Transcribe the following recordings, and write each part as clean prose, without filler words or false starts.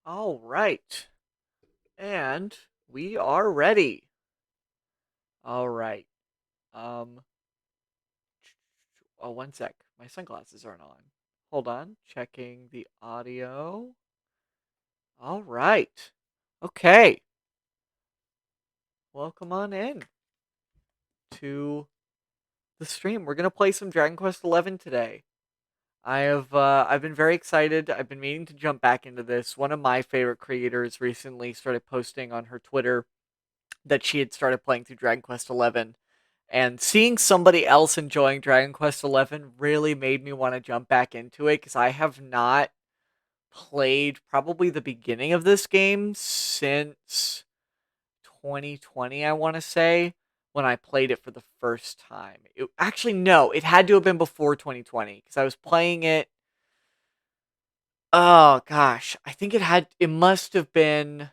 All right. And we are ready. All right. Um oh, one sec. My sunglasses aren't on. Hold on. Checking the audio. All right. Okay. Welcome on in to the stream. We're going to play some Dragon Quest 11 today. I've been very excited. I've been meaning to jump back into this. One of my favorite creators recently started posting on her Twitter that she had started playing through Dragon Quest 11. And seeing somebody else enjoying Dragon Quest 11 really made me want to jump back into it because I have not played probably the beginning of this game since 2020, I want to say, when I played it for the first time. Actually, no, it had to have been before 2020 because I was playing it. Oh gosh, I think it must have been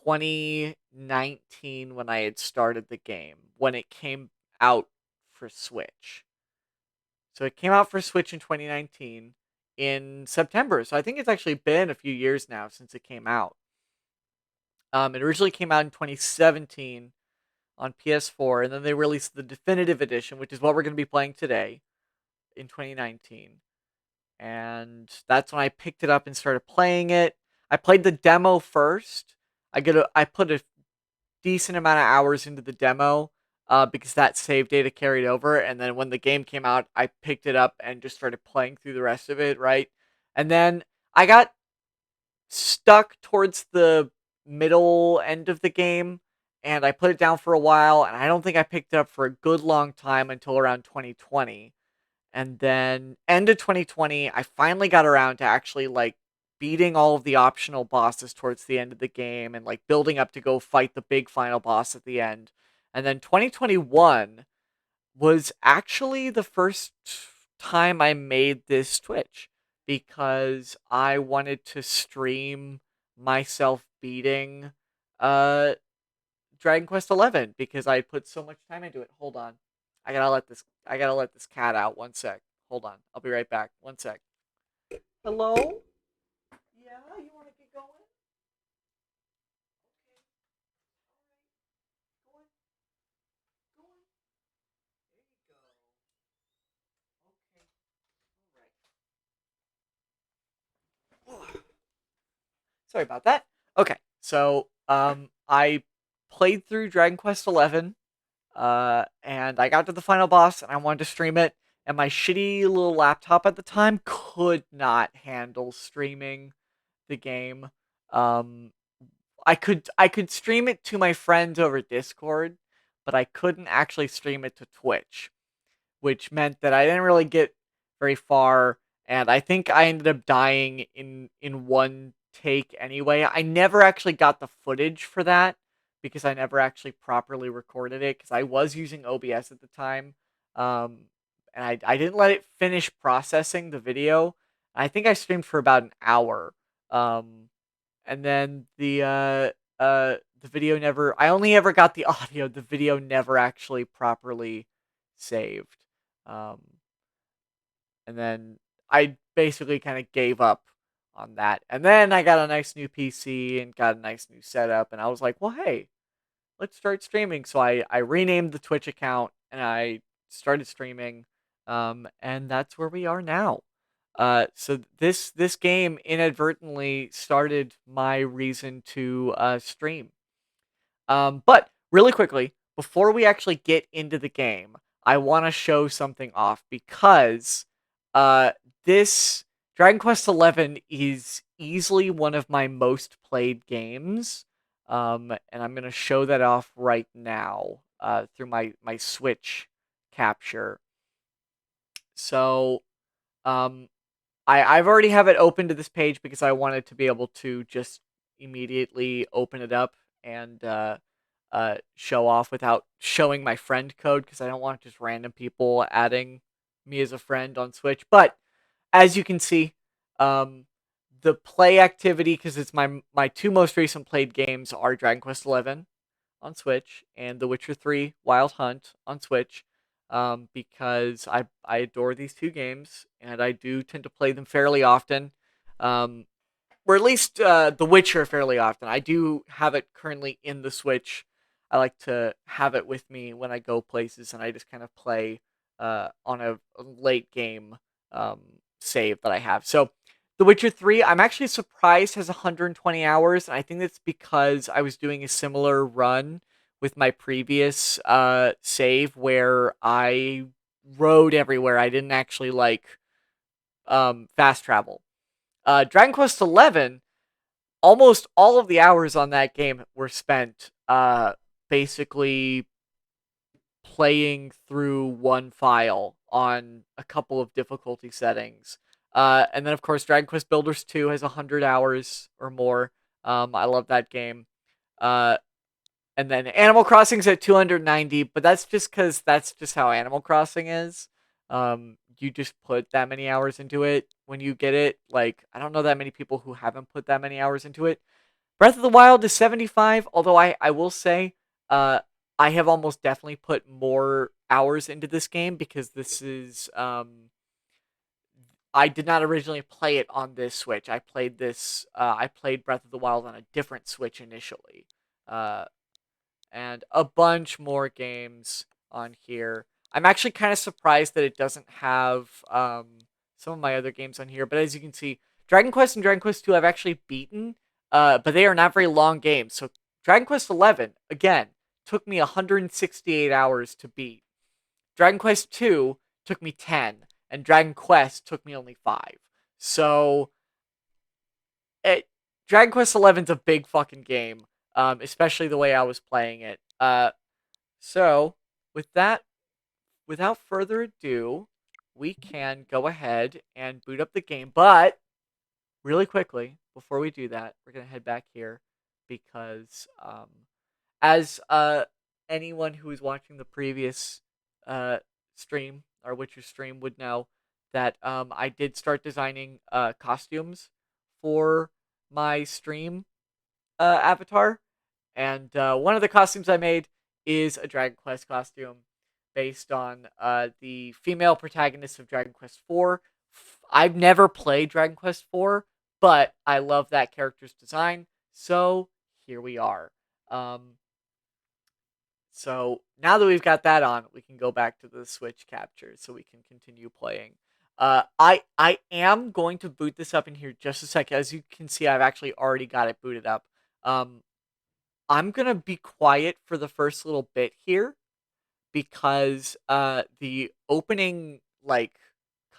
2019 when I had started the game, when it came out for Switch. So it came out for Switch in 2019 in September. So I think it's actually been a few years now since it came out. It originally came out in 2017 on PS4, and then they released the definitive edition, which is what we're going to be playing today, in 2019. And that's when I picked it up and started playing it. I played the demo first. I put a decent amount of hours into the demo because that save data carried over. And then when the game came out, I picked it up and just started playing through the rest of it, right? And then I got stuck towards the middle end of the game and I put it down for a while. And I don't think I picked it up for a good long time until around 2020. And then end of 2020, I finally got around to actually like beating all of the optional bosses towards the end of the game and like building up to go fight the big final boss at the end. And then 2021 was actually the first time I made this Twitch because I wanted to stream myself beating uh Dragon Quest 11 because I put so much time into it. Hold on. I gotta let this cat out. One sec. Hold on. I'll be right back. One sec. Hello? Yeah, you want to get going? Go on. Go on. There you go. Okay. All right. Sorry about that. Okay. So, I played through Dragon Quest 11 and I got to the final boss and I wanted to stream it and my shitty little laptop at the time could not handle streaming the game. Um, I could stream it to my friends over Discord, but I couldn't actually stream it to Twitch, which meant that I didn't really get very far, and I think I ended up dying in one take anyway. I never actually got the footage for that because I never actually properly recorded it because I was using OBS at the time. Um, and I didn't let it finish processing the video. I think I streamed for about an hour. And then the video never I only ever got the audio. The video never actually properly saved. Um, and then I basically kind of gave up on that. And then I got a nice new PC and got a nice new setup and I was like, "Well, hey, let's start streaming." So I renamed the Twitch account and I started streaming, and that's where we are now. So this game inadvertently started my reason to stream. But really quickly, before we actually get into the game, I want to show something off because uh, this Dragon Quest 11 is easily one of my most played games. And I'm gonna show that off right now through my Switch capture. So um, I've already have it open to this page because I wanted to be able to just immediately open it up and show off without showing my friend code because I don't want just random people adding me as a friend on Switch. But as you can see, um, the play activity because it's my two most recent played games are Dragon Quest 11 on Switch and The Witcher 3 Wild Hunt on Switch. Because I adore these two games and I do tend to play them fairly often. Um, or at least The Witcher fairly often. I do have it currently in the Switch. I like to have it with me when I go places, and I just kind of play on a late game um, save that I have. So, The Witcher 3, I'm actually surprised has 120 hours, and I think that's because I was doing a similar run with my previous save where I rode everywhere. I didn't actually fast travel. Dragon Quest 11, almost all of the hours on that game were spent basically playing through one file on a couple of difficulty settings. And then, of course, Dragon Quest Builders 2 has 100 hours or more. I love that game. Uh, and then Animal Crossing's at 290, but that's just because that's just how Animal Crossing is. You just put that many hours into it when you get it. Like, I don't know that many people who haven't put that many hours into it. Breath of the Wild is 75, although I will say, uh, I have almost definitely put more hours into this game because this is, I did not originally play it on this Switch. I played Breath of the Wild on a different Switch initially. Uh, and a bunch more games on here. I'm actually kind of surprised that it doesn't have some of my other games on here. But as you can see, Dragon Quest and Dragon Quest 2 I've actually beaten, but they are not very long games. So Dragon Quest 11, again, took me 168 hours to beat. Dragon Quest 2 took me 10, and Dragon Quest took me only 5. So it, Dragon Quest 11's a big fucking game, especially the way I was playing it. So with that, without further ado, we can go ahead and boot up the game. But really quickly, before we do that, we're gonna head back here because as anyone who is watching the previous stream, our Witcher stream, would know that I did start designing costumes for my stream avatar, and one of the costumes I made is a Dragon Quest costume based on the female protagonist of Dragon Quest IV. I've never played Dragon Quest IV, but I love that character's design, so here we are. Um, so now that we've got that on, we can go back to the Switch capture so we can continue playing. I am going to boot this up in here just a second. As you can see, I've actually already got it booted up. I'm gonna be quiet for the first little bit here because the opening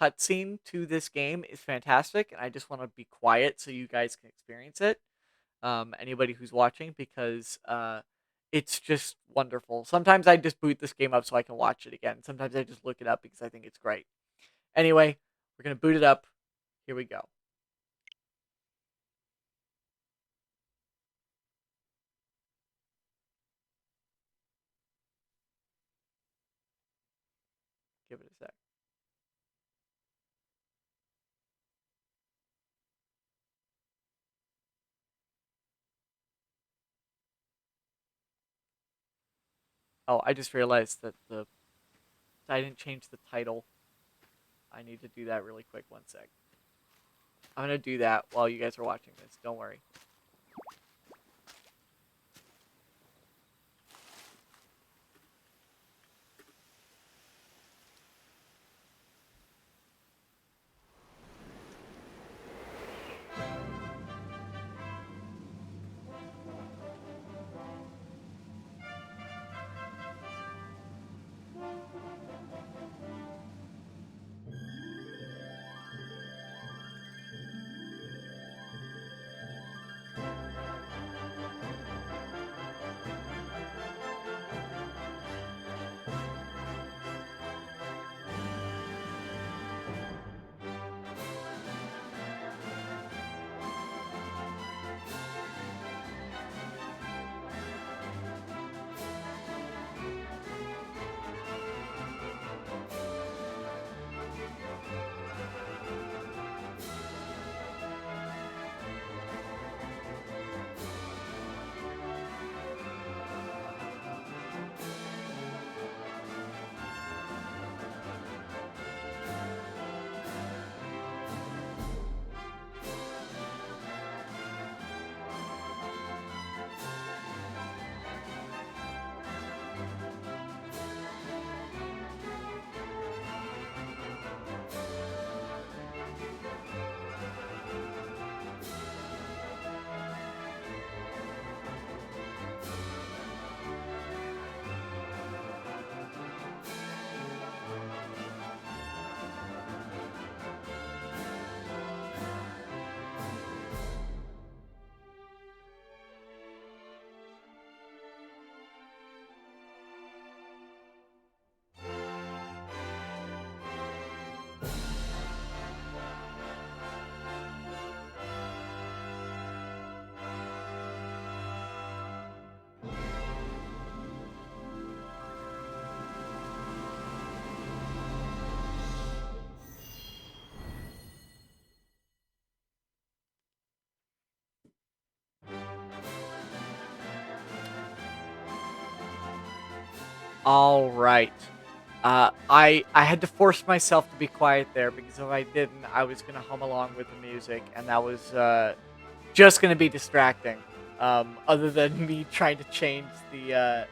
cutscene to this game is fantastic, and I just want to be quiet so you guys can experience it. Anybody who's watching, because it's just wonderful. Sometimes I just boot this game up so I can watch it again. Sometimes I just look it up because I think it's great. Anyway, we're gonna boot it up. Here we go. Give it a sec. Oh, I just realized that I didn't change the title. I need to do that really quick. One sec. I'm gonna do that while you guys are watching this. Don't worry. All right. I had to force myself to be quiet there because if I didn't, I was gonna hum along with the music, and that was just gonna be distracting. Other than me trying to change the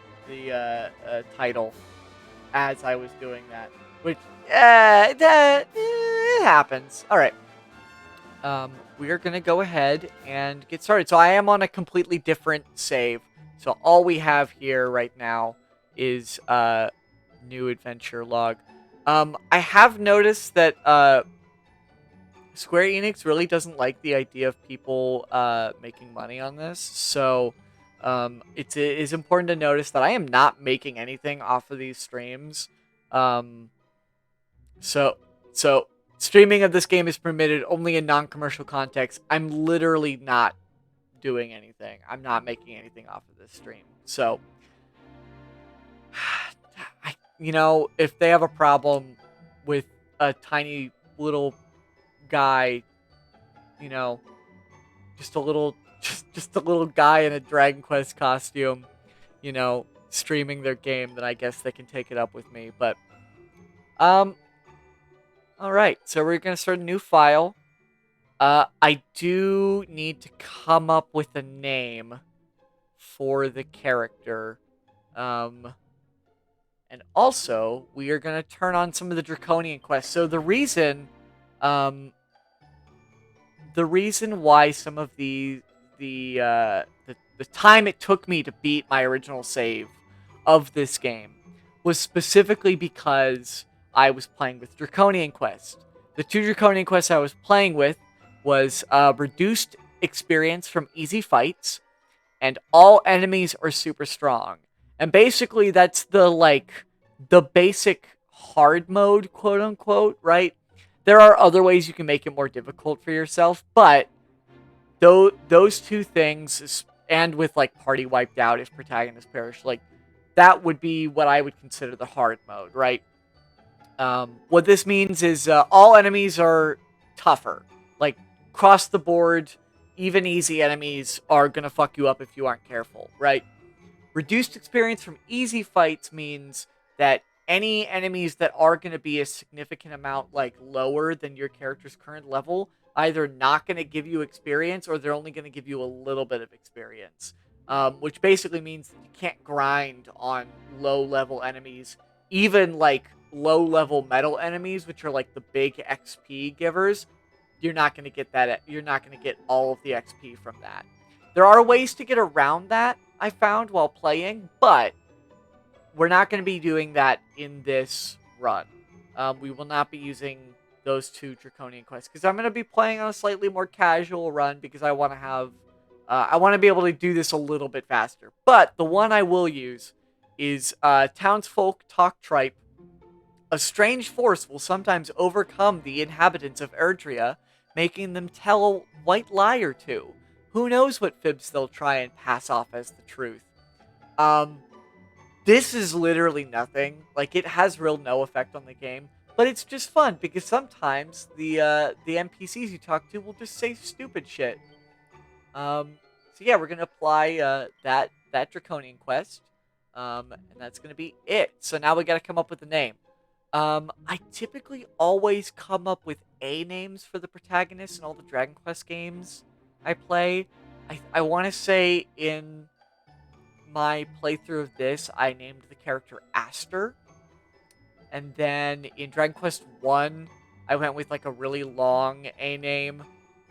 title as I was doing that, which it happens. All right. We are gonna go ahead and get started. So I am on a completely different save. So all we have here right now is new adventure log. I have noticed that Square Enix really doesn't like the idea of people making money on this. So it is important to notice that I am not making anything off of these streams. Um, so so streaming of this game is permitted only in non-commercial context. I'm literally not doing anything. I'm not making anything off of this stream. So if they have a problem with a tiny little guy, you know, just a little just a little guy in a Dragon Quest costume, streaming their game, then I guess they can take it up with me. But um all right. So we're going to start a new file. I do need to come up with a name for the character. And also, we are going to turn on some of the Draconian quests. So um, the reason why some of the time it took me to beat my original save of this game was specifically because I was playing with Draconian quests. The two Draconian quests I was playing with was reduced experience from easy fights, and all enemies are super strong. And basically, that's the basic hard mode, quote unquote, right? There are other ways you can make it more difficult for yourself, but those two things, and with like party wiped out if protagonist perish, like that would be what I would consider the hard mode, right? What this means is all enemies are tougher, like across the board. Even easy enemies are gonna fuck you up if you aren't careful, right? Reduced experience from easy fights means that any enemies that are going to be a significant amount like lower than your character's current level either not going to give you experience or they're only going to give you a little bit of experience. Which basically means that you can't grind on low level enemies, even like low level metal enemies, which are like the big XP givers. You're not going to get that. You're not going to get all of the XP from that. There are ways to get around that, I found while playing, but we're not going to be doing that in this run. We will not be using those two Draconian quests because I'm going to be playing on a slightly more casual run because I want to I want to be able to do this a little bit faster. But the one I will use is Townsfolk Talk Tripe. A strange force will sometimes overcome the inhabitants of Erdrea, making them tell a white lie or two. Who knows what fibs they'll try and pass off as the truth. Um, this is literally nothing. Like, it has real no effect on the game, but it's just fun because sometimes the NPCs you talk to will just say stupid shit. So yeah, we're gonna apply that Draconian quest, and that's gonna be it. So now we gotta come up with a name. I typically always come up with A names for the protagonists in all the Dragon Quest games I play. I want to say in my playthrough of this, I named the character Aster. And then in Dragon Quest 1, I went with like a really long A name.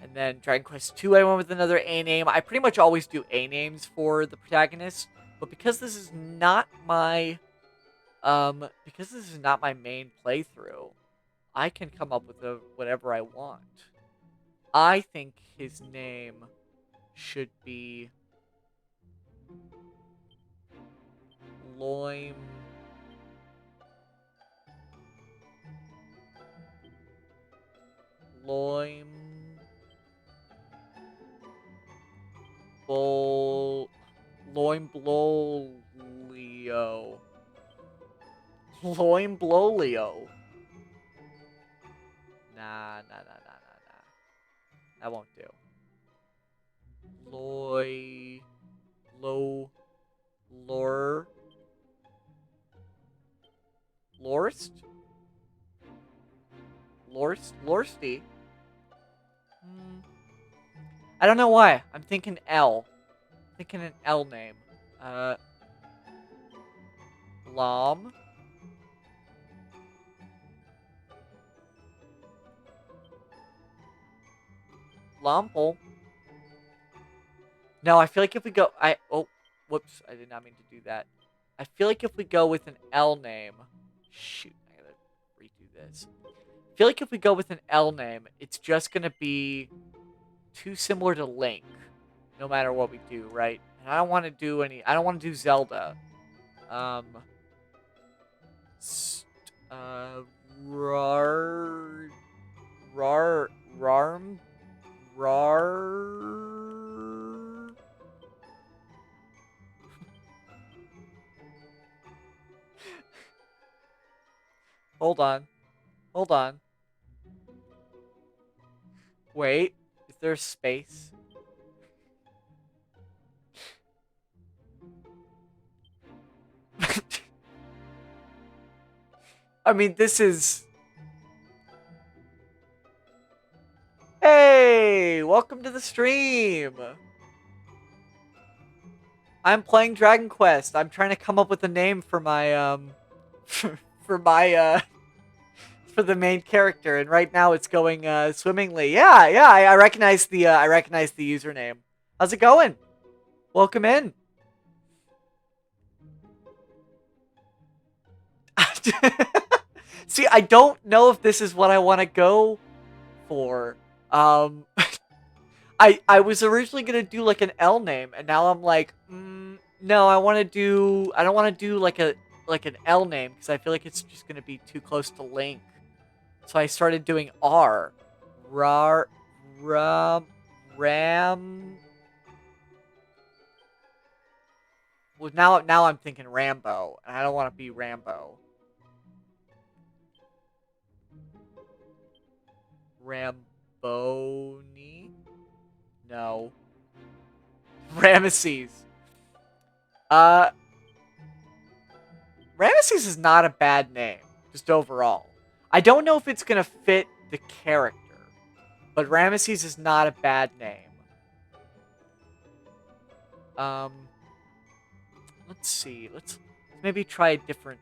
And then Dragon Quest 2, I went with another A name. I pretty much always do A names for the protagonists. But because this is not my main playthrough, I can come up with whatever I want. I think his name should be Loim. Loim. Loim Blolio. Loim Blolio. Nah. That won't do. Lor. Lorst? Lorsty? I don't know why. I'm thinking L. I'm thinking an L name. Lom? Lomple? No, I feel like if we go... Oh, whoops. I did not mean to do that. I feel like if we go with an L name... Shoot, I gotta redo this. I feel like if we go with an L name, it's just gonna be too similar to Link, no matter what we do, right? And I don't want to do any... I don't want to do Zelda. Rar... Hold on. Hold on. Wait. Is there space? I mean, this is... Hey! Welcome to the stream! I'm playing Dragon Quest. I'm trying to come up with a name for my, for my, for the main character, and right now it's going, swimmingly. Yeah, I recognize the, username. How's it going? Welcome in. See, I don't know if this is what I want to go for. I was originally gonna do like an L name, and now I'm like, no, I don't want to do like an L name because I feel like it's just gonna be too close to Link. So I started doing R, Ram. Well, now I'm thinking Rambo, and I don't want to be Rambo. Ramboni? No. Ramesses. Ramesses is not a bad name, just overall. I don't know if it's gonna fit the character, but Ramesses is not a bad name. Let's see. Let's maybe try a different...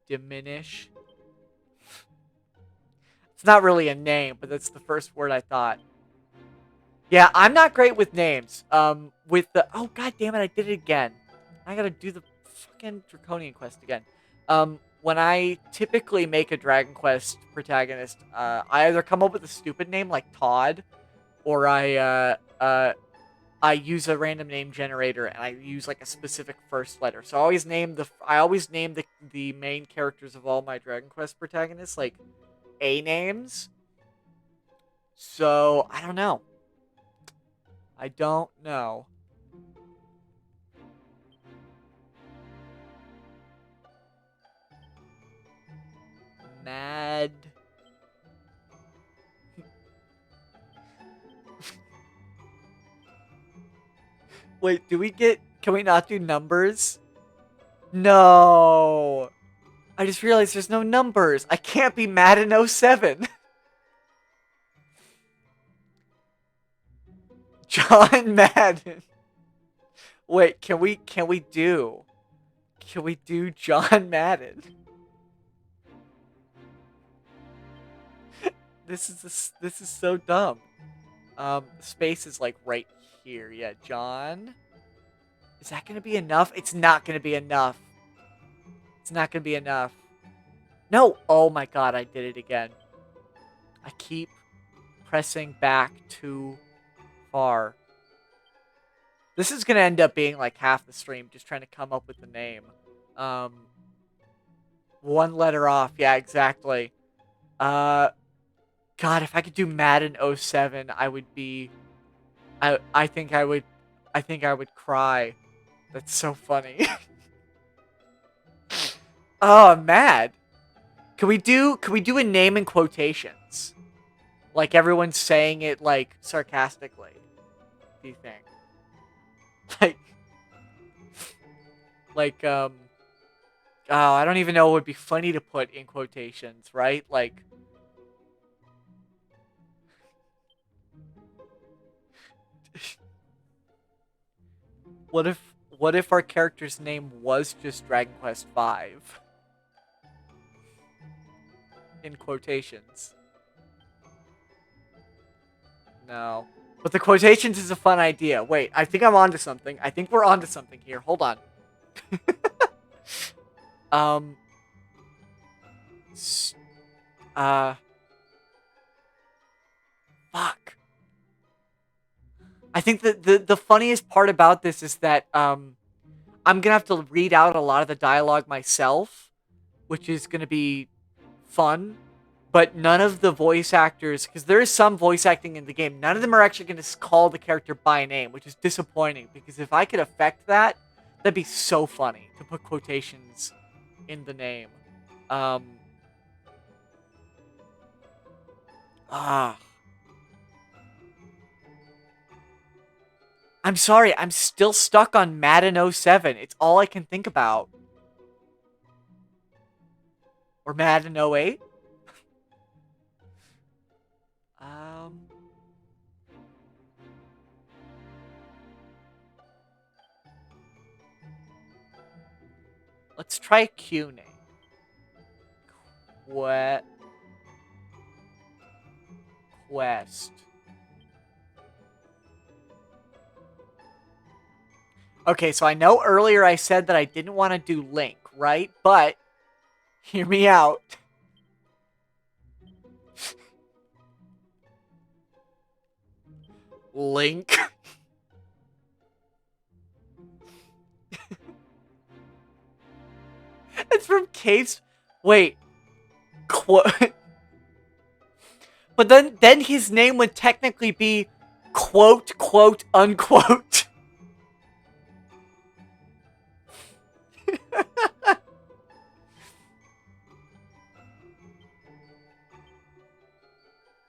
Diminish. It's not really a name, but that's the first word I thought. Yeah, I'm not great with names. With the... Oh, god damn it, I did it again. I gotta do the fucking Draconian quest again. When I typically make a Dragon Quest protagonist, I either come up with a stupid name like Todd, or I use a random name generator and I use like a specific first letter. So I always name the main characters of all my Dragon Quest protagonists like A names. So I don't know. I don't know. Mad. Wait, can we not do numbers? No. I just realized there's no numbers. I can't be Madden 07. John Madden. Wait, can we do John Madden? This is so dumb. Space is like right here. Yeah, John. Is that gonna be enough? It's not gonna be enough. It's not gonna be enough. No! Oh my god, I did it again. I keep pressing back too far. This is gonna end up being like half the stream, just trying to come up with the name. One letter off. Yeah, exactly. God, if I could do Madden 07, I would be... I think I would cry. That's so funny. Oh, I'm mad. Can we do a name in quotations? Like everyone's saying it like sarcastically. Do you think? Like, like, oh, I don't even know what would be funny to put in quotations, right? Like, what if our character's name was just Dragon Quest V? In quotations. No. But the quotations is a fun idea. Wait, I think I'm onto something. I think we're onto something here. Hold on. um. Fuck. I think that the funniest part about this is that I'm gonna have to read out a lot of the dialogue myself, which is gonna be fun. But none of the voice actors, because there is some voice acting in the game, none of them are actually going to call the character by name, which is disappointing. Because if I could affect that, that'd be so funny to put quotations in the name. Um, ah, I'm sorry, I'm still stuck on Madden 07. It's all I can think about. Or Madden 08. Um, let's try a Q name. Quest. Okay, so I know earlier I said that I didn't want to do Link, right? But hear me out. Link. It's from Cave's. Wait. But then his name would technically be quote unquote.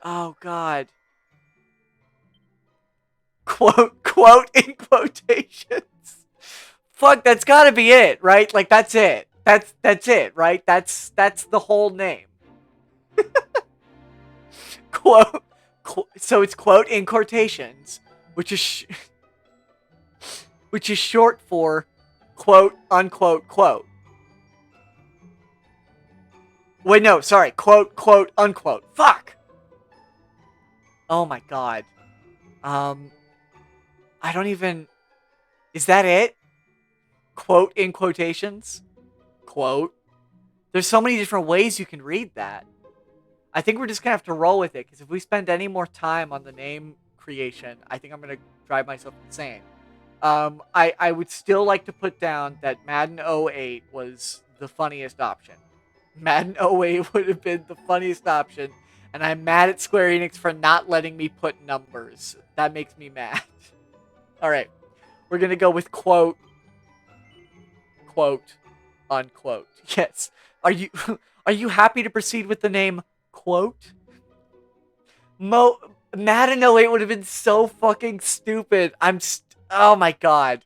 Oh god. Quote in quotations. Fuck, that's gotta be it, right? Like that's it. That's it, right? That's the whole name. quote, so it's quote in quotations, which is which is short for quote unquote quote. Wait, no, sorry. Quote unquote. Fuck. Oh my god. Um, I don't even. Is that it? Quote in quotations. Quote. There's so many different ways you can read that. I think we're just gonna have to roll with it because if we spend any more time on the name creation, I think I'm gonna drive myself insane. I would still like to put down that Madden 08 was the funniest option. Madden 08 would have been the funniest option, and I'm mad at Square Enix for not letting me put numbers. That makes me mad. Alright, we're gonna go with quote unquote. Yes. Are you are you happy to proceed with the name quote? Madden 08 would have been so fucking stupid. Oh my god.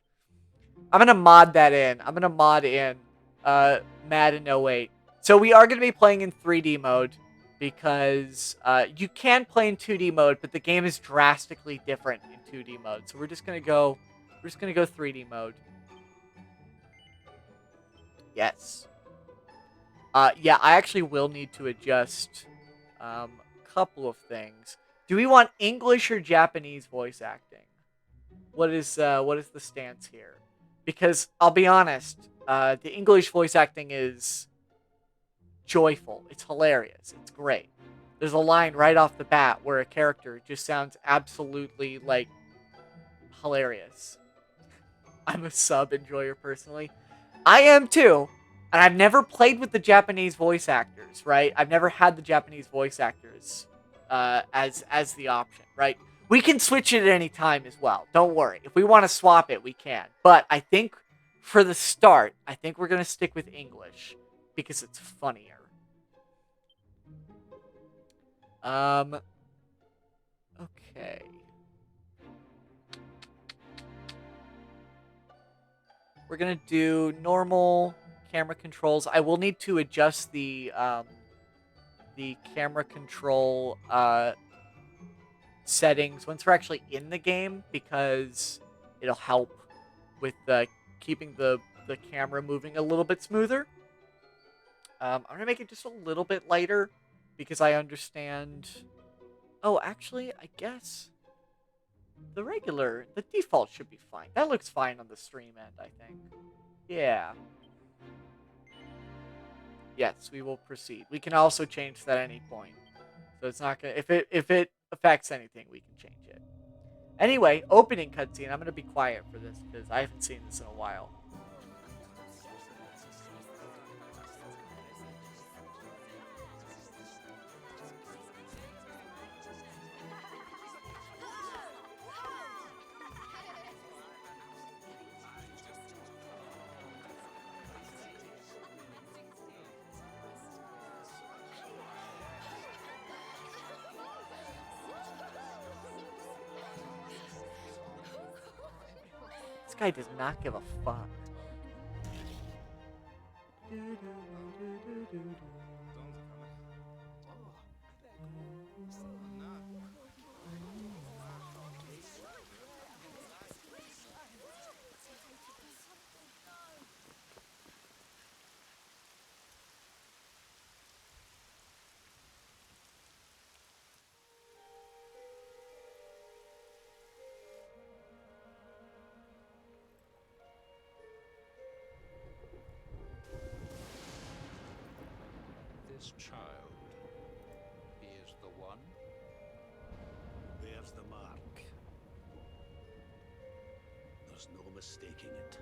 I'm gonna mod that in. I'm gonna mod in Madden 08. So we are gonna be playing in 3D mode because you can play in 2D mode, but the game is drastically different in 2D mode. So we're just gonna go 3D mode. Yes. Yeah, I actually will need to adjust a couple of things. Do we want English or Japanese voice acting? What is the stance here? Because I'll be honest, the English voice acting is joyful. It's hilarious. It's great. There's a line right off the bat where a character just sounds absolutely like hilarious. I'm a sub enjoyer personally. I am too. And I've never played with the Japanese voice actors, right? I've never had the Japanese voice actors as the option, right? We can switch it at any time as well. Don't worry. If we want to swap it, we can. But I think for the start, I think we're going to stick with English because it's funnier. Okay. we're gonna do normal camera controls. I will need to adjust the camera control settings once we're actually in the game, because it'll help with keeping the camera moving a little bit smoother. I'm gonna make it just a little bit lighter because I understand. Oh, actually, I guess the default should be fine. That looks fine on the stream end, I think. Yeah. Yes, we will proceed. We can also change that at any point. So it's not gonna, if it affects anything, we can change it. Anyway, opening cutscene. I'm gonna be quiet for this because I haven't seen this in a while. This guy does not give a fuck. This child, he is the one? There's the mark. There's no mistaking it.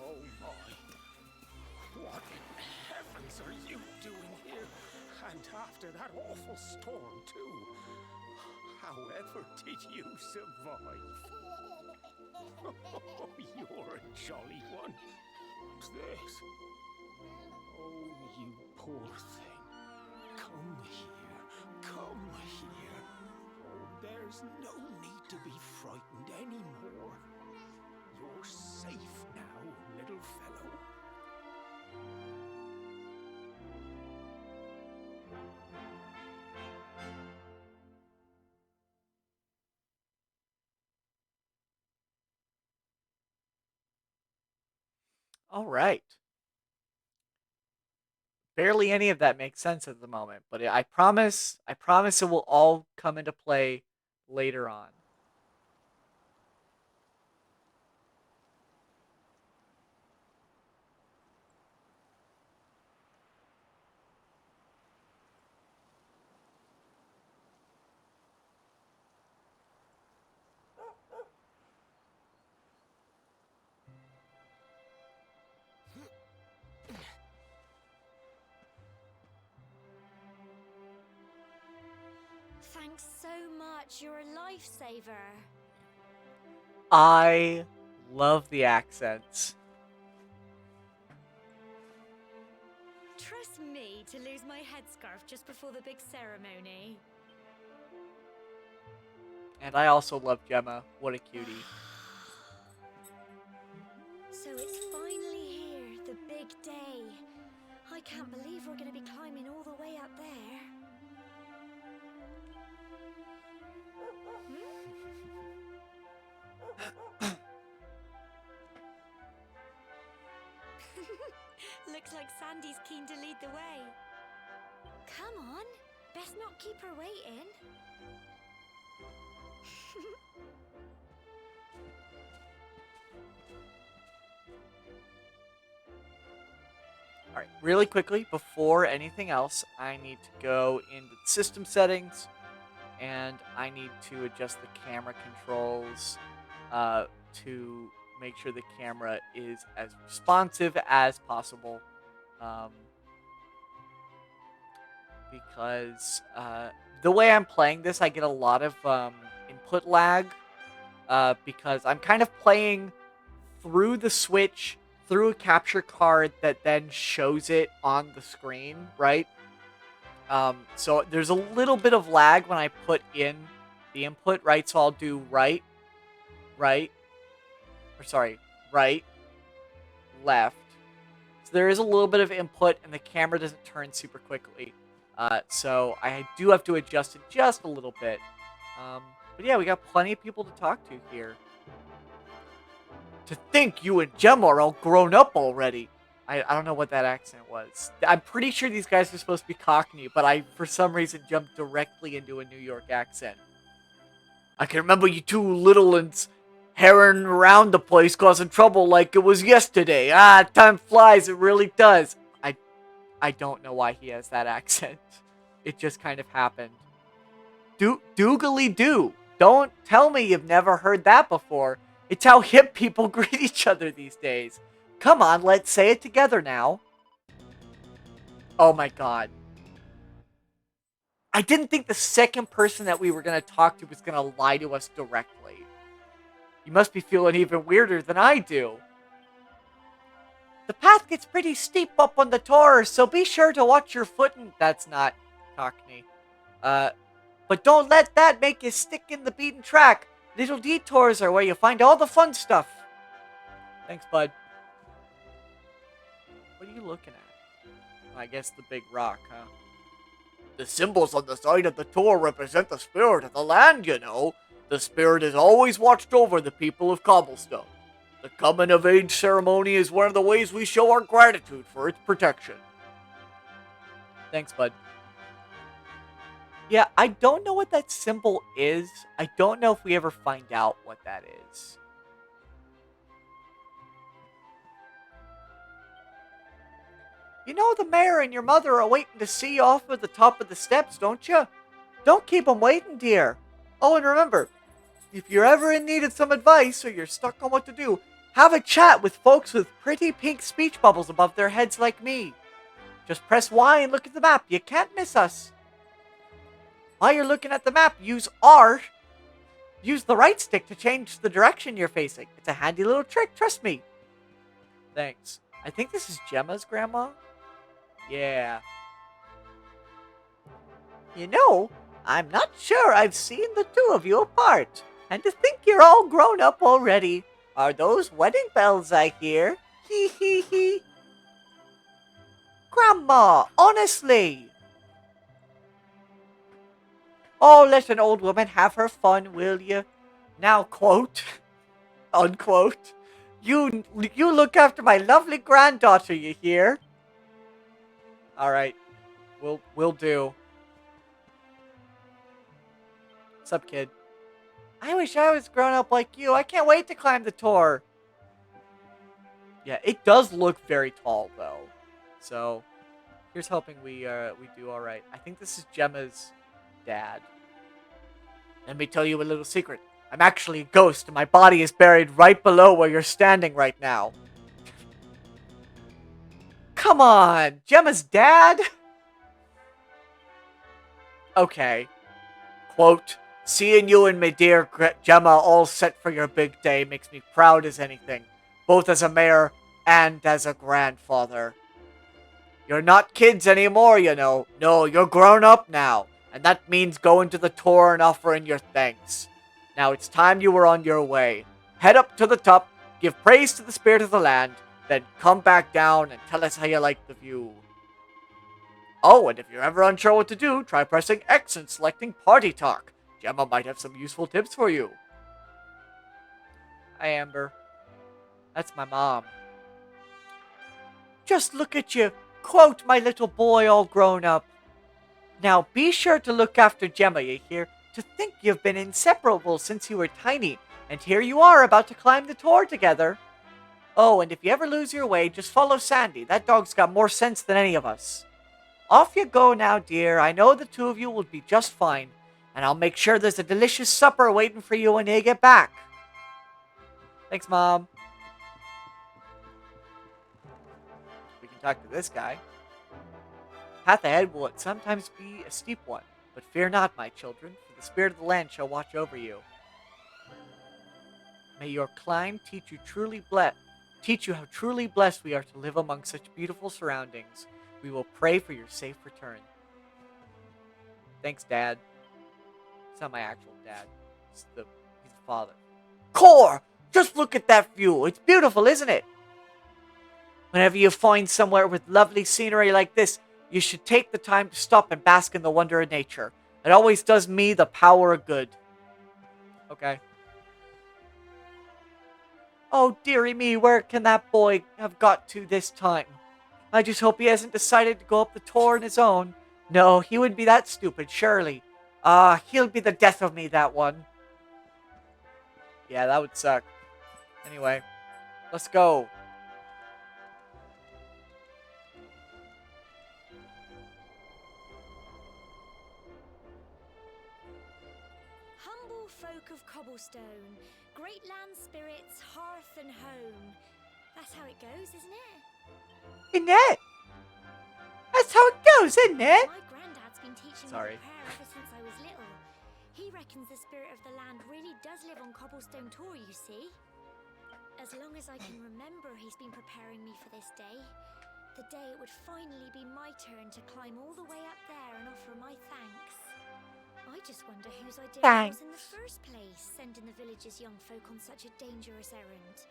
Oh my. What in heavens are you doing here? And after that awful storm, too. However did you survive? Oh, you're a jolly one. What's this? Oh, you poor thing. Come here. Come here. Oh, there's no need to be frightened anymore. You're safe now, little fellow. All right. Barely any of that makes sense at the moment, but I promise it will all come into play later on. Thanks so much. You're a lifesaver. I love the accents. Trust me to lose my headscarf just before the big ceremony. And I also love Gemma. What a cutie. So it's finally here, the big day. I can't believe we're going to be climbing all the way up there. Looks like Sandy's keen to lead the way. Come on, best not keep her waiting. Alright, really quickly, before anything else, I need to go into the system settings, and I need to adjust the camera controls to make sure the camera is as responsive as possible. Because the way I'm playing this, I get a lot of input lag, because I'm kind of playing through the Switch, through a capture card that then shows it on the screen, right? So there's a little bit of lag when I put in the input, right? So I'll do right, left. So there is a little bit of input, and the camera doesn't turn super quickly. So I do have to adjust it just a little bit. But yeah, we got plenty of people to talk to here. To think you and Gemma are all grown up already. I don't know what that accent was. I'm pretty sure these guys are supposed to be Cockney, but I, for some reason, jumped directly into a New York accent. I can remember you two little uns herring around the place causing trouble like it was yesterday. Ah, time flies, it really does. I don't know why he has that accent. It just kind of happened. Doogly doo. Don't tell me you've never heard that before. It's how hip people greet each other these days. Come on, let's say it together now. Oh my god. I didn't think the second person that we were going to talk to was going to lie to us directly. You must be feeling even weirder than I do. The path gets pretty steep up on the tour, so be sure to watch your footing. That's not Cockney. But don't let that make you stick in the beaten track. Little detours are where you find all the fun stuff. Thanks, bud. What are you looking at? I guess the big rock, huh? The symbols on the side of the tour represent the spirit of the land, you know. The spirit has always watched over the people of Cobblestone. The coming-of-age ceremony is one of the ways we show our gratitude for its protection. Thanks, bud. Yeah, I don't know what that symbol is. I don't know if we ever find out what that is. You know the mayor and your mother are waiting to see you off at the top of the steps, don't you? Don't keep them waiting, dear. Oh, and remember, if you're ever in need of some advice or you're stuck on what to do, have a chat with folks with pretty pink speech bubbles above their heads like me. Just press Y and look at the map. You can't miss us. While you're looking at the map, use R. Use the right stick to change the direction you're facing. It's a handy little trick, trust me. Thanks. I think this is Gemma's grandma. Yeah. You know, I'm not sure I've seen the two of you apart. And to think you're all grown up already. Are those wedding bells I hear? Hee hee hee. Grandma, honestly. Oh, let an old woman have her fun, will you? Now, quote, unquote, you look after my lovely granddaughter, you hear? Alright, we'll do. What's up, kid? I wish I was grown up like you. I can't wait to climb the tour. Yeah, it does look very tall, though. So, here's hoping we do alright. I think this is Gemma's dad. Let me tell you a little secret. I'm actually a ghost, and my body is buried right below where you're standing right now. Come on! Gemma's dad? Okay. Quote, seeing you and my dear Gemma all set for your big day makes me proud as anything, both as a mayor and as a grandfather. You're not kids anymore, you know. No, you're grown up now, and that means going to the tour and offering your thanks. Now it's time you were on your way. Head up to the top, give praise to the spirit of the land, then come back down and tell us how you like the view. Oh, and if you're ever unsure what to do, try pressing X and selecting Party Talk. Gemma might have some useful tips for you. Hi, Amber. That's my mom. Just look at you. Quote, my little boy all grown up. Now be sure to look after Gemma, you hear? To think you've been inseparable since you were tiny, and here you are about to climb the tour together. Oh, and if you ever lose your way, just follow Sandy. That dog's got more sense than any of us. Off you go now, dear. I know the two of you will be just fine, and I'll make sure there's a delicious supper waiting for you when you get back. Thanks, Mom. We can talk to this guy. Path ahead will sometimes be a steep one, but fear not, my children, for the spirit of the land shall watch over you. May your climb teach you how truly blessed we are to live among such beautiful surroundings. We will pray for your safe return. Thanks, Dad. It's not my actual dad. He's the father. Core! Just look at that view. It's beautiful, isn't it? Whenever you find somewhere with lovely scenery like this, you should take the time to stop and bask in the wonder of nature. It always does me the power of good. Okay. Oh, dearie me, where can that boy have got to this time? I just hope he hasn't decided to go up the tour on his own. No, he wouldn't be that stupid, surely. He'll be the death of me, that one. Yeah, that would suck. Anyway, let's go. Humble folk of cobblestone, great land spirits, hearth and home. That's how it goes, isn't it? Isn't it? That's how it goes, isn't it? My granddad's been teaching me Sorry. to prayer ever since I was little. He reckons the spirit of the land really does live on Cobblestone Tor, you see. As long as I can remember, he's been preparing me for this day. The day it would finally be my turn to climb all the way up there and offer my thanks. I just wonder whose idea it was in the first place, sending the village's young folk on such a dangerous errand.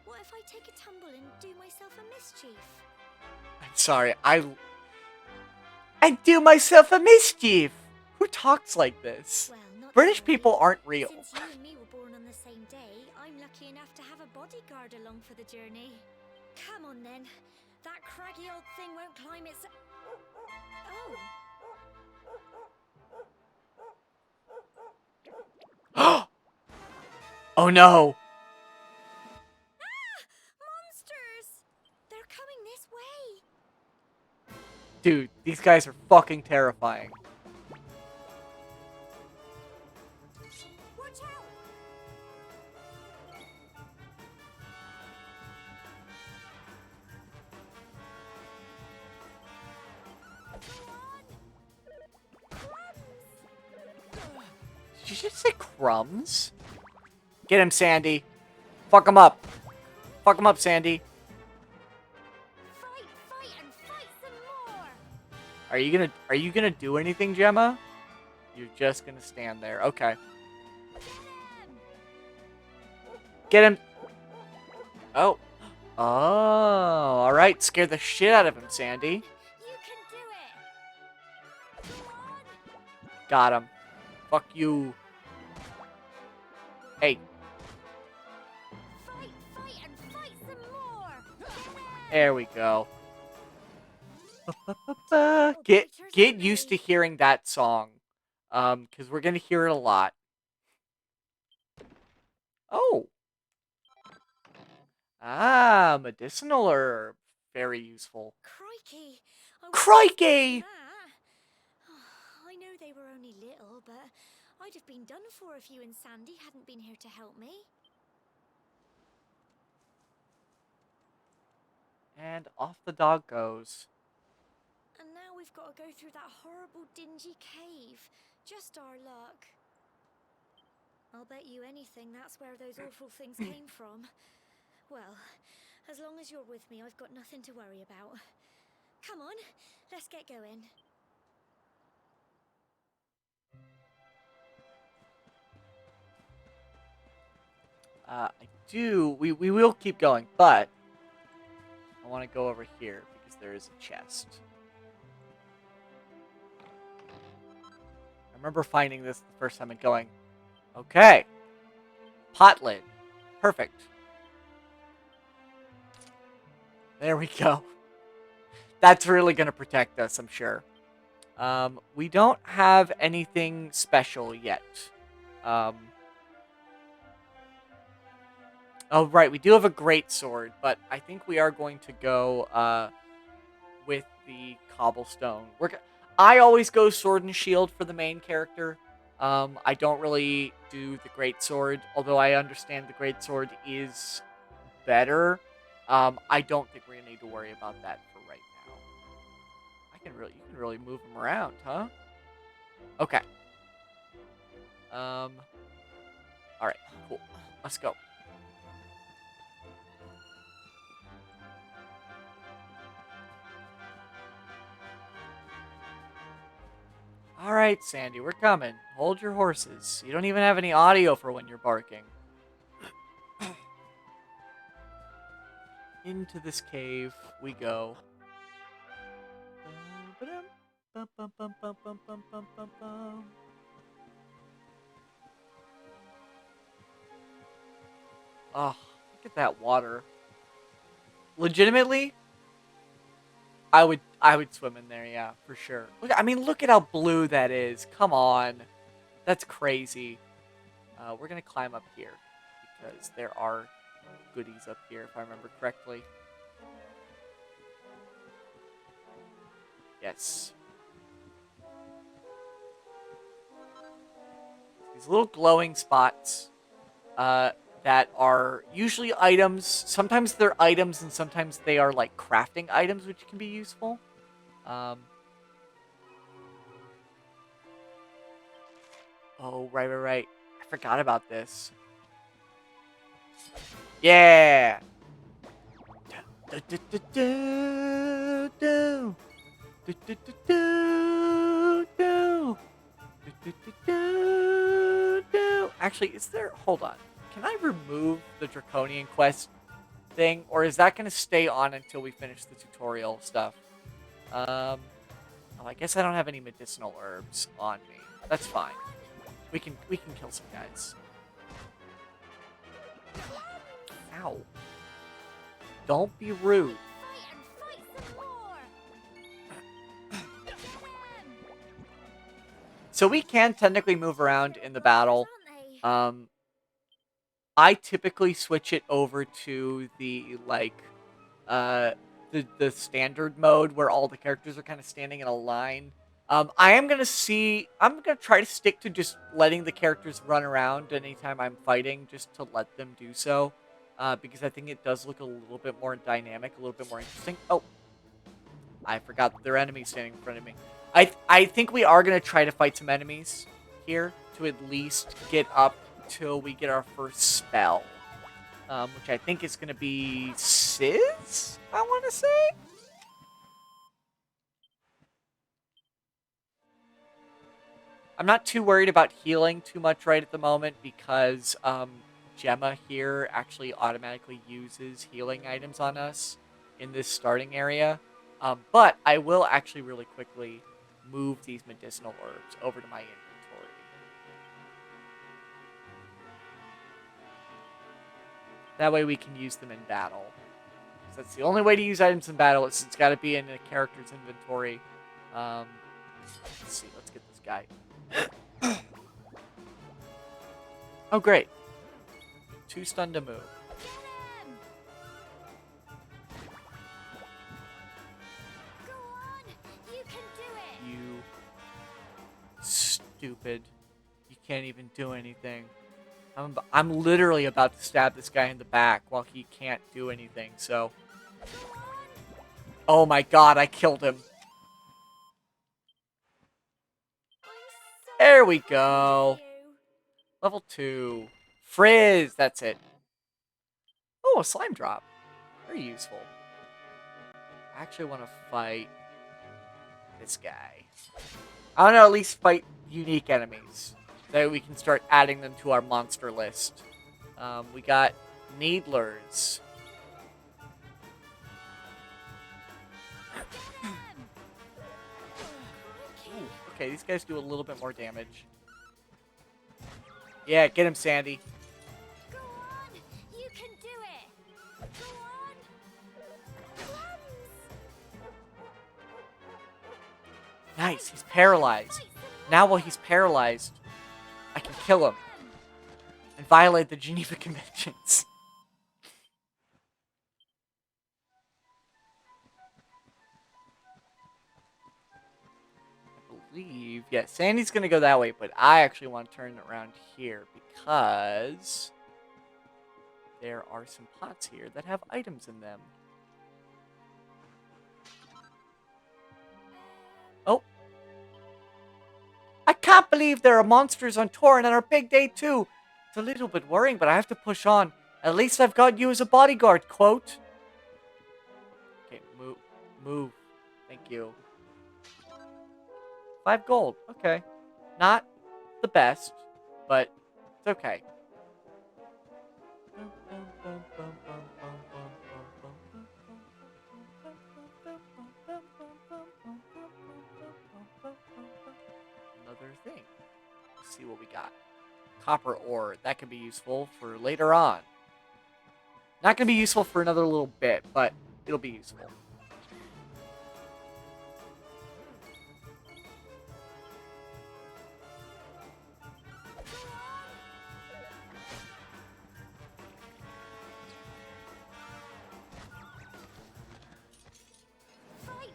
What if I take a tumble and do myself a mischief? I'm sorry, I do myself a mischief. Who talks like this? Well, not British to worry. people aren't real. Since you and me were born on the same day, I'm lucky enough to have a bodyguard along for the journey. Come on then. That craggy old thing won't climb its... Oh. Oh no. Monsters! They're coming this way. Dude, these guys are fucking terrifying. Watch out! Did you just say crumbs? Get him, Sandy. Fuck him up. Fuck him up, Sandy. Fight, and fight some more! Are you gonna do anything, Gemma? You're just gonna stand there. Okay. Get him. Oh. Oh, alright. Scare the shit out of him, Sandy. You can do it! Come on! Got him. Fuck you. Hey. Fight, and fight some more! There we go. Get used to hearing that song. Because we're gonna hear it a lot. Oh. Ah, medicinal herb. Very useful. Crikey! I Crikey! that. I know they were only little, but I'd have been done for if you and Sandy hadn't been here to help me. And off the dog goes. And now we've got to go through that horrible, dingy cave. Just our luck. I'll bet you anything that's where those awful things came from. Well, as long as you're with me, I've got nothing to worry about. Come on, let's get going. We will keep going, but I want to go over here because there is a chest. I remember finding this the first time and going, okay, pot lid, perfect. There we go. That's really going to protect us, I'm sure. We don't have anything special yet. Oh, right, we do have a great sword, but I think we are going to go with the cobblestone. I always go sword and shield for the main character. I don't really do the great sword, although I understand the great sword is better. I don't think we're gonna need to worry about that for right now. You can really move them around, huh? Okay. All right, cool. Let's go. All right, Sandy, we're coming. Hold your horses. You don't even have any audio for when you're barking. Into this cave we go. Oh, look at that water. Legitimately, I would swim in there, yeah, for sure. Look at how blue that is. Come on. That's crazy. We're gonna climb up here because there are goodies up here, if I remember correctly. Yes. These little glowing spots that are usually items. Sometimes they're items and sometimes they are like crafting items, which can be useful. Oh, right. I forgot about this. Yeah! Actually, is there... Hold on. Can I remove the Draconian quest thing? Or is that going to stay on until we finish the tutorial stuff? Oh, I guess I don't have any medicinal herbs on me. That's fine. We can kill some guys. Ow. Don't be rude. So we can technically move around in the battle. I typically switch it over to the the standard mode where all the characters are kind of standing in a line. I'm gonna try to stick to just letting the characters run around anytime I'm fighting, just to let them do so. Because I think it does look a little bit more dynamic, a little bit more interesting. Oh, I forgot that there are enemies standing in front of me. I think we are going to try to fight some enemies here to at least get up till we get our first spell. Which I think is going to be Sizz, I want to say? I'm not too worried about healing too much right at the moment because Gemma here actually automatically uses healing items on us in this starting area. But I will actually really quickly move these medicinal herbs over to my inventory. That way we can use them in battle. So that's the only way to use items in battle. It's got to be in a character's inventory. Let's see. Let's get this guy. Oh, great. 2 stun to move. You stupid. You can't even do anything. I'm literally about to stab this guy in the back while he can't do anything, so... Oh my god, I killed him. There we go. You. Level 2. Frizz, that's it. Oh, a slime drop. Very useful. I actually want to fight this guy. I want to at least fight unique enemies. So we can start adding them to our monster list. We got Needlers. Ooh, okay, these guys do a little bit more damage. Yeah, get him, Sandy. Go on, you can do it. Go on. Plums. Nice, he's paralyzed. Now while he's paralyzed, I can kill him and violate the Geneva Conventions. I believe, yeah, Sandy's gonna go that way, but I actually want to turn around here because there are some pots here that have items in them. Oh. I can't believe there are monsters on Torin on our big day too. It's a little bit worrying, but I have to push on. At least I've got you as a bodyguard, quote. Okay, move. Move. Thank you. 5 gold. Okay. Not the best, but it's okay. Another thing. Let's see what we got. Copper ore. That could be useful for later on. Not going to be useful for another little bit, but it'll be useful. Fight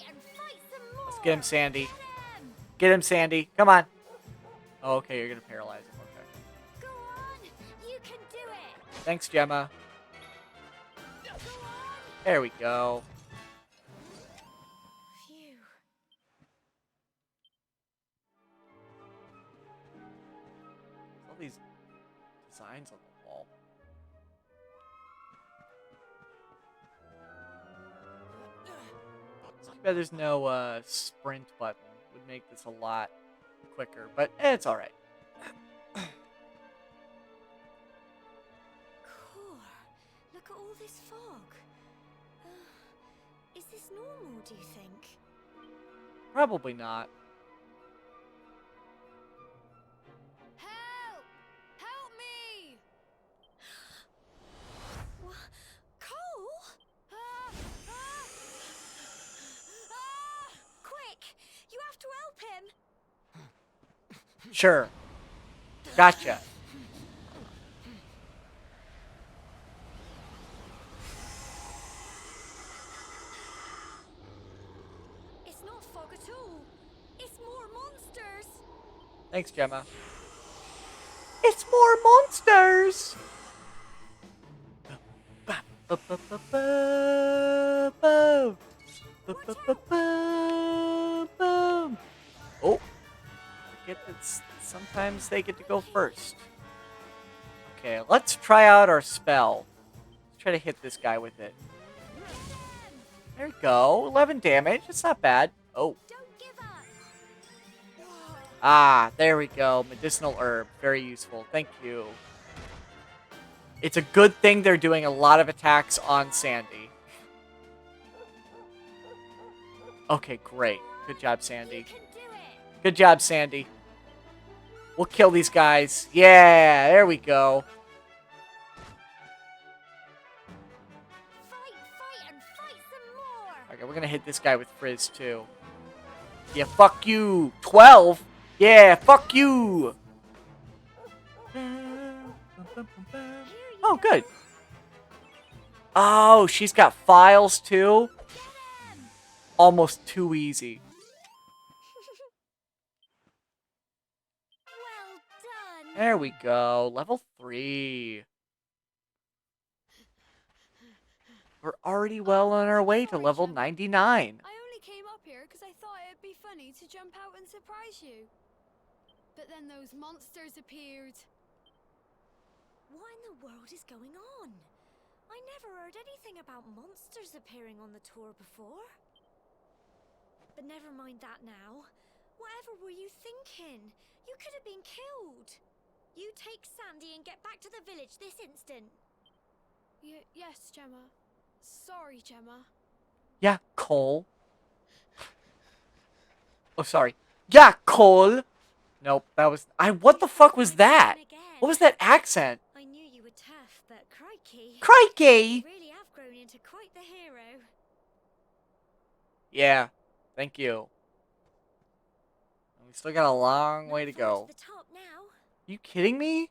and fight some more. Let's get him, Sandy. Get him. Get him, Sandy. Come on. Oh, okay, you're going to paralyze him. Okay. Go on, you can do it. Thanks, Gemma. Go on. There we go. Phew. All these designs on the wall. Too bad there's no sprint button. Would make this a lot quicker, but it's all right. Core, look at all this fog. Is this normal, do you think? Probably not. Help! Help me! What? Cole? Quick! You have to help him! Sure. Gotcha. It's not fog at all. It's more monsters. Thanks, Gemma. It's more monsters! Oh. Forget that sometimes they get to go first. Okay, let's try out our spell. Let's try to hit this guy with it. There we go. 11 damage. It's not bad. Oh. Don't give up. Ah, there we go. Medicinal herb. Very useful. Thank you. It's a good thing they're doing a lot of attacks on Sandy. Okay, great. Good job, You Sandy. can do it. Good job, Sandy. We'll kill these guys. Yeah, there we go. Fight and fight some more. Okay, we're gonna hit this guy with Frizz, too. Yeah, fuck you. 12? Yeah, fuck you. Oh, good. Oh, she's got files, too? Almost too easy. Well done. There we go. Level 3. We're already well on our way to level 99. I only came up here because I thought it'd be funny to jump out and surprise you. But then those monsters appeared. What in the world is going on? I never heard anything about monsters appearing on the tour before. But never mind that now. Whatever were you thinking? You could have been killed. You take Sandy and get back to the village this instant. Yes, Gemma. Sorry, Gemma. Yeah, Cole. Oh, sorry. Yeah, Cole. Nope, that was... what the fuck was that? What was that accent? I knew you were tough, but crikey. Crikey! You really have grown into quite the hero. Yeah, thank you. We still got a long way to Not far go. to the top now. You kidding me?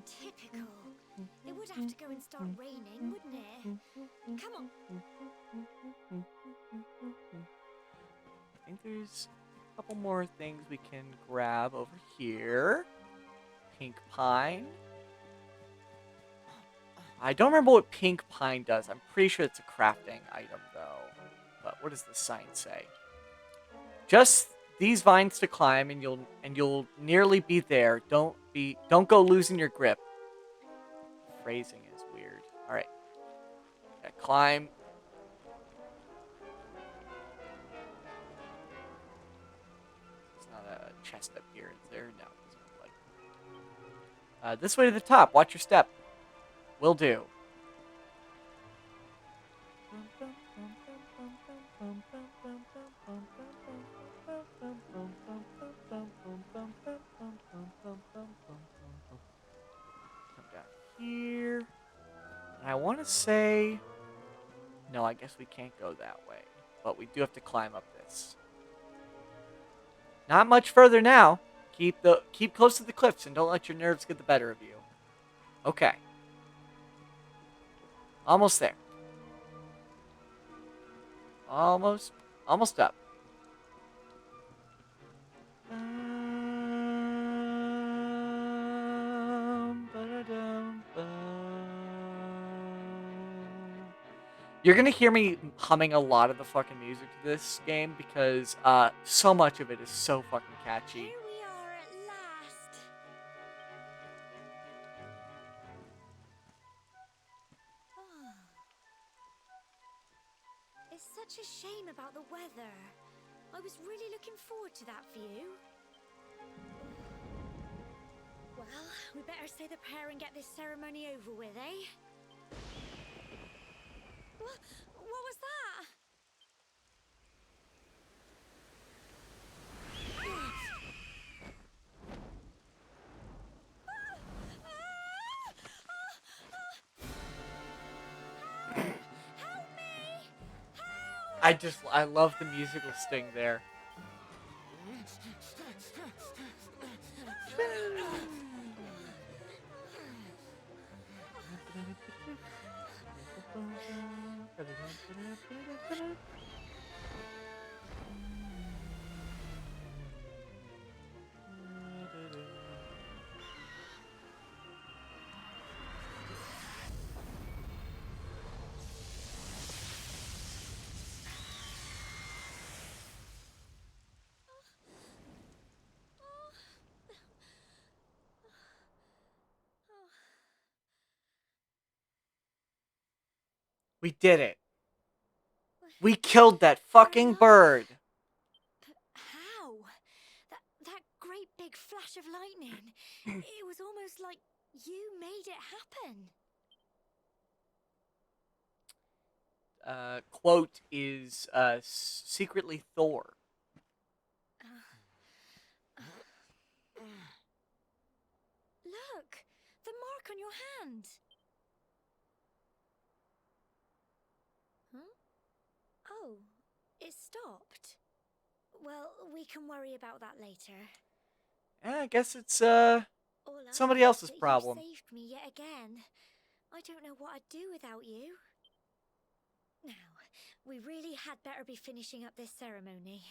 Typical. It would have to go and start raining, wouldn't it? Come on. I think there's a couple more things we can grab over here. Pink pine. I don't remember what pink pine does. I'm pretty sure it's a crafting item, though. But what does the sign say? Just these vines to climb, and you'll nearly be there. Don't go losing your grip. Phrasing is weird. All right, gotta climb. It's not a chest up here, is there? No, it doesn't look like. This way to the top. Watch your step. Will do. Come down here. And I want to say... No, I guess we can't go that way. But we do have to climb up this. Not much further now. Keep close to the cliffs and don't let your nerves get the better of you. Okay. Almost there. Almost up. You're gonna hear me humming a lot of the fucking music to this game because so much of it is so fucking catchy. Here we are at last. It's such a shame about the weather. I was really looking forward to that view. Well, we better say the prayer and get this ceremony over with, eh? What was that? Help me! Help! I love the musical sting there. We did it. We killed that fucking bird. How? That great big flash of lightning. It was almost like you made it happen. Quote is secretly Thor. Look, the mark on your hand. Huh? Oh, it stopped. Well, we can worry about that later. I guess it's All I somebody know is else's that problem. You saved me yet again. I don't know what I'd do without you. Now, we really had better be finishing up this ceremony.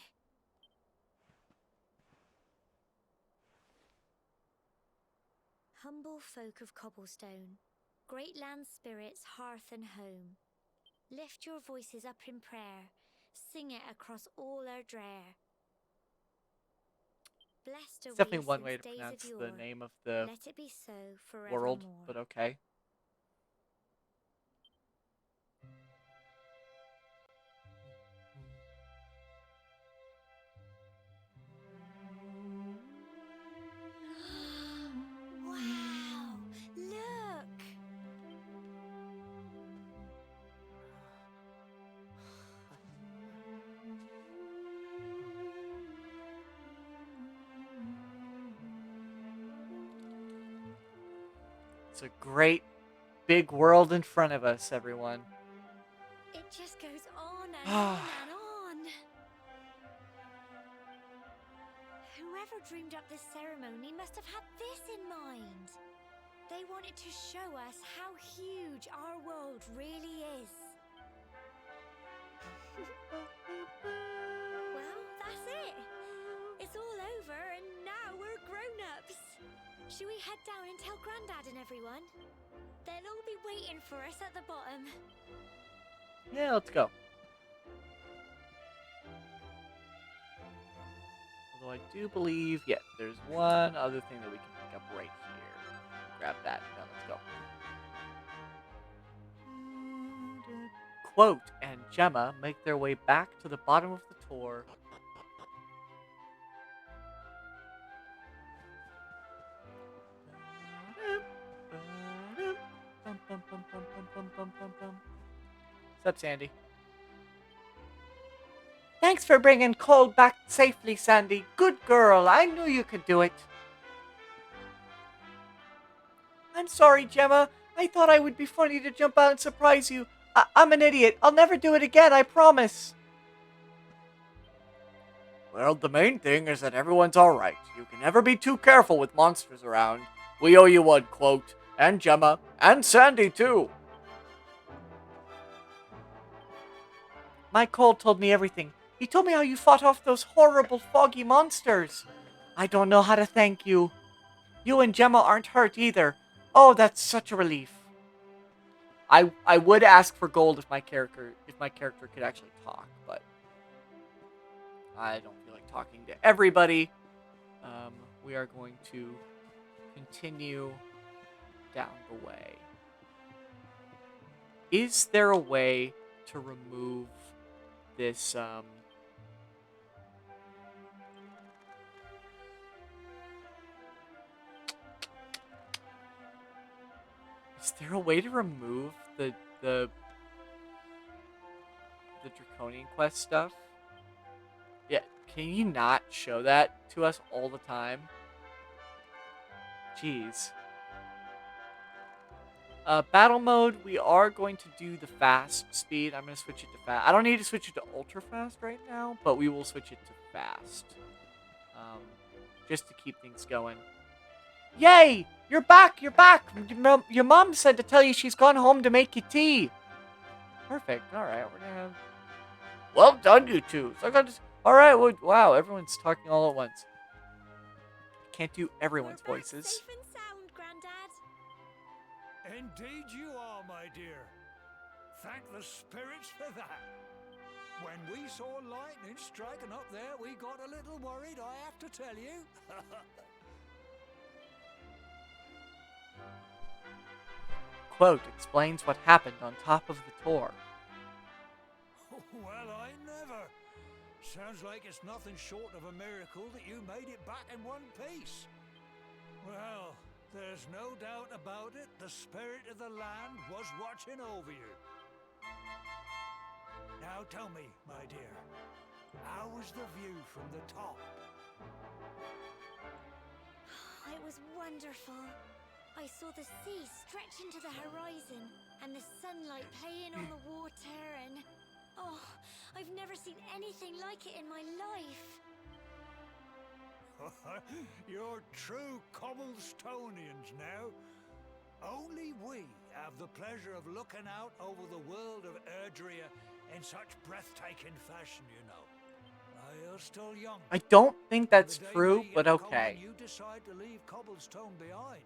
Humble folk of cobblestone, great land spirits, hearth and home, lift your voices up in prayer, sing it across all Erdrea. Blessed are It's definitely we one way since to days pronounce of the yore. name of the Let it be so world, forevermore. but okay. Wow! Look! It's a great big world in front of us, everyone. It just goes on and on and on. Whoever dreamed up this ceremony must have had this in mind. They wanted to show us how huge our world really is. Well, that's it. It's all over and now we're grown-ups. Should we head down and tell Grandad and everyone? They'll all be waiting for us at the bottom. Yeah, let's go. Although I do believe, yeah, there's one other thing that we can pick up right here. Grab that. Now let's go. Quote and Gemma make their way back to the bottom of the tour. What's up, Sandy? Thanks for bringing Cole back safely, Sandy. Good girl. I knew you could do it. I'm sorry, Gemma. I thought I would be funny to jump out and surprise you. I'm an idiot. I'll never do it again, I promise. Well, the main thing is that everyone's alright. You can never be too careful with monsters around. We owe you one, Quote. And Gemma. And Sandy, too. My Cole told me everything. He told me how you fought off those horrible foggy monsters. I don't know how to thank you. You and Gemma aren't hurt either. Oh, that's such a relief. I would ask for gold if my character could actually talk, but I don't feel like talking to everybody. We are going to continue down the way. Is there a way to remove this Is there a way to remove the Draconian Quest stuff? Yeah, can you not show that to us all the time? Jeez. Battle mode, we are going to do the fast speed. I'm going to switch it to fast. I don't need to switch it to ultra fast right now, but we will switch it to fast. Just to keep things going. Yay! You're back! You're back! Your mom said to tell you she's gone home to make you tea. Perfect. Alright, we're gonna have... Well done, you two. So Alright, well, wow, everyone's talking all at once. Can't do everyone's We're back voices. safe and sound, Grandad. Indeed you are, my dear. Thank the spirits for that. When we saw lightning striking up there, we got a little worried, I have to tell you. Quote explains what happened on top of the tour. Well, I never. Sounds like it's nothing short of a miracle that you made it back in one piece. Well, there's no doubt about it. The spirit of the land was watching over you. Now tell me, my dear, how was the view from the top? It was wonderful. I saw the sea stretch into the horizon and the sunlight playing on the water and... Oh, I've never seen anything like it in my life. You're true Cobblestonians now. Only we have the pleasure of looking out over the world of Erdrea in such breathtaking fashion, you know. You're still young. I don't think that's The day true, may but yet come okay. when you decide to leave Cobblestone behind.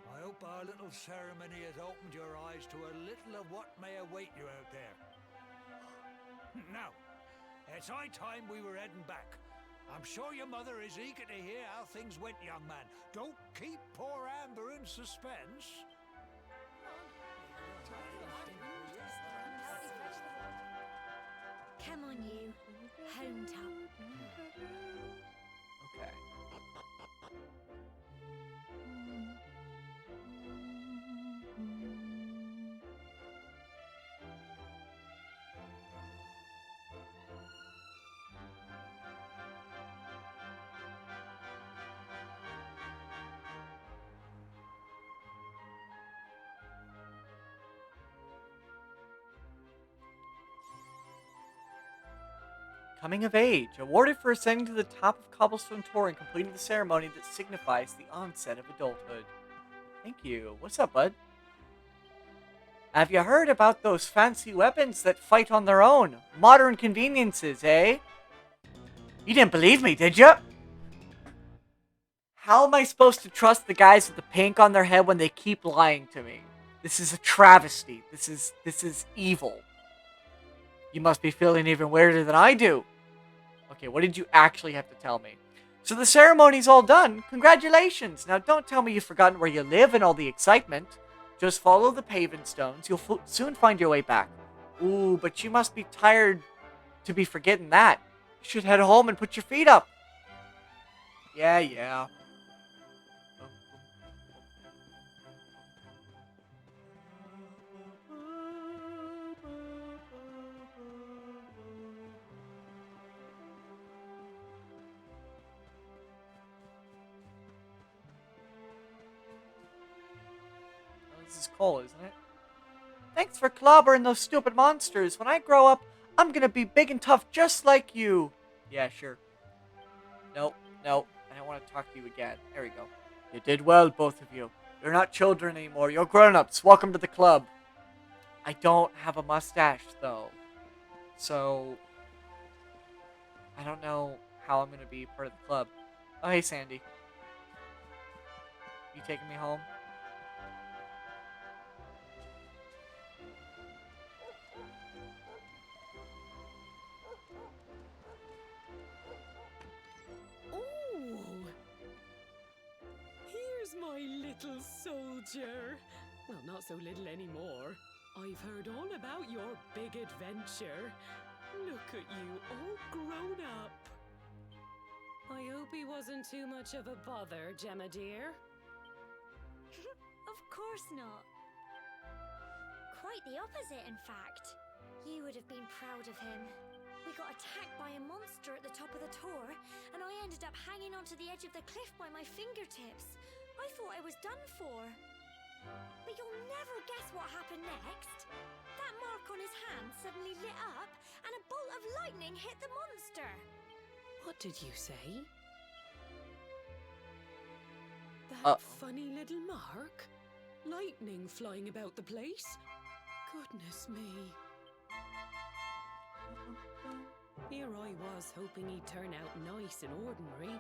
I hope our little ceremony has opened your eyes to a little of what may await you out there. Now, It's high time we were heading back. I'm sure your mother is eager to hear how things went, young man. Don't keep poor Amber in suspense. Come on, you. Home top. Okay. Coming of age, awarded for ascending to the top of Cobblestone Tor and completing the ceremony that signifies the onset of adulthood. Thank you. What's up, bud? Have you heard about those fancy weapons that fight on their own? Modern conveniences, eh? You didn't believe me, did you? How am I supposed to trust the guys with the pink on their head when they keep lying to me? This is a travesty. This is evil. You must be feeling even weirder than I do. Okay, what did you actually have to tell me? So the ceremony's all done. Congratulations. Now don't tell me you've forgotten where you live and all the excitement. Just follow the paving stones. You'll soon find your way back. Ooh, but you must be tired to be forgetting that. You should head home and put your feet up. Yeah. This is Cole, isn't it? Thanks for clobbering those stupid monsters. When I grow up, I'm gonna be big and tough just like you. Yeah, sure. Nope. I don't want to talk to you again. There we go. You did well, both of you. You're not children anymore. You're grown-ups. Welcome to the club. I don't have a mustache, though. So, I don't know how I'm gonna be part of the club. Oh, hey, Sandy. You taking me home? Here's my little soldier. Well, not so little anymore. I've heard all about your big adventure. Look at you, all grown up. I hope he wasn't too much of a bother, Gemma dear. Of course not. Quite the opposite, in fact. You would have been proud of him. We got attacked by a monster at the top of the Tor, and I ended up hanging onto the edge of the cliff by my fingertips. I thought I was done for. But you'll never guess what happened next. That mark on his hand suddenly lit up, and a bolt of lightning hit the monster. What did you say? That funny little mark? Lightning flying about the place? Goodness me. Here I was hoping he'd turn out nice and ordinary,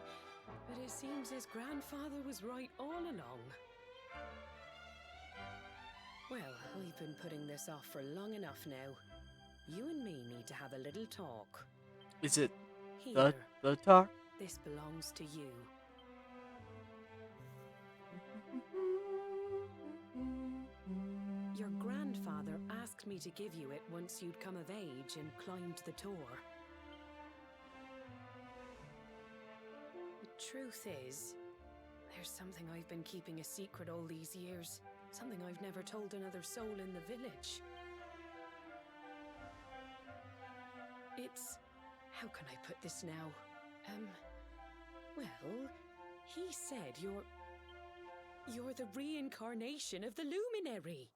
but it seems his grandfather was right all along. Well, I've been putting this off for long enough now. You and me need to have a little talk. Is it Here, the talk? this belongs to you. Your grandfather asked me to give you it once you'd come of age and climbed the Tor. The truth is, there's something I've been keeping a secret all these years. Something I've never told another soul in the village. It's... how can I put this now? Well, he said you're the reincarnation of the Luminary.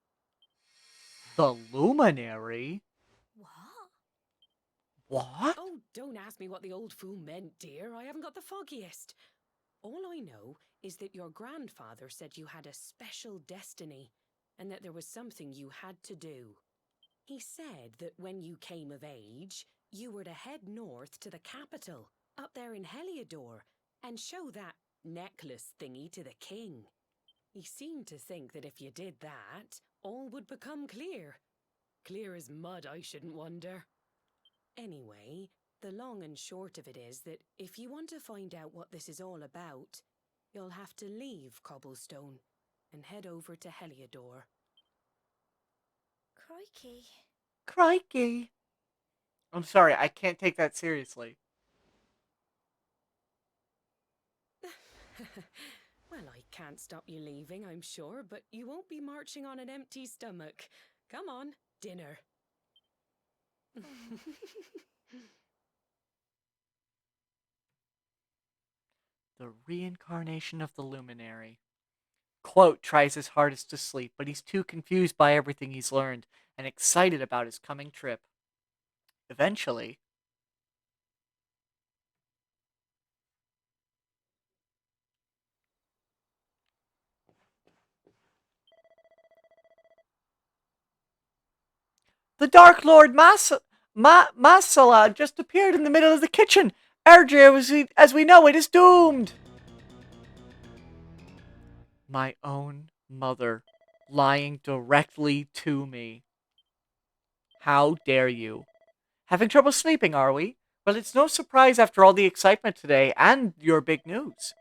The Luminary? What? Oh, don't ask me what the old fool meant, dear. I haven't got the foggiest. All I know is that your grandfather said you had a special destiny, and that there was something you had to do. He said that when you came of age, you were to head north to the capital, up there in Heliodor, and show that necklace thingy to the king. He seemed to think that if you did that, all would become clear. Clear as mud, I shouldn't wonder. Anyway, The long and short of it is that if you want to find out what this is all about, you'll have to leave Cobblestone and head over to Heliodor. Crikey. Crikey. I'm sorry, I can't take that seriously. Well, I can't stop you leaving, I'm sure, but you won't be marching on an empty stomach. Come on, dinner. The reincarnation of the Luminary. Quote tries his hardest to sleep, but he's too confused by everything he's learned and excited about his coming trip. Eventually, the Dark Lord Masala just appeared in the middle of the kitchen. Erdrea, as we know it, is doomed. My own mother, lying directly to me. How dare you? Having trouble sleeping, are we? Well, it's no surprise after all the excitement today and your big news.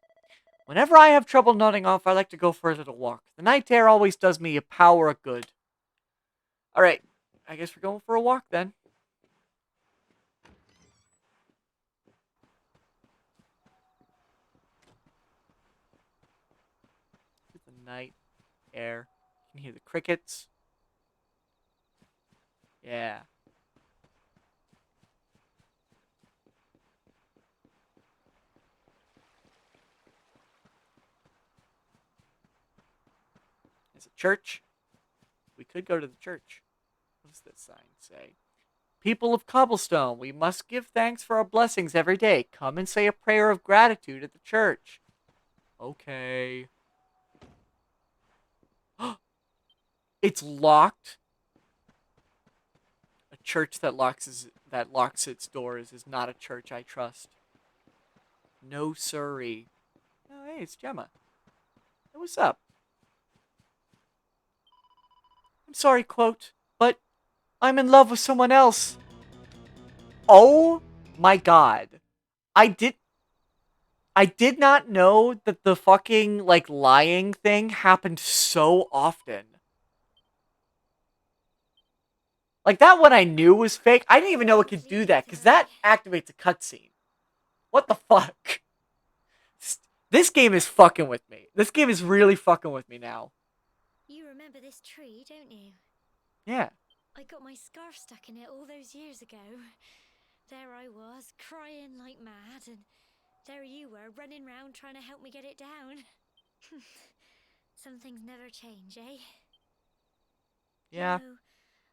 Whenever I have trouble nodding off, I like to go for a little walk. The night air always does me a power of good. Alright, I guess we're going for a walk then. The night air. You can hear the crickets. Yeah. There's a church. We could go to the church. What does this sign say? People of Cobblestone, we must give thanks for our blessings every day. Come and say a prayer of gratitude at the church. Okay. It's locked. A church that locks its doors is not a church I trust. No siree. Oh, hey, it's Gemma. Hey, what's up? I'm sorry, quote, but I'm in love with someone else. Oh my god. I did not know that the fucking, like, lying thing happened so often. Like, that one I knew was fake. I didn't even know it could do that, because that activates a cutscene. What the fuck? This game is fucking with me. This game is really fucking with me now. You remember this tree, don't you? Yeah. I got my scarf stuck in it all those years ago. There I was, crying like mad, and there you were, running round trying to help me get it down. Some things never change, eh? Yeah. You know,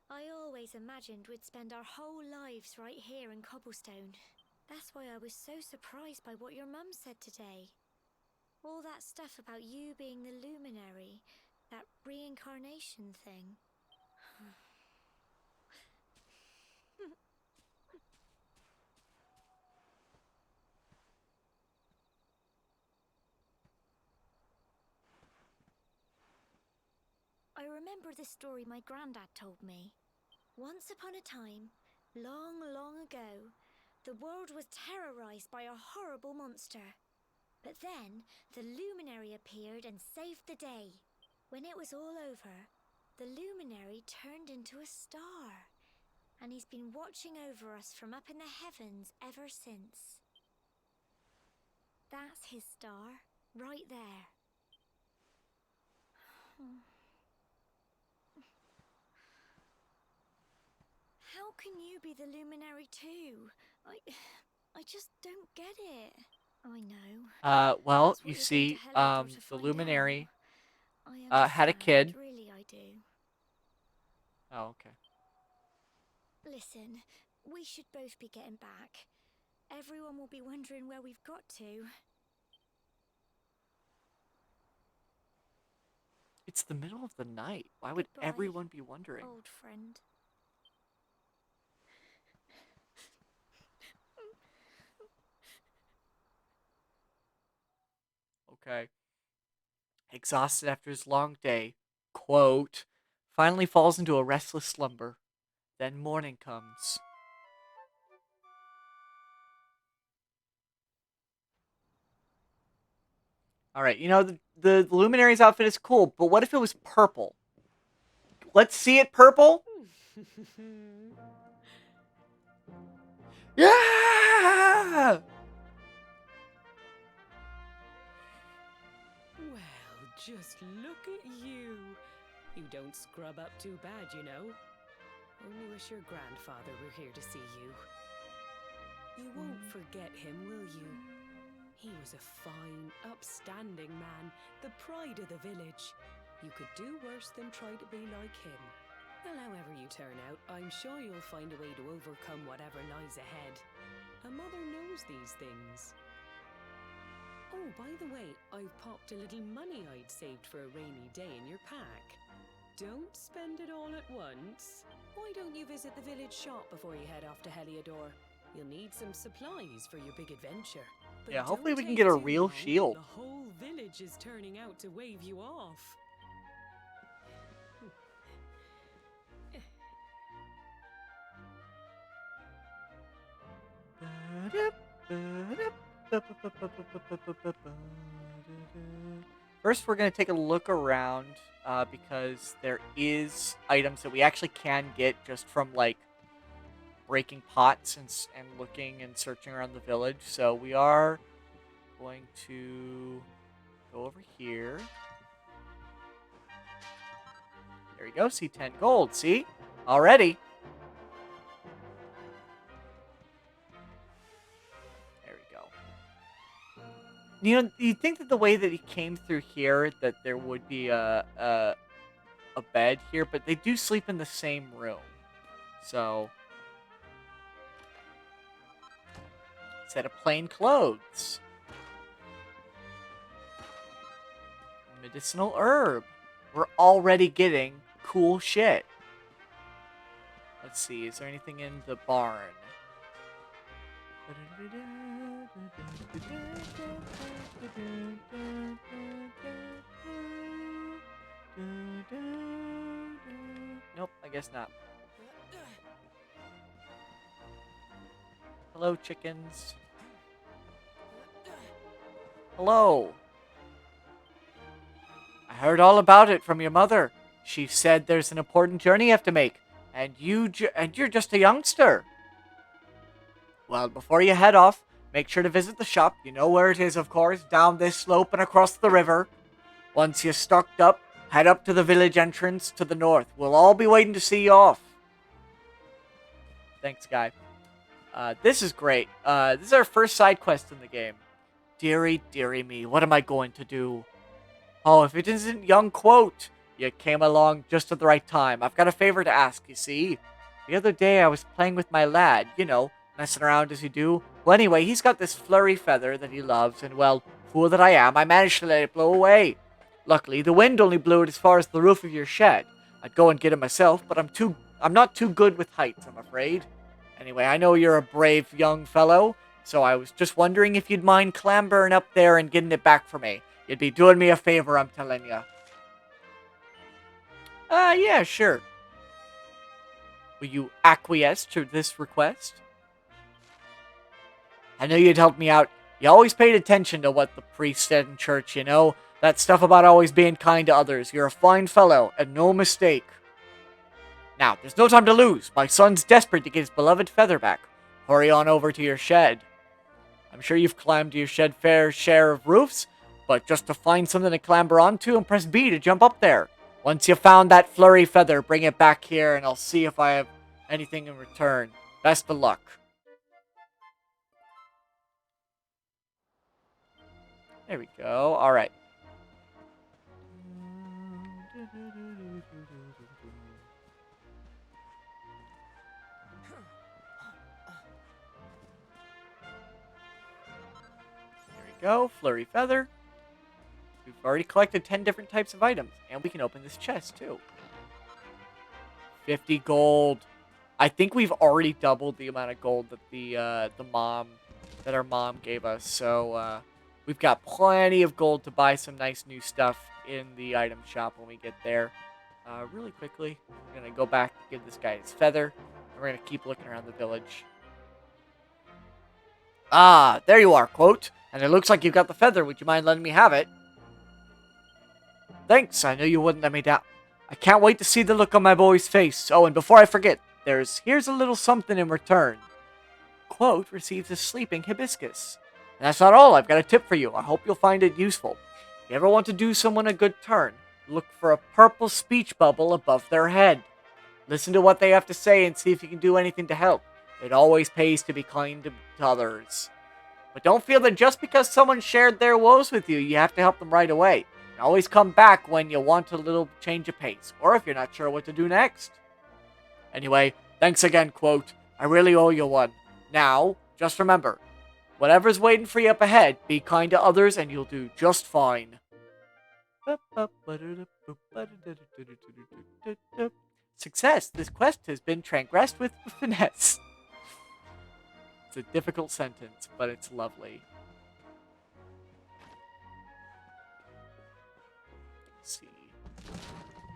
I always imagined we'd spend our whole lives right here in Cobblestone. That's why I was so surprised by what your mum said today. All that stuff about you being the Luminary, that reincarnation thing. I remember the story my granddad told me. Once upon a time, long, long ago, the world was terrorized by a horrible monster. But then, the Luminary appeared and saved the day. When it was all over, the Luminary turned into a star. And he's been watching over us from up in the heavens ever since. That's his star, right there. How can you be the Luminary too? I just don't get it. I know. Well, That's what you you're going see, to Heliodor to the find Luminary, out. I had a understand, kid. really I do. Oh, okay. Listen, we should both be getting back. Everyone will be wondering where we've got to. It's the middle of the night. Why would Goodbye, everyone be wondering? old friend. Okay. Exhausted after his long day, quote, finally falls into a restless slumber. Then morning comes. Alright, you know, the Luminary's outfit is cool, but what if it was purple? Let's see it purple? Yeah! Well, just look at you. You don't scrub up too bad, you know. Only wish your grandfather were here to see you. You won't forget him, will you? He was a fine, upstanding man, the pride of the village. You could do worse than try to be like him. Well, however you turn out, I'm sure you'll find a way to overcome whatever lies ahead. A mother knows these things. Oh, by the way, I've popped a little money I'd saved for a rainy day in your pack. Don't spend it all at once. Why don't you visit the village shop before you head off to Heliodor? You'll need some supplies for your big adventure. But Yeah, hopefully don't we can take get a too real long. shield. The whole village is turning out to wave you off. First, we're going to take a look around because there is items that we actually can get just from, like, breaking pots and looking and searching around the village. So we are going to go over here. There we go. See, 10 gold. See? Already. There we go. You know, you'd think that the way that he came through here, that there would be a bed here, but they do sleep in the same room. So, set of plain clothes. Medicinal herb. We're already getting cool shit. Let's see, is there anything in the barn? Nope, I guess not. Hello, chickens. Hello. I heard all about it from your mother. She said there's an important journey you have to make, and you're just a youngster. Well, before you head off, make sure to visit the shop. You know where it is, of course, down this slope and across the river. Once you're stocked up, head up to the village entrance to the north. We'll all be waiting to see you off. Thanks, guy. This is great. This is our first side quest in the game. Dearie, dearie me, what am I going to do? Oh, if it isn't young Quote, you came along just at the right time. I've got a favor to ask, you see. The other day I was playing with my lad, you know, messing around as you do. Well, anyway, he's got this flurry feather that he loves, and well, fool that I am, I managed to let it blow away. Luckily, the wind only blew it as far as the roof of your shed. I'd go and get it myself, but I'm not too good with heights, I'm afraid. Anyway, I know you're a brave young fellow, so I was just wondering if you'd mind clambering up there and getting it back for me. You'd be doing me a favor, I'm telling you. Yeah, sure. Will you acquiesce to this request? I know you'd help me out. You always paid attention to what the priest said in church, you know? That stuff about always being kind to others. You're a fine fellow, and no mistake. Now, there's no time to lose. My son's desperate to get his beloved feather back. Hurry on over to your shed. I'm sure you've climbed to your shed fair share of roofs, but just to find something to clamber onto and press B to jump up there. Once you've found that flurry feather, bring it back here and I'll see if I have anything in return. Best of luck. There we go. Alright. There we go. Flurry feather. We've already collected 10 different types of items. And we can open this chest, too. 50 gold. I think we've already doubled the amount of gold that our mom gave us. So, we've got plenty of gold to buy some nice new stuff in the item shop when we get there. Really quickly, we're going to go back and give this guy his feather. And we're going to keep looking around the village. Ah, there you are, Quote. And it looks like you've got the feather. Would you mind letting me have it? Thanks, I knew you wouldn't let me down. I can't wait to see the look on my boy's face. Oh, and before I forget, here's a little something in return. Quote receives a sleeping hibiscus. And that's not all, I've got a tip for you. I hope you'll find it useful. If you ever want to do someone a good turn, look for a purple speech bubble above their head. Listen to what they have to say and see if you can do anything to help. It always pays to be kind to others. But don't feel that just because someone shared their woes with you, you have to help them right away. And always come back when you want a little change of pace, or if you're not sure what to do next. Anyway, thanks again, quote. I really owe you one. Now, just remember, whatever's waiting for you up ahead, be kind to others and you'll do just fine. Success! This quest has been transgressed with finesse. It's a difficult sentence, but it's lovely. Let's see.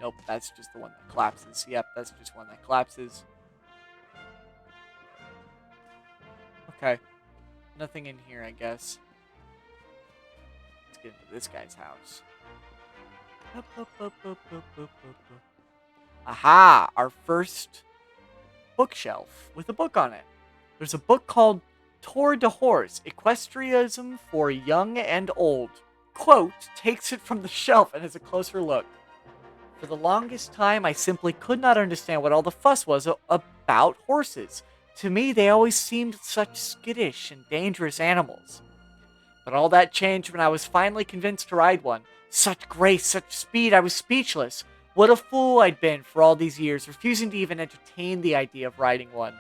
Nope, that's just the one that collapses. Yep, that's just one that collapses. Okay. Nothing in here, I guess. Let's get into this guy's house. Aha! Our first bookshelf with a book on it. There's a book called Tour de Horse, Equestrianism for Young and Old. Quote takes it from the shelf and has a closer look. For the longest time, I simply could not understand what all the fuss was about horses. To me, they always seemed such skittish and dangerous animals. But all that changed when I was finally convinced to ride one. Such grace, such speed, I was speechless. What a fool I'd been for all these years, refusing to even entertain the idea of riding one.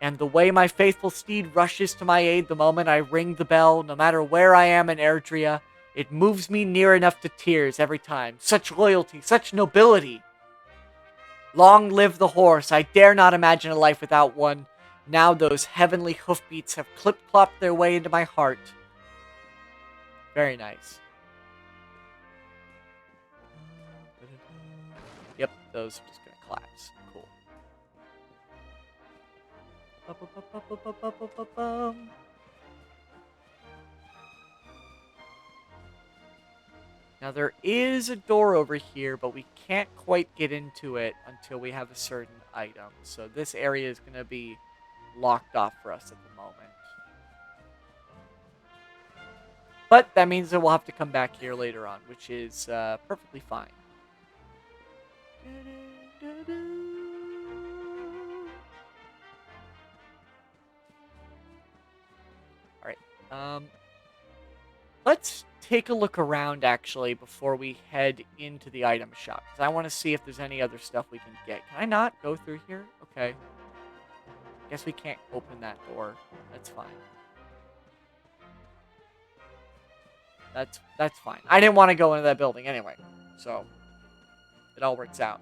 And the way my faithful steed rushes to my aid the moment I ring the bell, no matter where I am in Erdrea, it moves me near enough to tears every time. Such loyalty, such nobility. Long live the horse. I dare not imagine a life without one. Now those heavenly hoofbeats have clip-clopped their way into my heart. Very nice. Yep, those are just going to collapse. Cool. Now there is a door over here, but we can't quite get into it until we have a certain item. So this area is going to be locked off for us at the moment. But that means that we'll have to come back here later on, which is perfectly fine. Alright, let's take a look around, actually, before we head into the item shop. Because I want to see if there's any other stuff we can get. Can I not go through here? Okay. Guess we can't open that door. That's fine. That's fine. I didn't want to go into that building anyway. So, it all works out.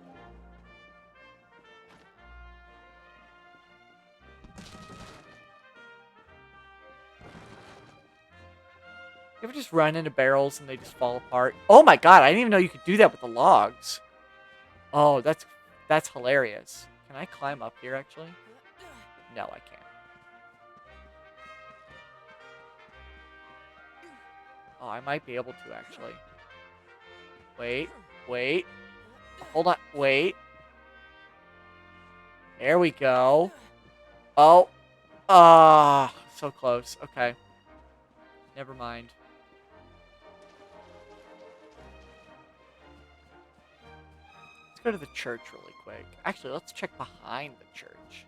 You ever just run into barrels and they just fall apart? Oh my god, I didn't even know you could do that with the logs. Oh, that's hilarious. Can I climb up here, actually? No, I can't. Oh, I might be able to, actually. Wait. Hold on, wait. There we go. Oh. Ah, so close. Okay. Never mind. Let's go to the church really quick. Actually, let's check behind the church.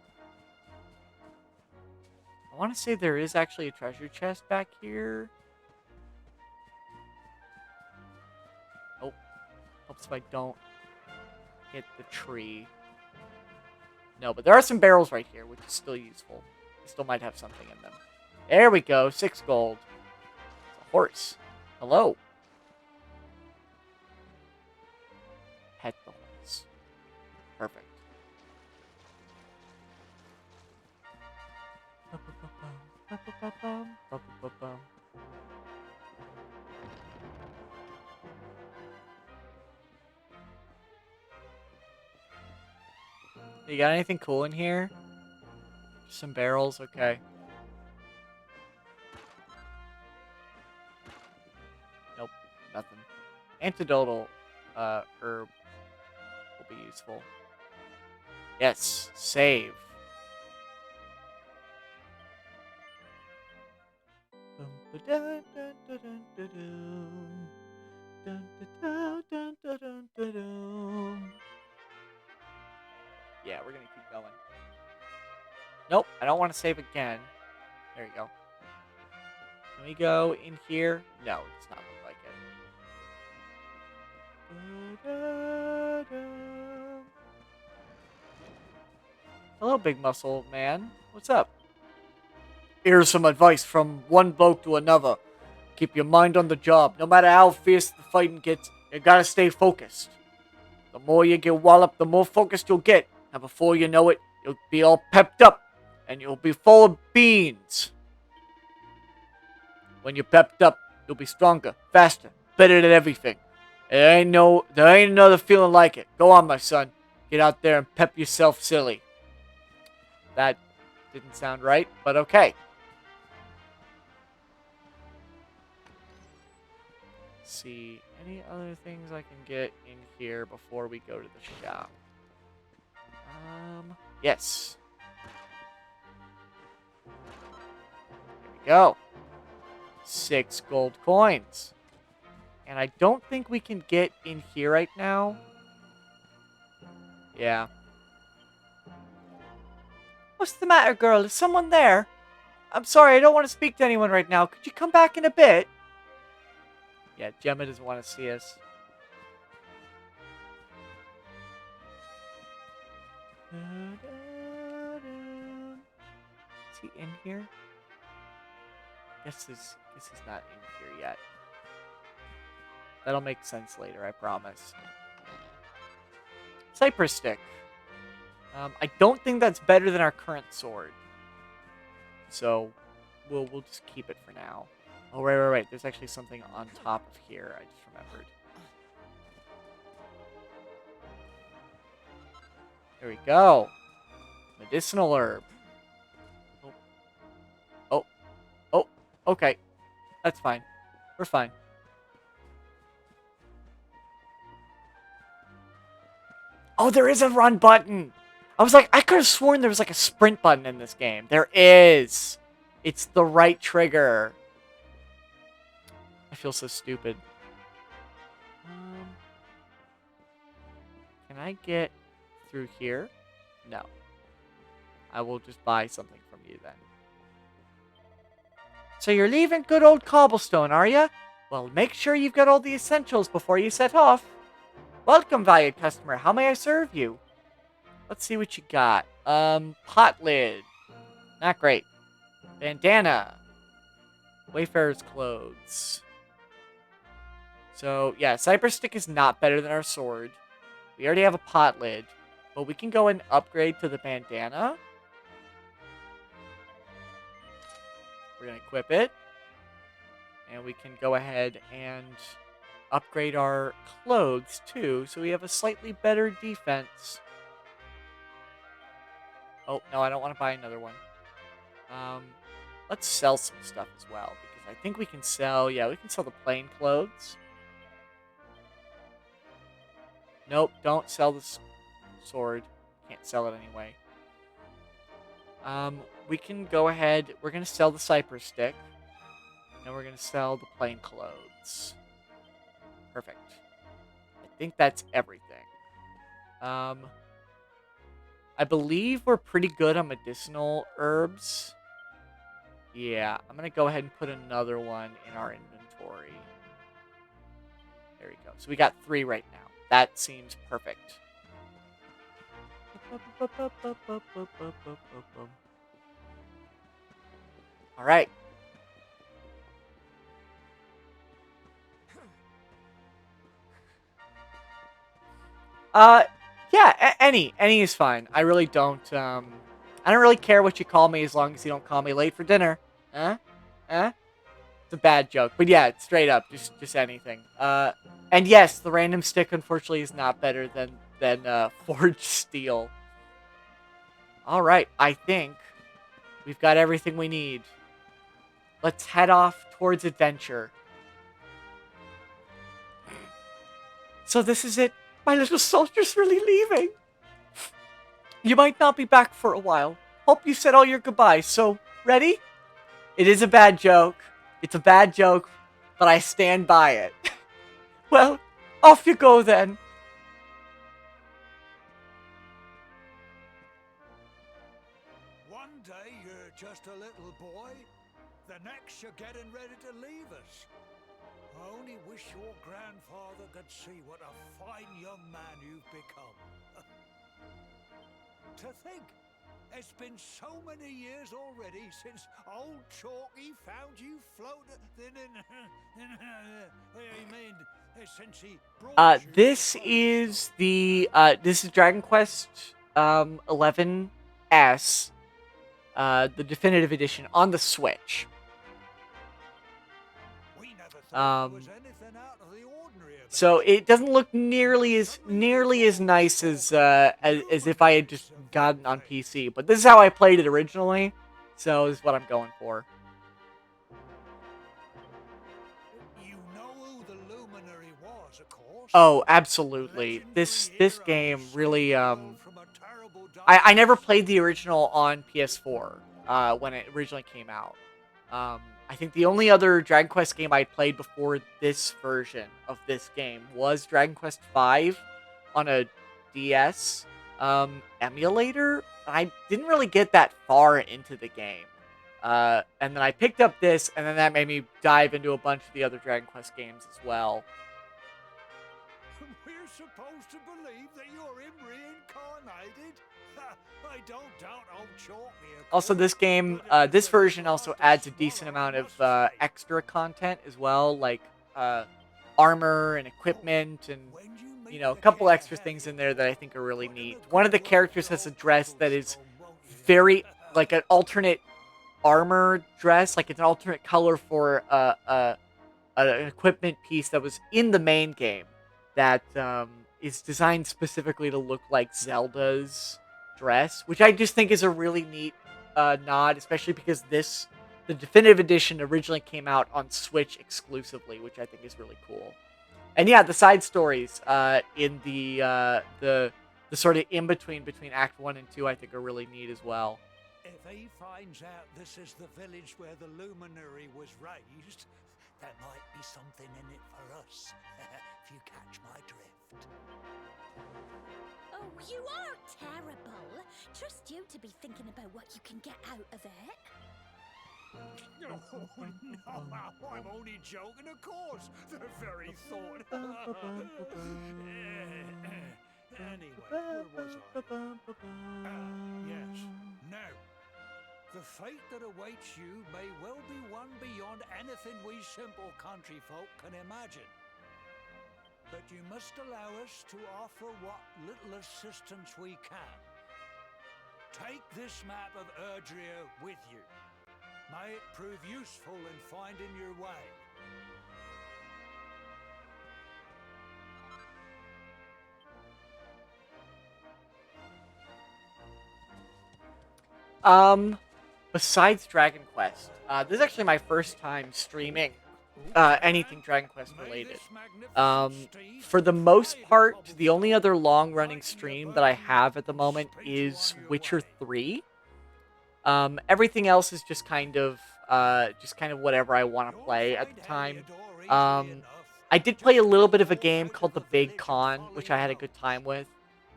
I want to say there is actually a treasure chest back here. Oh. Helps if I don't hit the tree. No, but there are some barrels right here, which is still useful. We still might have something in them. There we go. 6 gold. It's a horse. Hello. Pet the horse. Perfect. You got anything cool in here? Just some barrels? Okay. Nope. Nothing. Antidotal herb will be useful. Yes, save. Yeah, we're gonna keep going. Nope, I don't want to save again. There you go. Can we go in here? No, it does not look like it. Hello, big muscle man. What's up? Here's some advice from one bloke to another. Keep your mind on the job. No matter how fierce the fighting gets, you gotta stay focused. The more you get walloped, the more focused you'll get. And before you know it, you'll be all pepped up. And you'll be full of beans. When you're pepped up, you'll be stronger, faster, better at everything. There ain't another feeling like it. Go on, my son. Get out there and pep yourself silly. That didn't sound right, but okay. Let's see, any other things I can get in here before we go to the shop? Yes. There we go. 6 gold coins. And I don't think we can get in here right now. Yeah. What's the matter, girl? Is someone there? I'm sorry, I don't want to speak to anyone right now. Could you come back in a bit? Yeah, Gemma doesn't want to see us. Is he in here? Guess he's not in here yet. That'll make sense later, I promise. Cypress stick. I don't think that's better than our current sword. So, we'll just keep it for now. Oh, right. There's actually something on top of here. I just remembered. There we go. Medicinal herb. Oh, okay. That's fine. We're fine. Oh, there is a run button! I was like, I could have sworn there was like a sprint button in this game. There is! It's the right trigger. I feel so stupid. Can I get through here? No. I will just buy something from you then. So you're leaving good old Cobblestone, are you? Well, make sure you've got all the essentials before you set off. Welcome, valued customer. How may I serve you? Let's see what you got. Pot lid. Not great. Bandana. Wayfarer's clothes. So, yeah, Cypress stick is not better than our sword. We already have a pot lid. But we can go and upgrade to the bandana. We're going to equip it. And we can go ahead and upgrade our clothes, too. So we have a slightly better defense. Oh, no, I don't want to buy another one. Let's sell some stuff as well. Because I think we can sell... Yeah, we can sell the plain clothes. Nope, don't sell the sword. Can't sell it anyway. We can go ahead. We're going to sell the Cypress stick. And we're going to sell the plain clothes. Perfect. I think that's everything. I believe we're pretty good on medicinal herbs. Yeah, I'm going to go ahead and put another one in our inventory. There we go. So we got 3 right now. That seems perfect. All right. Yeah, any is fine. I really don't, I don't really care what you call me as long as you don't call me late for dinner. Huh? It's a bad joke, but yeah, it's straight up, just anything. And yes, the random stick unfortunately is not better than forged steel. All right, I think we've got everything we need. Let's head off towards adventure. So this is it. My little soldier's really leaving. You might not be back for a while. Hope you said all your goodbyes, so ready? It is a bad joke. It's a bad joke, but I stand by it. Well, off you go then. One day you're just a little boy, the next you're getting ready to leave us. I only wish your grandfather could see what a fine young man you've become. To think, it's been so many years already since old Chalky found you floating since he brought you This to is this is Dragon Quest 11 S, the definitive edition on the Switch. We never thought there was Um, anything out of the ordinary about So you. it doesn't look nearly as nice as if I had just gotten on PC. But this is how I played it originally, so this is what I'm going for. You know who the Luminary was, of course. Oh, absolutely. This game really I never played the original on PS4 when it originally came out. I think the only other Dragon Quest game I played before this version of this game was Dragon Quest V on a DS emulator. I didn't really get that far into the game. And then I picked up this, and then that made me dive into a bunch of the other Dragon Quest games as well. We're supposed to believe that you're him reincarnated? I don't doubt old Chalky. Also, this game, this version also adds a decent amount of extra content as well, like armor and equipment and, you know, a couple extra things in there that I think are really neat. One of the characters has a dress that is very, like an alternate armor dress, like it's an alternate color for an equipment piece that was in the main game that is designed specifically to look like Zelda's dress, which I just think is a really neat nod, especially because the definitive edition originally came out on Switch exclusively, which I think is really cool. And yeah, the side stories in the sort of in between Act 1 and 2 I think are really neat as well. If he finds out this is the village where the Luminary was raised, there might be something in it for us, if you catch my drift. Oh, you are terrible. Trust you to be thinking about what you can get out of it. Oh, no, I'm only joking, of course. The very thought. Anyway, where was I? Yes. Now, the fate that awaits you may well be one beyond anything we simple country folk can imagine. But you must allow us to offer what little assistance we can. Take this map of Erdrea with you. May it prove useful in finding your way. Besides Dragon Quest, this is actually my first time streaming anything Dragon Quest related. For the most part, the only other long-running stream that I have at the moment is Witcher 3. Everything else is just kind of whatever I want to play at the time. I did play a little bit of a game called The Big Con, which I had a good time with.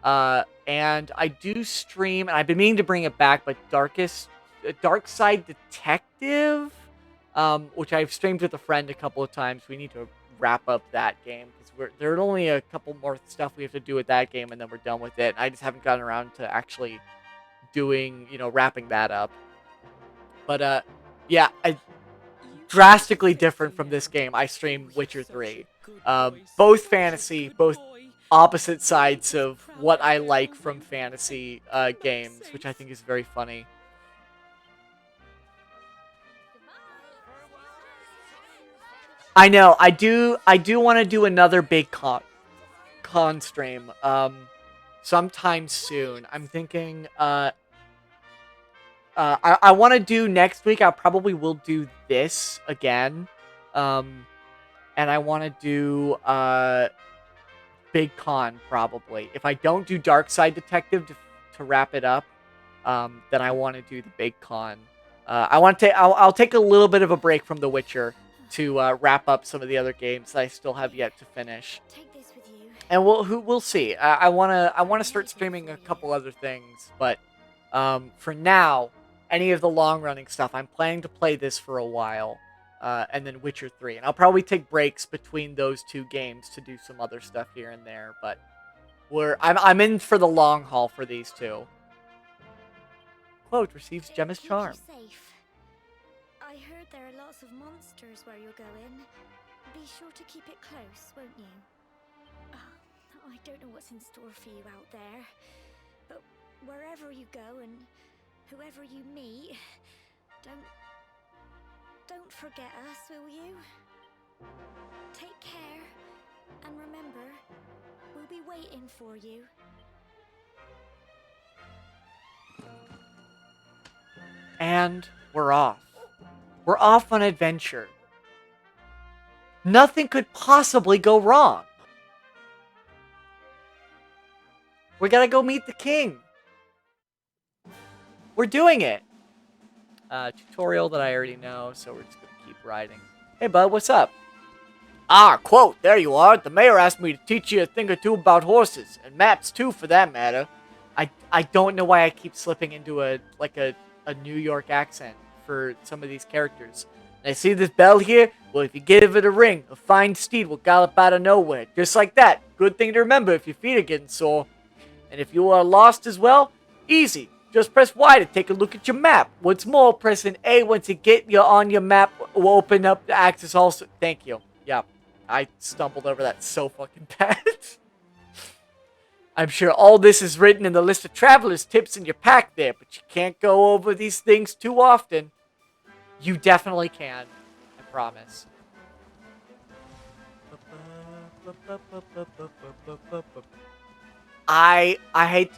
And I do stream, and I've been meaning to bring it back, but Dark Side Detective, which I've streamed with a friend a couple of times. We need to wrap up that game because there are only a couple more stuff we have to do with that game, and then we're done with it. I just haven't gotten around to actually doing, wrapping that up. But yeah, drastically different from this game. I stream Witcher 3. Both fantasy, both opposite sides of what I like from fantasy games, which I think is very funny. I know, I do want to do another big con stream sometime soon. I'm thinking I want to do next week. I probably will do this again. And I want to do big con, probably. If I don't do Dark Side Detective to wrap it up, then I want to do the big con. I'll take a little bit of a break from The Witcher to wrap up some of the other games that I still have yet to finish. Take this with you. And we'll see. I wanna start streaming a couple other things, but for now, any of the long running stuff, I'm planning to play this for a while, and then Witcher 3, and I'll probably take breaks between those two games to do some other stuff here and there. But I'm in for the long haul for these two. Quote receives It'll Gemma's keep you charm. safe. I heard there are lots of monsters where you're going. Be sure to keep it close, won't you? I don't know what's in store for you out there, but wherever you go and whoever you meet, don't forget us, will you? Take care, and remember, we'll be waiting for you. And we're off. We're off on adventure. Nothing could possibly go wrong. We gotta go meet the king. We're doing it. Tutorial that I already know, so we're just gonna keep riding. Hey bud, what's up? Ah, quote, there you are. The mayor asked me to teach you a thing or two about horses, and maps too for that matter. I don't know why I keep slipping into a New York accent for some of these characters. And I see this bell here? Well, if you give it a ring, a fine steed will gallop out of nowhere. Just like that. Good thing to remember if your feet are getting sore. And if you are lost as well, easy. Just press Y to take a look at your map. What's more, pressing A once you get you on your map will open up the access also. Thank you. Yeah, I stumbled over that so fucking bad. I'm sure all this is written in the list of traveler's tips in your pack there, but you can't go over these things too often. You definitely can. I promise. I hate,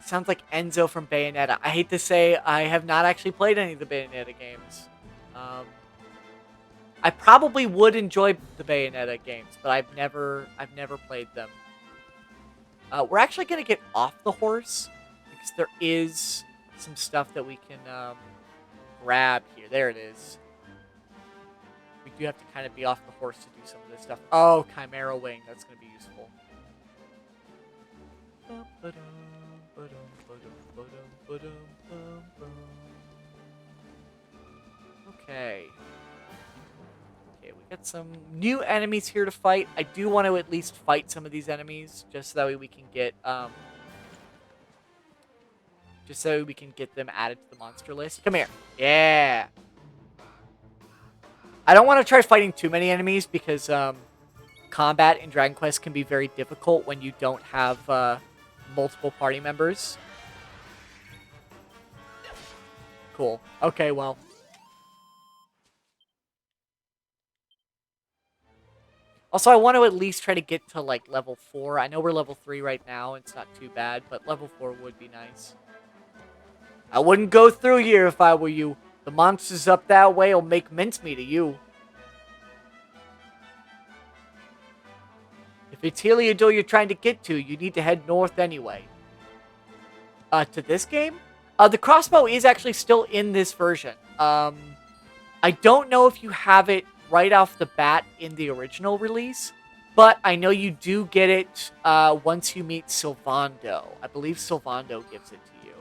sounds like Enzo from Bayonetta. I hate to say I have not actually played any of the Bayonetta games. I probably would enjoy the Bayonetta games, but I've never played them. We're actually going to get off the horse, because there is some stuff that we can grab here. There it is. We do have to kind of be off the horse to do some of this stuff. Oh, Chimera Wing. That's going to be useful. Okay. Okay, we got some new enemies here to fight. I do want to at least fight some of these enemies, just so that way we can get them added to the monster list. Come here. Yeah. I don't want to try fighting too many enemies because combat in Dragon Quest can be very difficult when you don't have multiple party members. Cool. Okay, well. Also, I want to at least try to get to, like, level 4. I know we're level 3 right now. It's not too bad, but level 4 would be nice. I wouldn't go through here if I were you. The monsters up that way will make mincemeat of you. If it's Heliodor you're trying to get to, you need to head north anyway. To this game? The crossbow is actually still in this version. I don't know if you have it right off the bat in the original release, but I know you do get it once you meet Sylvando. I believe Sylvando gives it to you.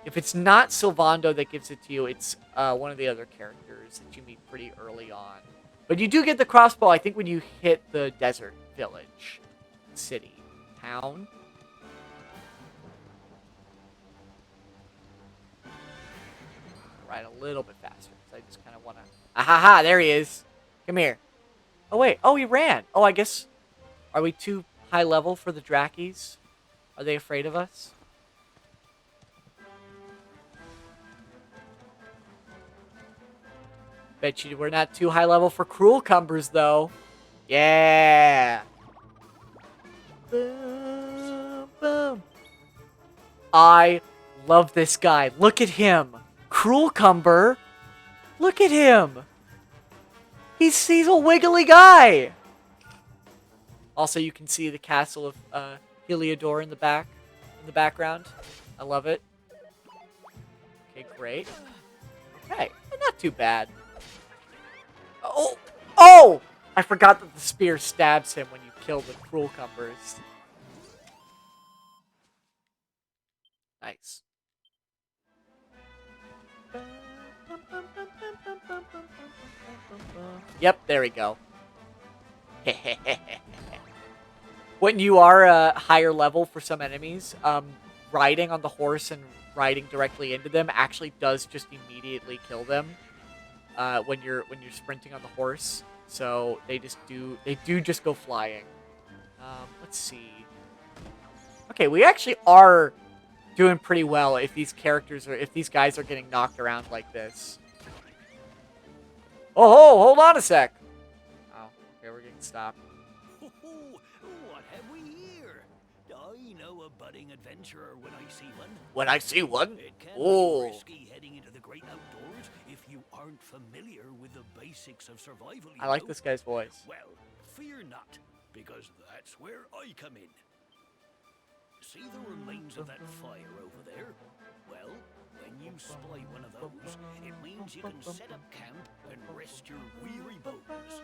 If it's not Sylvando that gives it to you, it's one of the other characters that you meet pretty early on. But you do get the crossbow, I think, when you hit the desert village, city, town. Ride a little bit faster, because I just kind of want to... Ahaha, there he is. Come here. Oh, wait. Oh, he ran. Oh, I guess... Are we too high level for the Drakis? Are they afraid of us? Bet you we're not too high level for Cruel Cumbers, though. Yeah. Boom, boom. I love this guy. Look at him. Cruel Cumber. Look at him. He's a wiggly guy. Also, you can see the castle of Heliodor in the background. I love it. Okay, great. Okay, not too bad. Oh! Oh! I forgot that the spear stabs him when you kill the cruel cumbers. Nice. Yep, there we go. When you are a higher level for some enemies, riding on the horse and riding directly into them actually does just immediately kill them. When you're sprinting on the horse, so they do just go flying. Let's see. Okay, we actually are doing pretty well if these guys are getting knocked around like this. Oh, hold on a sec. Oh, okay, we're getting stopped. What have we here? I know a budding adventurer when I see one. When I see one? It can Oh. be risky heading into the great outdoors if you aren't familiar with the basics of survival. I like this guy's voice. Well, fear not, because that's where I come in. See the remains of that fire over there? Well, when you spy one of those, it means you can set up camp and rest your weary bones.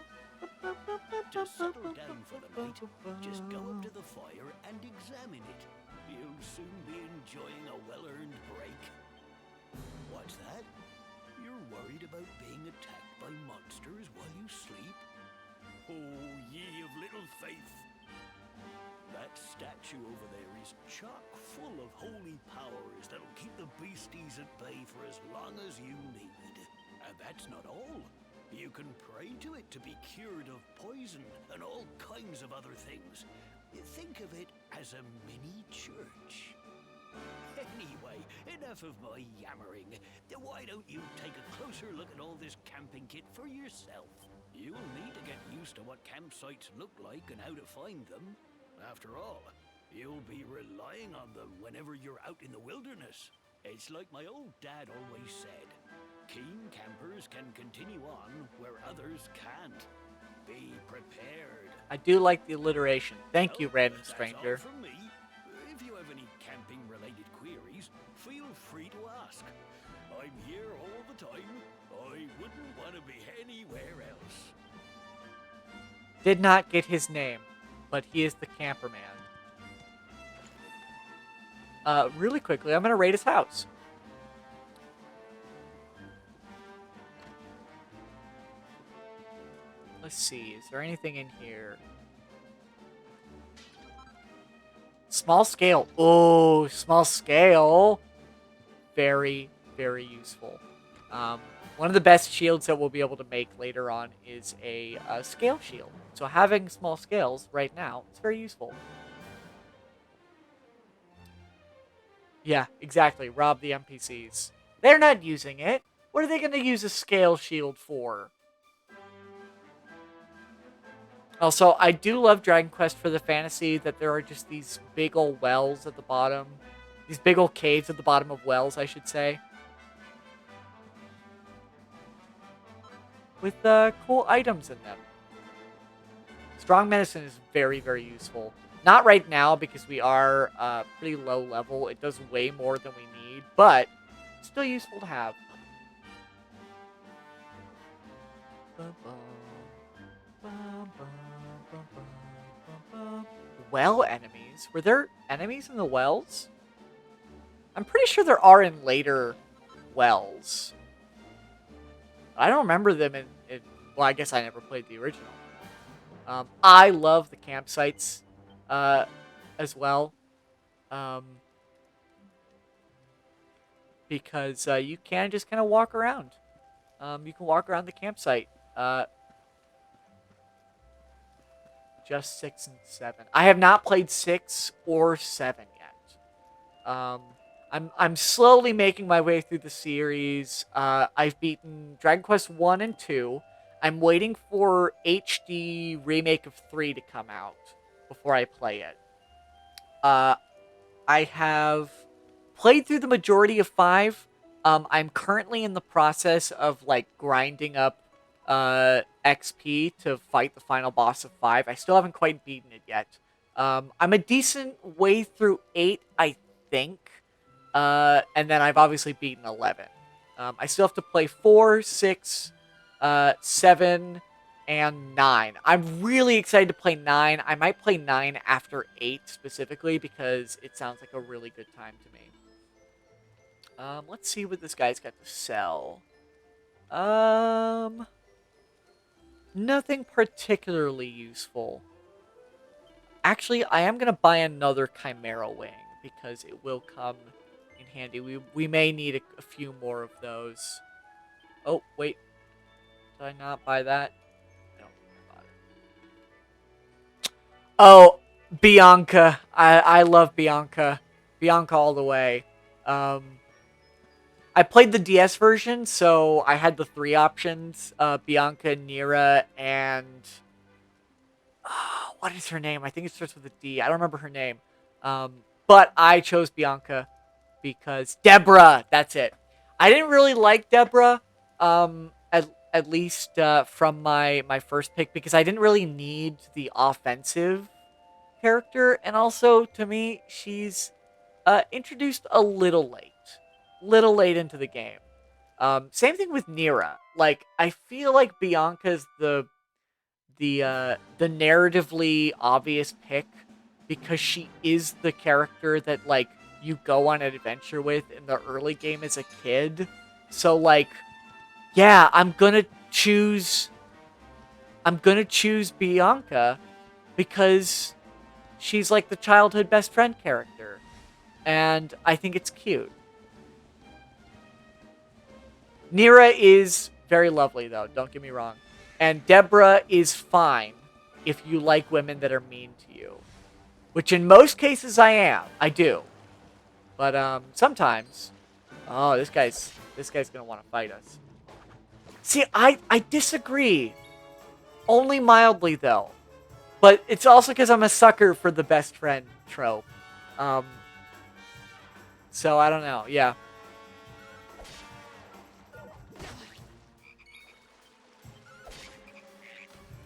To settle down for the night, just go up to the fire and examine it. You'll soon be enjoying a well-earned break. What's that? You're worried about being attacked by monsters while you sleep? Oh, ye of little faith! That statue over there is chock full of holy powers that'll keep the beasties at bay for as long as you need. And that's not all. You can pray to it to be cured of poison and all kinds of other things. Think of it as a mini church. Anyway, enough of my yammering. Why don't you take a closer look at all this camping kit for yourself? You'll need to get used to what campsites look like and how to find them. After all, you'll be relying on them whenever you're out in the wilderness. It's like my old dad always said, keen campers can continue on where others can't. Be prepared. I do like the alliteration. Thank you, random That's stranger. all from me. If you have any camping-related queries, feel free to ask. I'm here all the time. I wouldn't want to be anywhere else. Did not get his name, but he is the camper man. Really quickly, I'm going to raid his house. Let's see, is there anything in here? Small scale. Oh, small scale. Very, very useful. One of the best shields that we'll be able to make later on is a scale shield. So having small scales right now is very useful. Yeah, exactly. Rob the NPCs. They're not using it. What are they going to use a scale shield for? Also, I do love Dragon Quest for the fantasy that there are just these big old wells at the bottom. These big old caves at the bottom of wells, I should say. With cool items in them. Strong medicine is very, very useful. Not right now because we are pretty low level. It does way more than we need, but still useful to have. Well enemies? Were there enemies in the wells? I'm pretty sure there are in later wells. I don't remember them in well, I guess I never played the original. I love the campsites as well. Because you can just kind of walk around. You can walk around the campsite. Just 6 and 7. I have not played 6 or 7 yet. I'm slowly making my way through the series. I've beaten Dragon Quest 1 and 2. I'm waiting for HD Remake of 3 to come out before I play it. I have played through the majority of 5. I'm currently in the process of like grinding up XP to fight the final boss of 5. I still haven't quite beaten it yet. I'm a decent way through 8, I think. And then I've obviously beaten 11. I still have to play 4, 6, 7, and 9. I'm really excited to play 9. I might play 9 after 8 specifically because it sounds like a really good time to me. Let's see what this guy's got to sell. Nothing particularly useful. Actually, I am going to buy another Chimera Wing because it will come in handy. We may need a few more of those. Oh, wait. Did I not buy that? No, I bought it. Oh, Bianca. I love Bianca. Bianca all the way. I played the DS version, so I had the 3 options. Bianca, Nira, and... what is her name? I think it starts with a D. I don't remember her name. But I chose Bianca because... Deborah! That's it. I didn't really like Deborah, at least from my first pick, because I didn't really need the offensive character. And also, to me, she's introduced a little late. Little late into the game. Same thing with Nira. Like, I feel like Bianca's the narratively obvious pick because she is the character that, like, you go on an adventure with in the early game as a kid. So, like, yeah, I'm gonna choose Bianca because she's like the childhood best friend character. And I think it's cute. Nira is very lovely, though. Don't get me wrong. And Deborah is fine if you like women that are mean to you. Which in most cases I am. I do. But sometimes... Oh, this guy's gonna want to fight us. See, I disagree. Only mildly, though. But it's also because I'm a sucker for the best friend trope. So, I don't know. Yeah.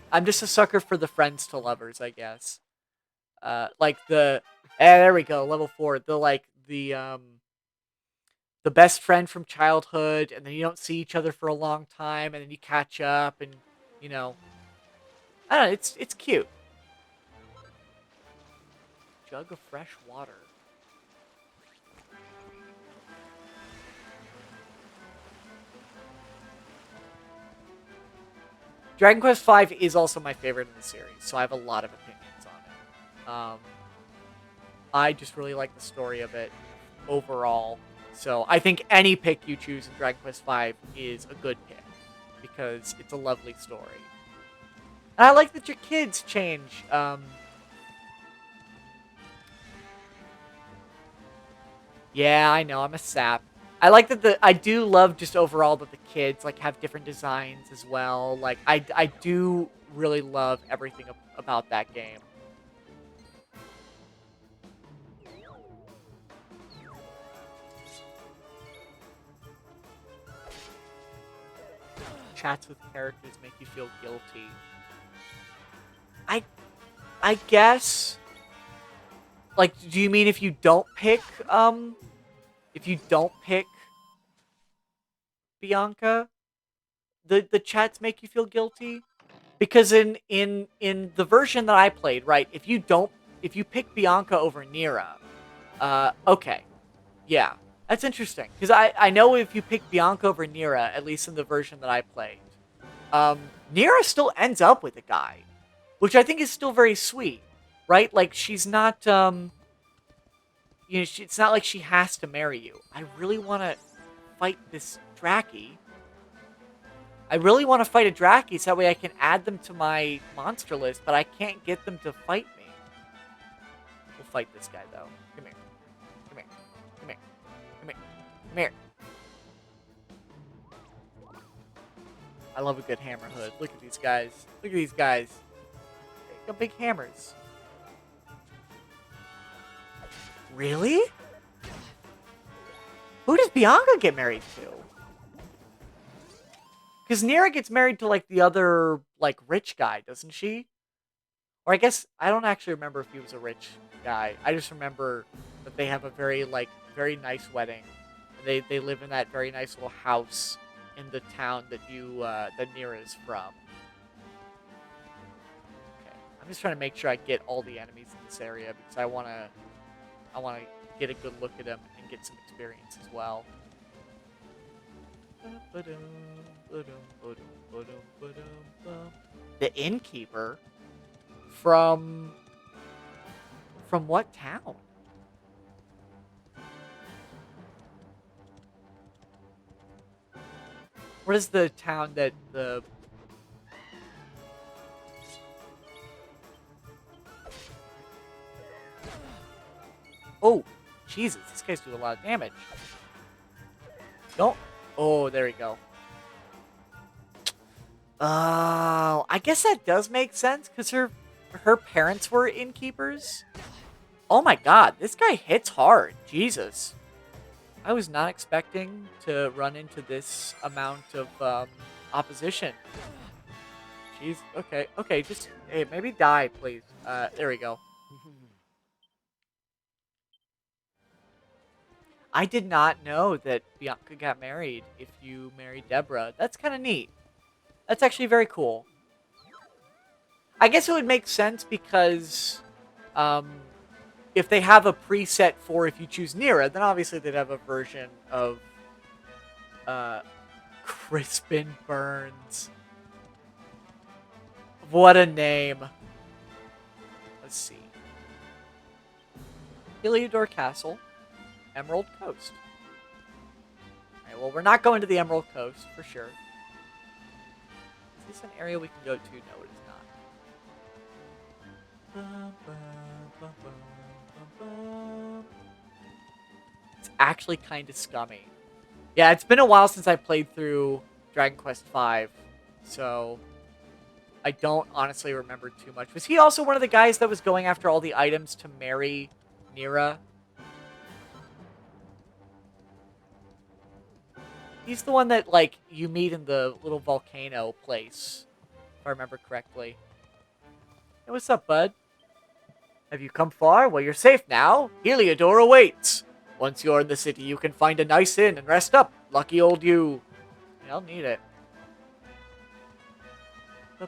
I'm just a sucker for the friends to lovers, I guess. Like the... there we go, level 4. The best friend from childhood, and then you don't see each other for a long time, and then you catch up, and, you know... I don't know, it's cute. Jug of fresh water. Dragon Quest V is also my favorite in the series, so I have a lot of opinions on it. I just really like the story of it overall. So I think any pick you choose in Dragon Quest V is a good pick, because it's a lovely story. And I like that your kids change. Yeah, I know, I'm a sap. I like that I do love just overall that the kids, like, have different designs as well. Like, I do really love everything about that game. Chats with characters make you feel guilty. I guess... Like, do you mean if you don't pick, Bianca, the chats make you feel guilty? Because in the version that I played, right, if you pick Bianca over Nira, okay. Yeah. That's interesting. Because I know if you pick Bianca over Nira, at least in the version that I played, Nira still ends up with a guy. Which I think is still very sweet. Right? Like, she's not, you know, it's not like she has to marry you. I really want to fight this Draki. I really want to fight a Draki so that way I can add them to my monster list, but I can't get them to fight me. We'll fight this guy, though. Come here. Come here. Come here. Come here. Come here. I love a good hammer hood. Look at these guys. Look at these guys. They got big hammers. Really? Who does Bianca get married to? Because Nira gets married to, like, the other, like, rich guy, doesn't she? Or I guess, I don't actually remember if he was a rich guy. I just remember that they have a very, like, very nice wedding. They live in that very nice little house in the town that that Nira is from. Okay, I'm just trying to make sure I get all the enemies in this area because I wanna get a good look at them and get some experience as well. The innkeeper from what town? What is the town that the... Oh, Jesus, this guy's doing a lot of damage. Don't... Oh, there we go. Oh, I guess that does make sense, because her parents were innkeepers. Oh my god, this guy hits hard. Jesus. I was not expecting to run into this amount of opposition. Jeez, okay, just, hey, maybe die, please. There we go. I did not know that Bianca got married if you married Deborah. That's kind of neat. That's actually very cool. I guess it would make sense because if they have a preset for if you choose Nira, then obviously they'd have a version of Crispin Burns. What a name. Let's see. Heliodor Castle. Emerald Coast. Alright, well, we're not going to the Emerald Coast, for sure. Is this an area we can go to? No, it is not. It's actually kind of scummy. Yeah, it's been a while since I played through Dragon Quest V, so I don't honestly remember too much. Was he also one of the guys that was going after all the items to marry Nira? He's the one that, like, you meet in the little volcano place, if I remember correctly. Hey, what's up, bud? Have you come far? Well, you're safe now. Heliodor awaits. Once you're in the city, you can find a nice inn and rest up. Lucky old you. Yeah, I'll need it. The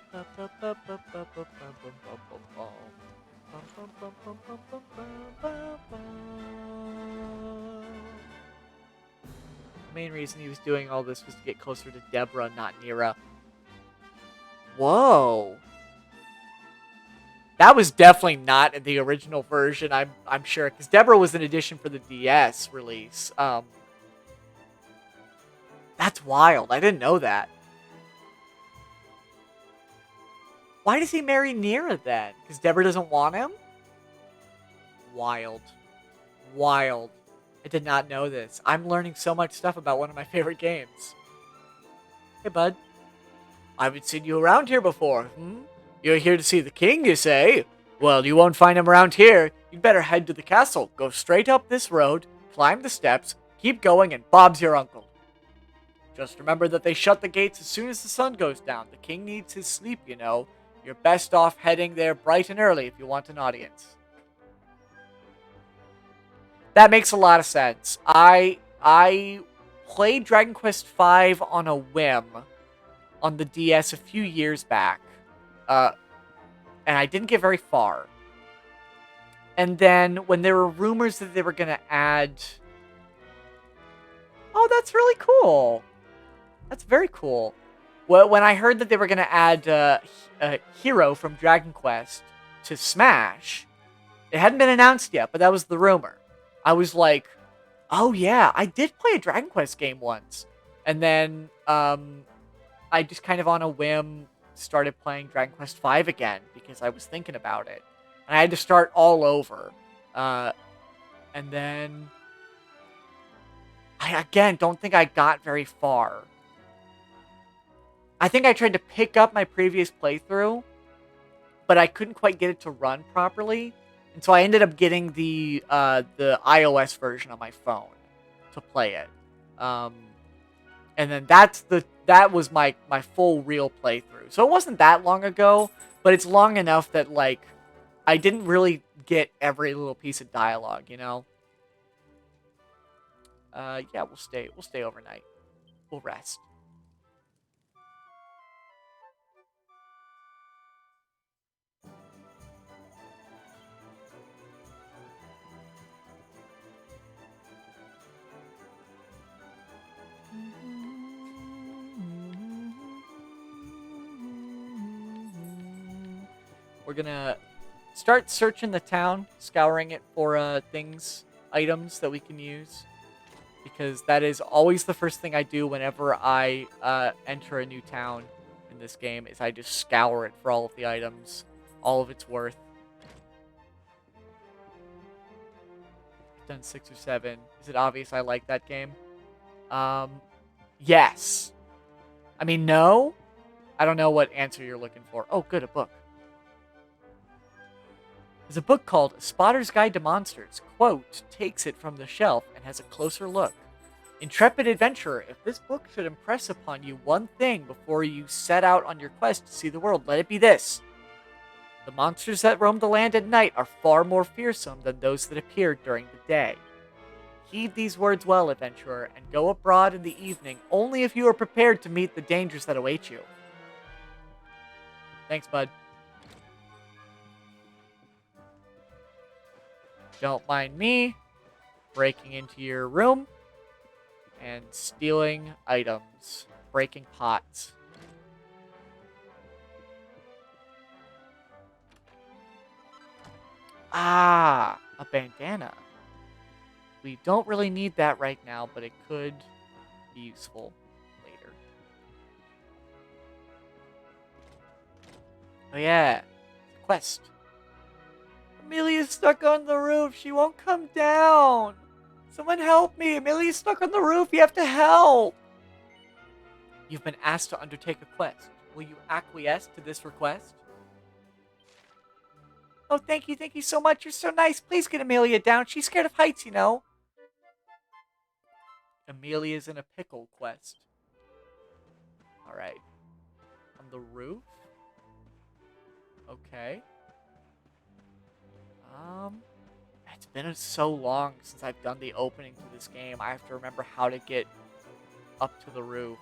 main reason he was doing all this was to get closer to Deborah, not Nira. Whoa. That was definitely not in the original version, I'm sure, because Deborah was an addition for the DS release. That's wild. I didn't know that. Why does he marry Nira then? Because Deborah doesn't want him? Wild. Wild. I did not know this. I'm learning so much stuff about one of my favorite games. Hey, bud. I haven't seen you around here before, You're here to see the king, you say? Well, you won't find him around here. You'd better head to the castle. Go straight up this road, climb the steps, keep going, and Bob's your uncle. Just remember that they shut the gates as soon as the sun goes down. The king needs his sleep, you know. You're best off heading there bright and early if you want an audience. That makes a lot of sense. I played Dragon Quest V on a whim on the DS a few years back. And I didn't get very far. And then when there were rumors that they were going to add... Oh, that's really cool. That's very cool. Well, when I heard that they were going to add a hero from Dragon Quest to Smash, it hadn't been announced yet, but that was the rumor. I was like, oh yeah, I did play a Dragon Quest game once. And then I just kind of on a whim started playing Dragon Quest V again because I was thinking about it. And I had to start all over. And then I, again, don't think I got very far. I think I tried to pick up my previous playthrough, but I couldn't quite get it to run properly. And so I ended up getting the iOS version on my phone to play it. And And then that was my full real playthrough. So it wasn't that long ago, but it's long enough that like I didn't really get every little piece of dialogue, you know? Yeah, we'll stay overnight. We'll rest. We're gonna start searching the town, scouring it for items that we can use. Because that is always the first thing I do whenever I enter a new town in this game, is I just scour it for all of the items, all of its worth. I've done 6 or 7. Is it obvious I like that game? Yes. I mean, no? I don't know what answer you're looking for. Oh, good, a book. There's a book called A Spotter's Guide to Monsters. Quote, takes it from the shelf and has a closer look. Intrepid adventurer, if this book should impress upon you one thing before you set out on your quest to see the world, let it be this. The monsters that roam the land at night are far more fearsome than those that appear during the day. Heed these words well, adventurer, and go abroad in the evening only if you are prepared to meet the dangers that await you. Thanks, bud. Don't mind me breaking into your room and stealing items. Breaking pots. Ah, a bandana. We don't really need that right now, but it could be useful later. Oh yeah, quest. Amelia's stuck on the roof. She won't come down. Someone help me. Amelia's stuck on the roof. You have to help. You've been asked to undertake a quest. Will you acquiesce to this request? Oh, thank you so much. You're so nice. Please get Amelia down. She's scared of heights, you know. Amelia's in a pickle quest. Alright. On the roof? Okay. It's been so long since I've done the opening to this game. I have to remember how to get up to the roof.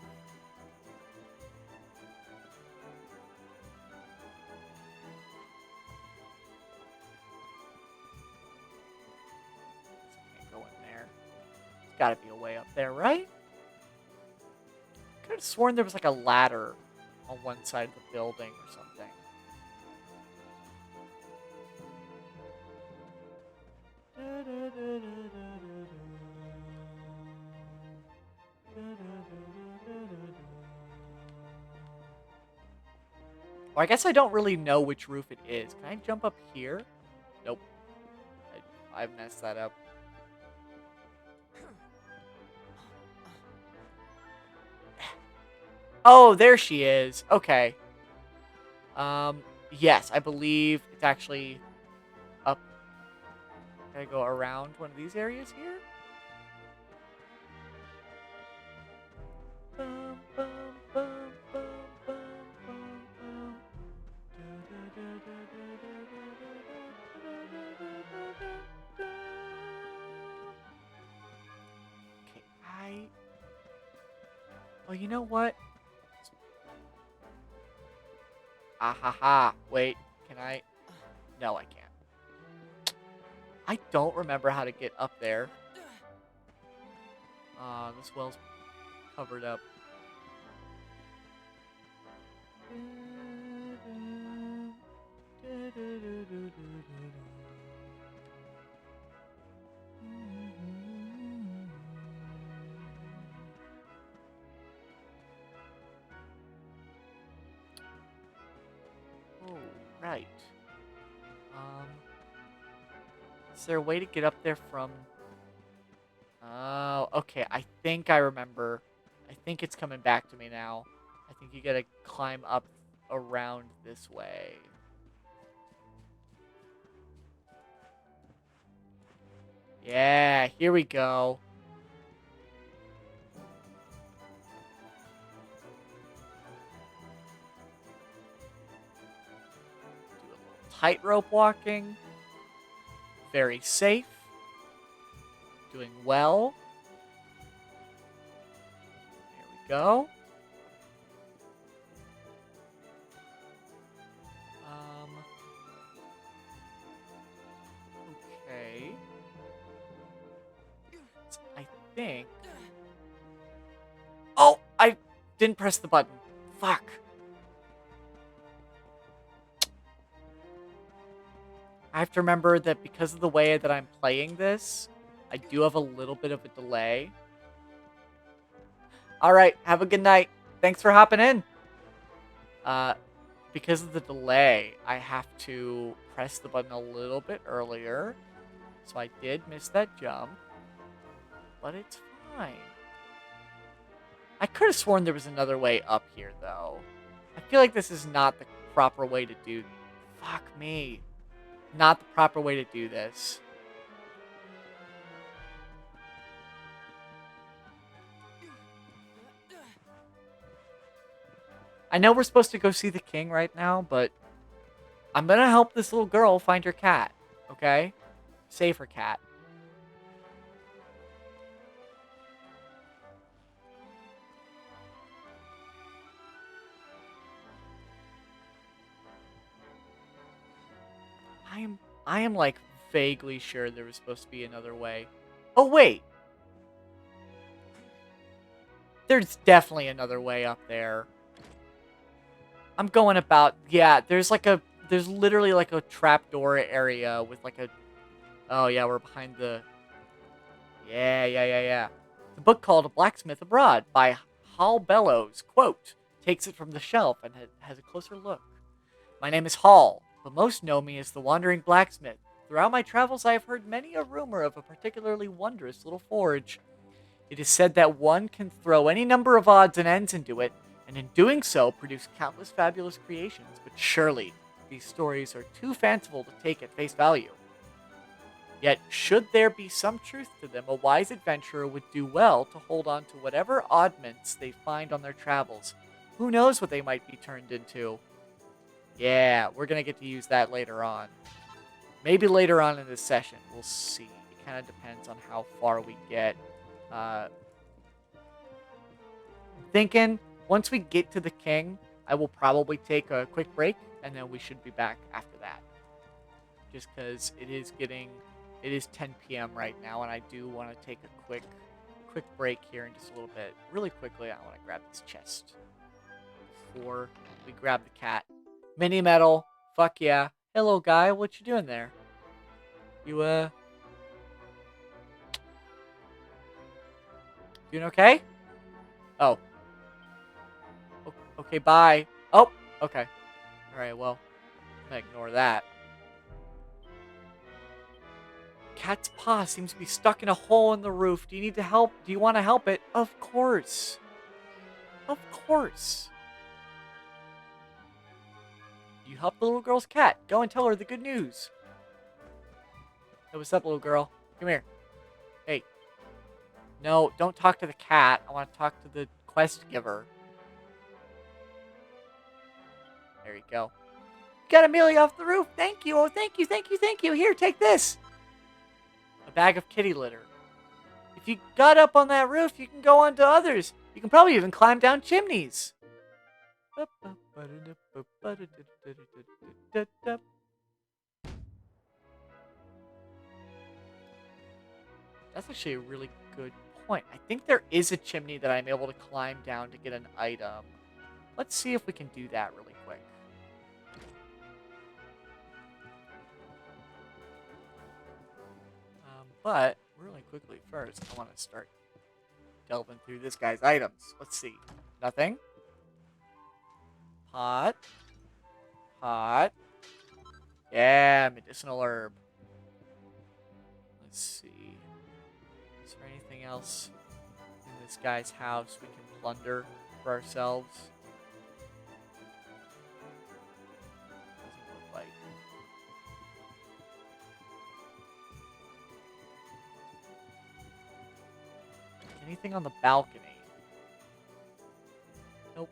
Can't go in there. There's gotta be a way up there, right? I could have sworn there was like a ladder on one side of the building or something. Well, I guess I don't really know which roof it is. Can I jump up here? Nope. I messed that up. Oh, there she is. Okay. Yes, I believe it's actually up. Can I go around one of these areas here? Bum, bum, bum, bum, bum, bum, bum. Okay, well, you know what? Ah ha ha. Wait, can I? No, I can't. I don't remember how to get up there. This well's covered up. Oh, right. Is there a way to get up there from... Oh, okay. I think I remember. I think it's coming back to me now. I think you gotta climb up around this way. Yeah, here we go. tightrope walking. Very safe. Doing well. There we go. Okay. So I think... Oh! I didn't press the button. Fuck. I have to remember that because of the way that I'm playing this, I do have a little bit of a delay. Alright, have a good night. Thanks for hopping in. Because of the delay, I have to press the button a little bit earlier. So I did miss that jump. But it's fine. I could have sworn there was another way up here, though. I feel like this is not the proper way to do... Fuck me. Not the proper way to do this. I know we're supposed to go see the king right now, but I'm gonna help this little girl find her cat, okay? Save her cat. I am like vaguely sure there was supposed to be another way. Oh wait. There's definitely another way up there. I'm going about, yeah, there's literally like a trapdoor area with like a, oh yeah, we're behind the, yeah. The book called A Blacksmith Abroad by Hall Bellows, quote, takes it from the shelf and has a closer look. My name is Hall, but most know me as the Wandering Blacksmith. Throughout my travels, I have heard many a rumor of a particularly wondrous little forge. It is said that one can throw any number of odds and ends into it, and in doing so, produce countless fabulous creations, but surely these stories are too fanciful to take at face value. Yet, should there be some truth to them, a wise adventurer would do well to hold on to whatever oddments they find on their travels. Who knows what they might be turned into? Yeah, we're going to get to use that later on. Maybe later on in this session. We'll see. It kind of depends on how far we get. I'm thinking once we get to the king, I will probably take a quick break, and then we should be back after that. Just because it is 10 p.m. right now, and I do want to take a quick break here in just a little bit. Really quickly, I want to grab this chest before we grab the cat. Mini metal, fuck yeah. Hello, guy. What you doing there? You doing okay? Oh. Okay, bye. Oh, okay. Alright, well, I'm gonna ignore that. Cat's paw seems to be stuck in a hole in the roof. Do you need to help? Do you want to help it? Of course. Of course. You help the little girl's cat. Go and tell her the good news. Hey, what's up, little girl? Come here. Hey. No, don't talk to the cat. I want to talk to the quest giver. There you go. Got Amelia off the roof. Thank you. Oh, thank you. Here, take this. A bag of kitty litter. If you got up on that roof, you can go on to others. You can probably even climb down chimneys. That's actually a really good point. I think there is a chimney that I'm able to climb down to get an item. Let's see if we can do that really quick. But really quickly first, I want to start delving through this guy's items. Let's see. Nothing. Pot. Yeah, medicinal herb. Let's see. Is there anything else in this guy's house we can plunder for ourselves? Doesn't look like. Anything on the balcony? Nope.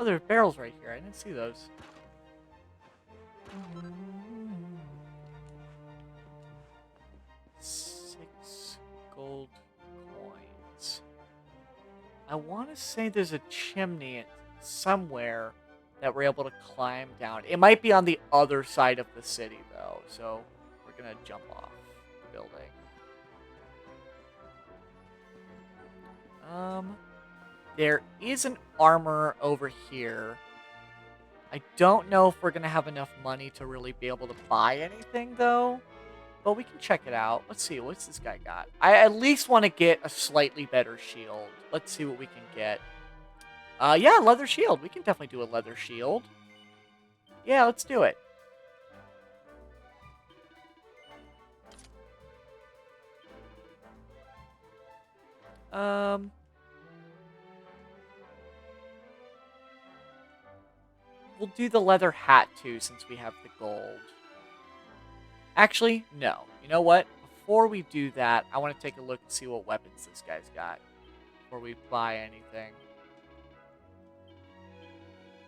Oh, there are barrels right here. I didn't see those. 6 gold coins. I want to say there's a chimney somewhere that we're able to climb down. It might be on the other side of the city, though, so we're going to jump off the building. There is an armor over here. I don't know if we're going to have enough money to really be able to buy anything, though. But we can check it out. Let's see. What's this guy got? I at least want to get a slightly better shield. Let's see what we can get. Yeah, leather shield. We can definitely do a leather shield. Yeah, let's do it. We'll do the leather hat, too, since we have the gold. Actually, no. You know what? Before we do that, I want to take a look and see what weapons this guy's got before we buy anything.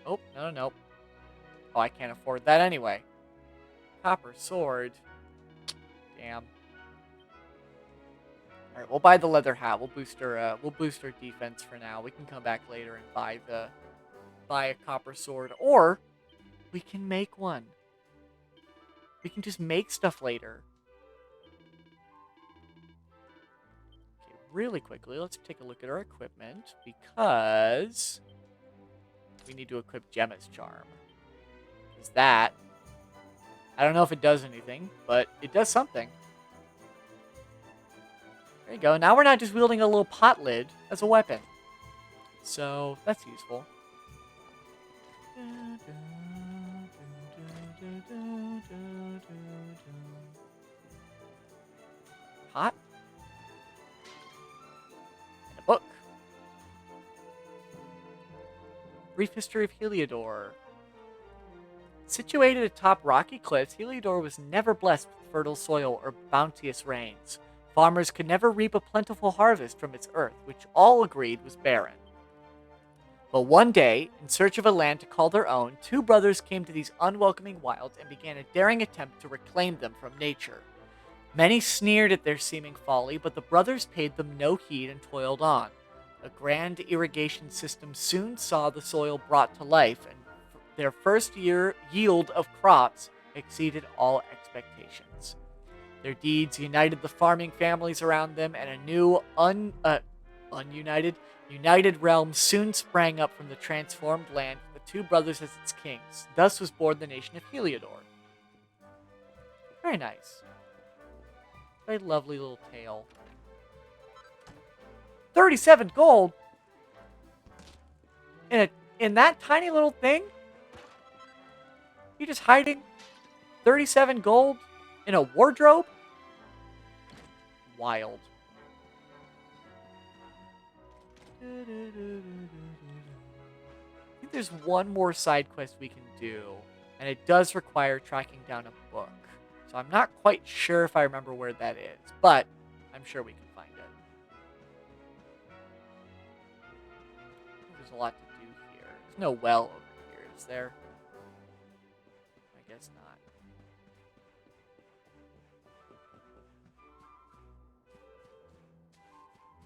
Oh, no. Oh, I can't afford that anyway. Copper sword. Damn. All right, we'll buy the leather hat. We'll boost our defense for now. We can come back later and buy a copper sword, or we can make one. We can just make stuff later. Okay, really quickly, let's take a look at our equipment, because we need to equip Gemma's charm. Is that? I don't know if it does anything, but it does something. There you go. Now we're not just wielding a little pot lid as a weapon. So, that's useful. Pot. And a book. Brief history of Heliodor. Situated atop rocky cliffs, Heliodor was never blessed with fertile soil or bounteous rains. Farmers could never reap a plentiful harvest from its earth, which all agreed was barren. But one day, in search of a land to call their own, two brothers came to these unwelcoming wilds and began a daring attempt to reclaim them from nature. Many sneered at their seeming folly, but the brothers paid them no heed and toiled on. A grand irrigation system soon saw the soil brought to life, and their first year yield of crops exceeded all expectations. Their deeds united the farming families around them, and a new united realm soon sprang up from the transformed land with the two brothers as its kings. Thus was born the nation of Heliodor. Very nice. Very lovely little tale. 37 gold? In that tiny little thing? You just hiding 37 gold in a wardrobe? Wild. I think there's one more side quest we can do, and it does require tracking down a book. So I'm not quite sure if I remember where that is, but I'm sure we can find it. There's a lot to do here. There's no well over here, is there? I guess not.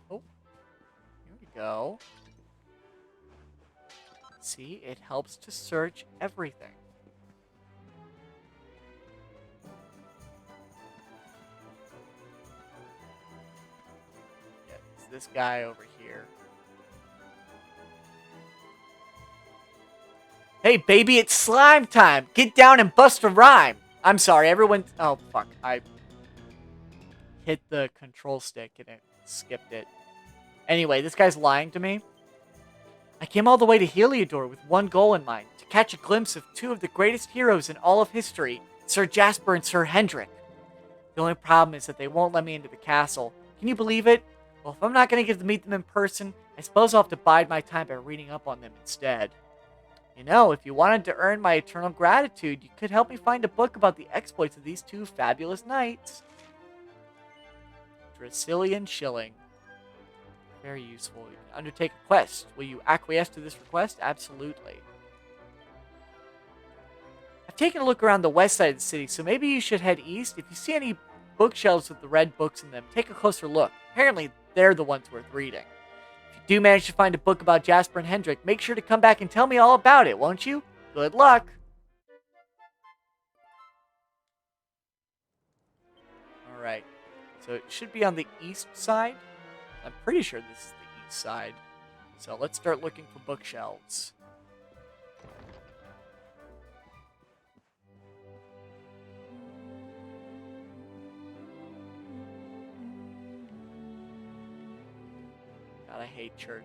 Oh, here we go. See, it helps to search everything. Yeah, it's this guy over here. Hey, baby, it's slime time! Get down and bust a rhyme! I'm sorry, everyone... Oh, fuck. I hit the control stick and it skipped it. Anyway, this guy's lying to me. I came all the way to Heliodor with one goal in mind, to catch a glimpse of two of the greatest heroes in all of history, Sir Jasper and Sir Hendrik. The only problem is that they won't let me into the castle. Can you believe it? Well, if I'm not going to get to meet them in person, I suppose I'll have to bide my time by reading up on them instead. You know, if you wanted to earn my eternal gratitude, you could help me find a book about the exploits of these two fabulous knights. Dracilian Shilling. Very useful. You can undertake a quest. Will you acquiesce to this request? Absolutely. I've taken a look around the west side of the city, so maybe you should head east. If you see any bookshelves with the red books in them, take a closer look. Apparently, they're the ones worth reading. If you do manage to find a book about Jasper and Hendrik, make sure to come back and tell me all about it, won't you? Good luck! Alright, so it should be on the east side. I'm pretty sure this is the east side. So let's start looking for bookshelves. God, I hate church.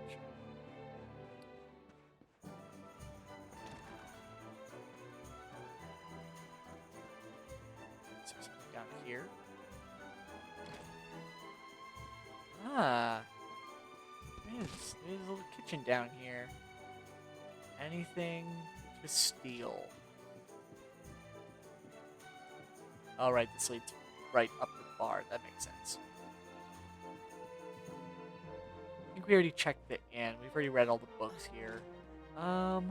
Is there something down here? Ah. There's a little kitchen down here. Anything to steal? Alright, this leads right up to the bar. That makes sense. I think we already checked the inn. We've already read all the books here. Oh,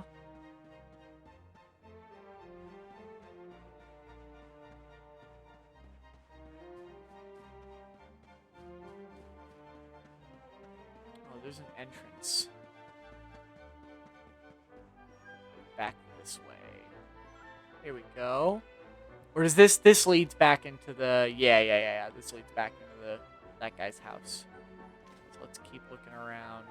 there's an entrance. Back this way. Here we go. Or does this leads back into the... Yeah. This leads back into that guy's house. So let's keep looking around.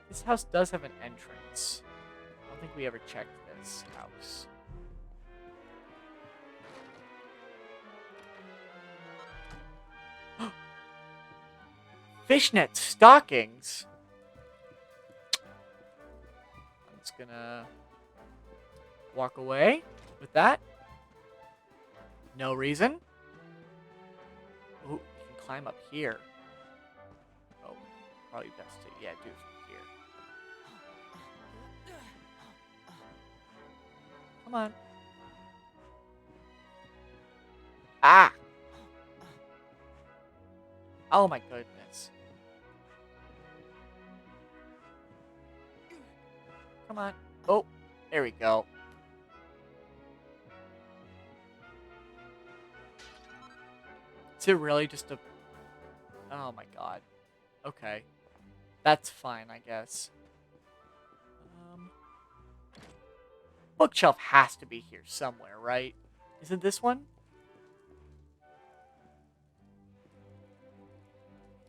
This house does have an entrance. I don't think we ever checked this house. Fishnet stockings? I'm just gonna walk away with that. No reason. Ooh, you can climb up here. Oh, probably best to, do it from here. Come on. Ah! Oh my goodness. Come on. Oh, there we go. Is it really just a... Oh my god. Okay. That's fine, I guess. Bookshelf has to be here somewhere, right? Is it this one?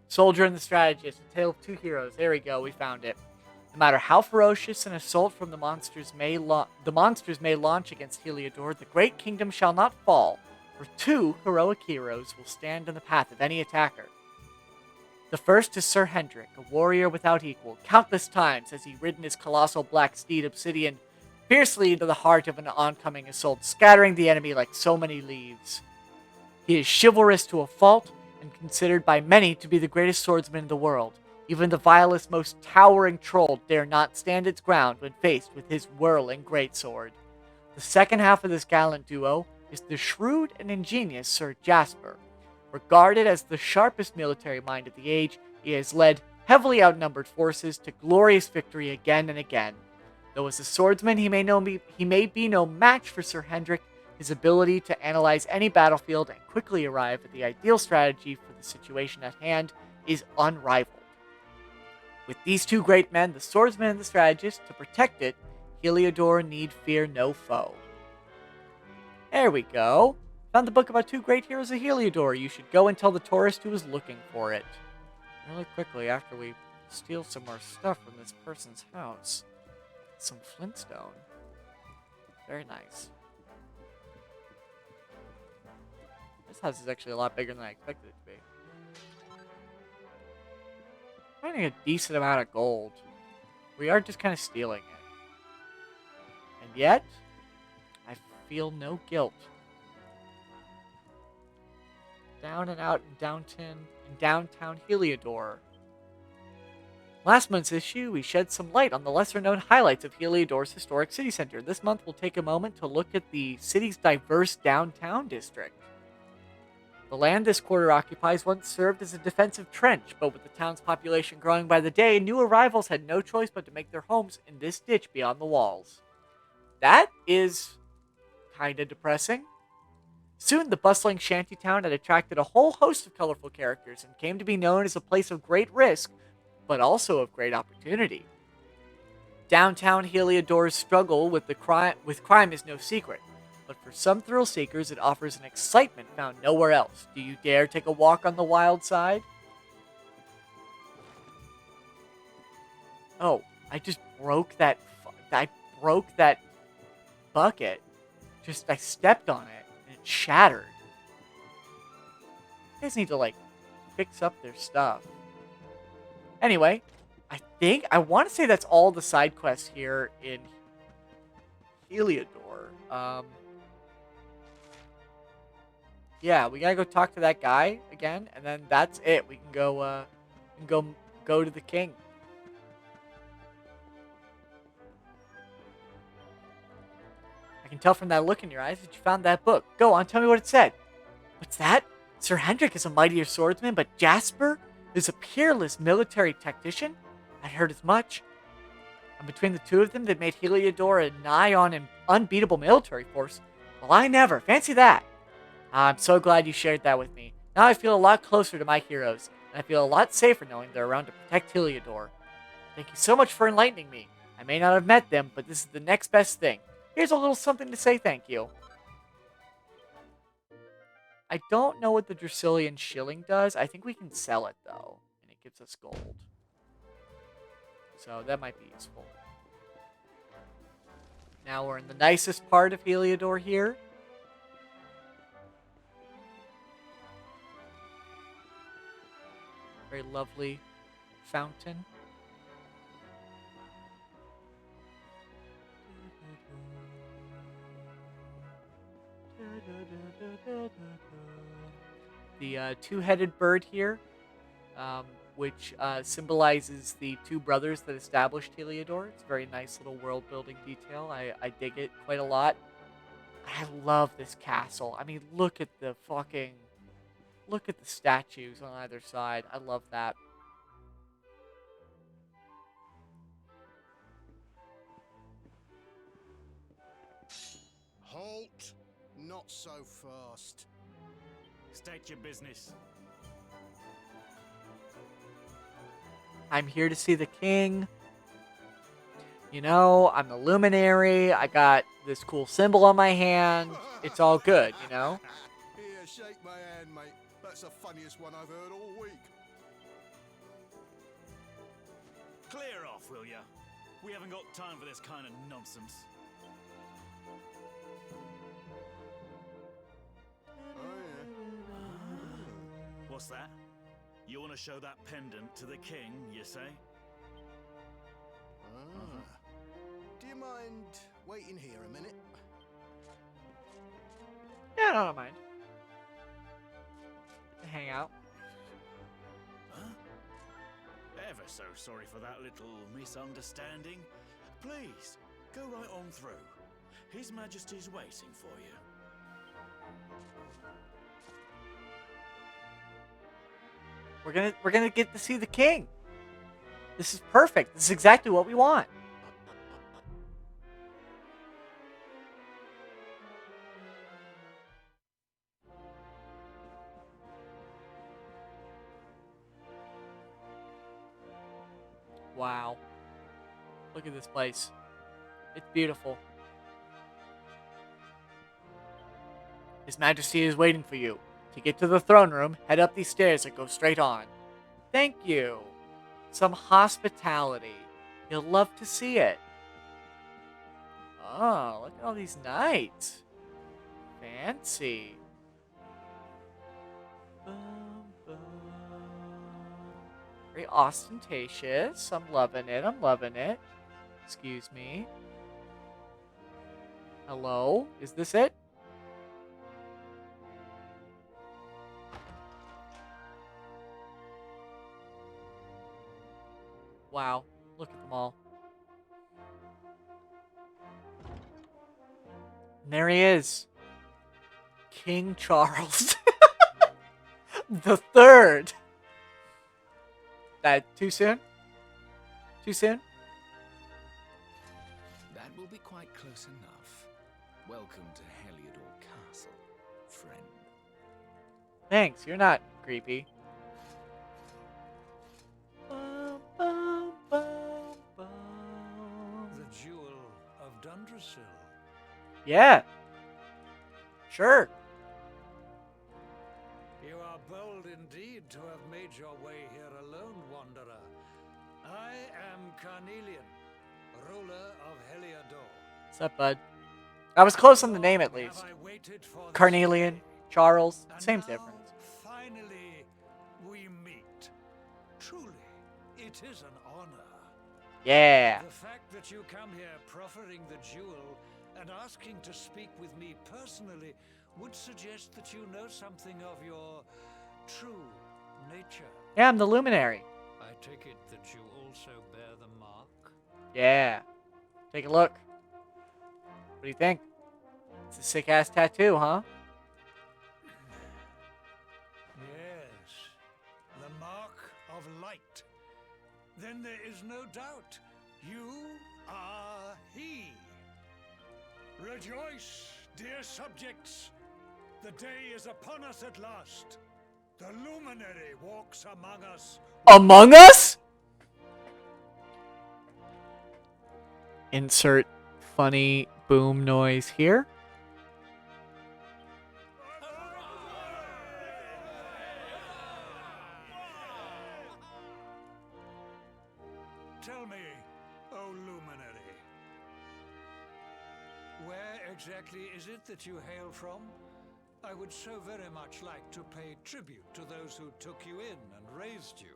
Soldier and the Strategist, A Tale of Two Heroes. There we go, we found it. No matter how ferocious an assault from the monsters may launch against Heliodor, the great kingdom shall not fall, for two heroic heroes will stand in the path of any attacker. The first is Sir Hendrik, a warrior without equal. Countless times has he ridden his colossal black steed Obsidian fiercely into the heart of an oncoming assault, scattering the enemy like so many leaves. He is chivalrous to a fault, and considered by many to be the greatest swordsman in the world. Even the vilest, most towering troll dare not stand its ground when faced with his whirling greatsword. The second half of this gallant duo is the shrewd and ingenious Sir Jasper. Regarded as the sharpest military mind of the age, he has led heavily outnumbered forces to glorious victory again and again. Though as a swordsman he may be no match for Sir Hendrik, his ability to analyze any battlefield and quickly arrive at the ideal strategy for the situation at hand is unrivaled. With these two great men, the swordsman and the strategist, to protect it, Heliodor need fear no foe. There we go. Found the book about two great heroes of Heliodor. You should go and tell the tourist who is looking for it. Really quickly after we steal some more stuff from this person's house. Some flintstone. Very nice. This house is actually a lot bigger than I expected it to be. Finding a decent amount of gold. We are just kind of stealing it. And yet, I feel no guilt. Down and out in downtown Heliodor. Last month's issue, we shed some light on the lesser-known highlights of Heliodor's historic city center. This month, we'll take a moment to look at the city's diverse downtown district. The land this quarter occupies once served as a defensive trench, but with the town's population growing by the day, new arrivals had no choice but to make their homes in this ditch beyond the walls. That is kinda depressing. Soon, the bustling shantytown had attracted a whole host of colorful characters and came to be known as a place of great risk, but also of great opportunity. Downtown Heliodor's struggle with crime is no secret, but for some thrill seekers, it offers an excitement found nowhere else. Do you dare take a walk on the wild side? Oh, I just broke that. I broke that bucket. I stepped on it and it shattered. You guys need to like fix up their stuff. Anyway, I want to say that's all the side quests here in Heliodor. Yeah, we gotta go talk to that guy again, and then that's it. We can go to the king. I can tell from that look in your eyes that you found that book. Go on, tell me what it said. What's that? Sir Hendrik is a mightier swordsman, but Jasper is a peerless military tactician? I'd heard as much. And between the two of them, they made Heliodor a nigh-on and unbeatable military force. Well, I never. Fancy that. I'm so glad you shared that with me. Now I feel a lot closer to my heroes, and I feel a lot safer knowing they're around to protect Heliodor. Thank you so much for enlightening me. I may not have met them, but this is the next best thing. Here's a little something to say thank you. I don't know what the Dracilian shilling does. I think we can sell it, though, and it gives us gold. So that might be useful. Now we're in the nicest part of Heliodor here. Very lovely fountain. The two-headed bird here, which symbolizes the two brothers that established Heliodor. It's a very nice little world-building detail. I dig it quite a lot. I love this castle. I mean, look at the statues on either side. I love that. Halt! Not so fast. State your business. I'm here to see the king. You know, I'm the Luminary. I got this cool symbol on my hand. It's all good, you know? Here, shake my hand, mate. That's the funniest one I've heard all week. Clear off, will ya? We haven't got time for this kind of nonsense. What's that? You want to show that pendant to the king, you say? Do you mind waiting here a minute? Yeah, no, I don't mind. Hang out. Huh? Ever so sorry for that little misunderstanding. Please, go right on through. His Majesty's waiting for you. We're gonna get to see the king. This is perfect. This is exactly what we want. Wow. Look at this place. It's beautiful. His Majesty is waiting for you. To get to the throne room, head up these stairs and go straight on. Thank you. Some hospitality. You'll love to see it. Oh, look at all these knights. Fancy. Bum, bum. Very ostentatious. I'm loving it. I'm loving it. Excuse me. Hello? Is this it? Wow, look at them all. And there he is. King Charles. The third. That too soon? Too soon? That will be quite close enough. Welcome to Heliodor Castle, friend. Thanks, you're not creepy. The Jewel of Dundrasil. Yeah. Sure. You are bold indeed to have made your way here alone, wanderer. I am Carnelian, ruler of Heliodor. What's up, bud? I was close on the name at Long least. have I waited for this Carnelian, day, Charles, and same now, difference. finally, we meet. Truly, it is an honor. Yeah. The fact that you come here proffering the jewel and asking to speak with me personally would suggest that you know something of your true nature. Yeah, I'm the Luminary. I take it that you also bear the mark? Yeah. Take a look. What do you think? It's a sick-ass tattoo, huh? Yes, the mark of light. Then there is no doubt. You are he. Rejoice, dear subjects. The day is upon us at last. The Luminary walks among us. Among Us? Insert funny boom noise here. Tell me, O Luminary, where exactly is it that you hail from? I would so very much like to pay tribute to those who took you in and raised you.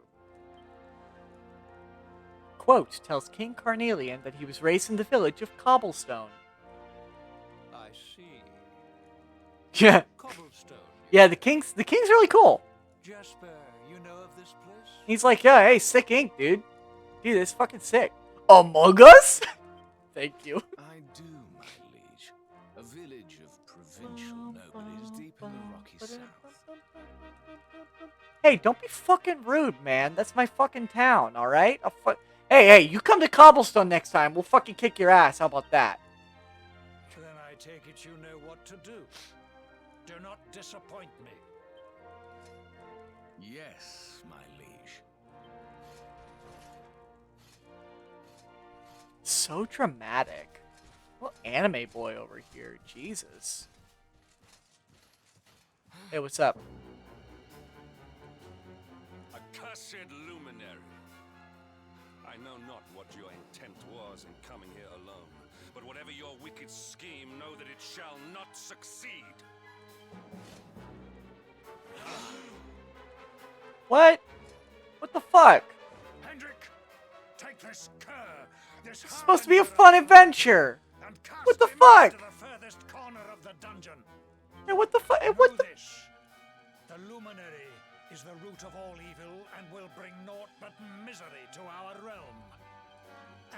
Quote tells King Carnelian that he was raised in the village of Cobblestone. I see. Yeah. Cobblestone. Yeah, the king's really cool. Jasper, you know of this place? He's like, yeah, hey, sick ink, dude. Dude, it's fucking sick. Among Us? Thank you. I do, my liege. A village of provincial nobles deep in the rocky south. Hey, don't be fucking rude, man. That's my fucking town, alright? Hey, you come to Cobblestone next time. We'll fucking kick your ass. How about that? Then I take it you know what to do. Do not disappoint me. Yes, my liege. So dramatic. Little anime boy over here. Jesus. Hey, what's up? Accursed Luminary. I know not what your intent was in coming here alone, but whatever your wicked scheme, know that it shall not succeed. What? What the fuck? Hendrik, take this cur, this It's supposed to be a fun adventure. and cast What the him fuck? into the furthest corner of the dungeon. Hey, what the fuck? Hey, Know what the? this. The Luminary is the root of all evil and will bring naught but misery to our realm.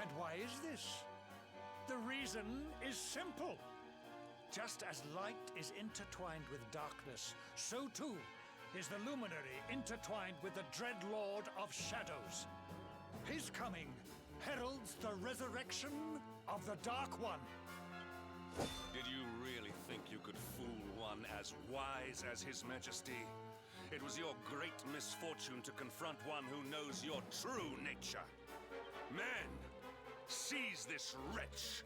And why is this? The reason is simple. Just as light is intertwined with darkness, so too is the Luminary intertwined with the dread Lord of Shadows. His coming heralds the resurrection of the Dark One. Did you really think you could fool one as wise as His Majesty? It was your great misfortune to confront one who knows your true nature. Men, seize this wretch.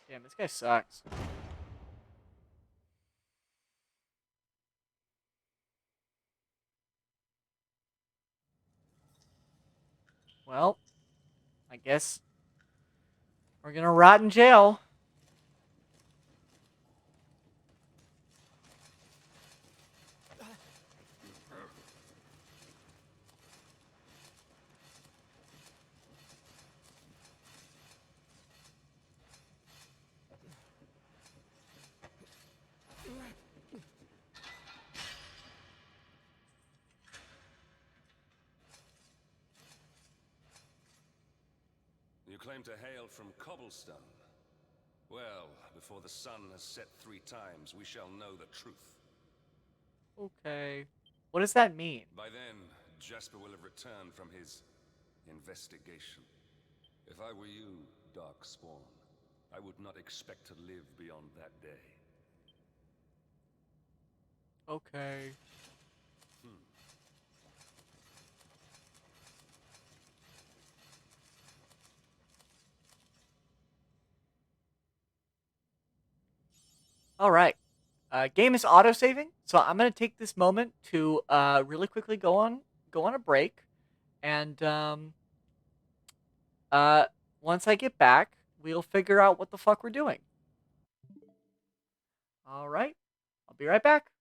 Damn, this guy sucks. Well, I guess we're gonna rot in jail. You claim to hail from Cobblestone. Well, before the sun has set 3 times, we shall know the truth. Okay. What does that mean? By then, Jasper will have returned from his investigation. If I were you, Darkspawn, I would not expect to live beyond that day. Okay. All right. Game is auto-saving, so I'm gonna take this moment to really quickly go on a break, and uh, once I get back, we'll figure out what the fuck we're doing. All right. I'll be right back.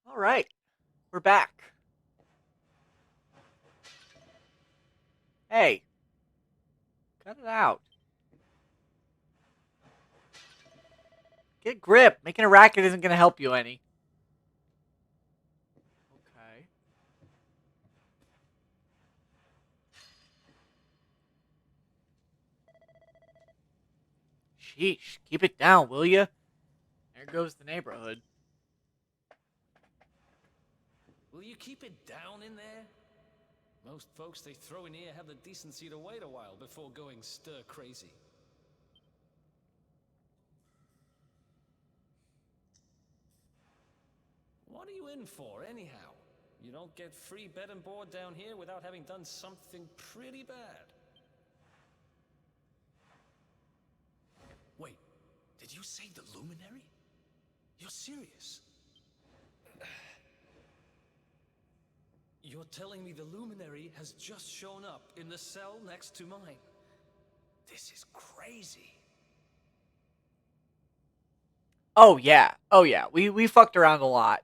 All right, we're back. Hey, cut it out. Get grip. Making a racket isn't going to help you any. Okay. Sheesh, keep it down, will ya? There goes the neighborhood. Will you keep it down in there? Most folks they throw in here have the decency to wait a while before going stir crazy. What are you in for, anyhow? You don't get free bed and board down here without having done something pretty bad. Wait, did you say the Luminary? You're serious? You're telling me the Luminary has just shown up in the cell next to mine? This is crazy. Oh yeah, we fucked around a lot.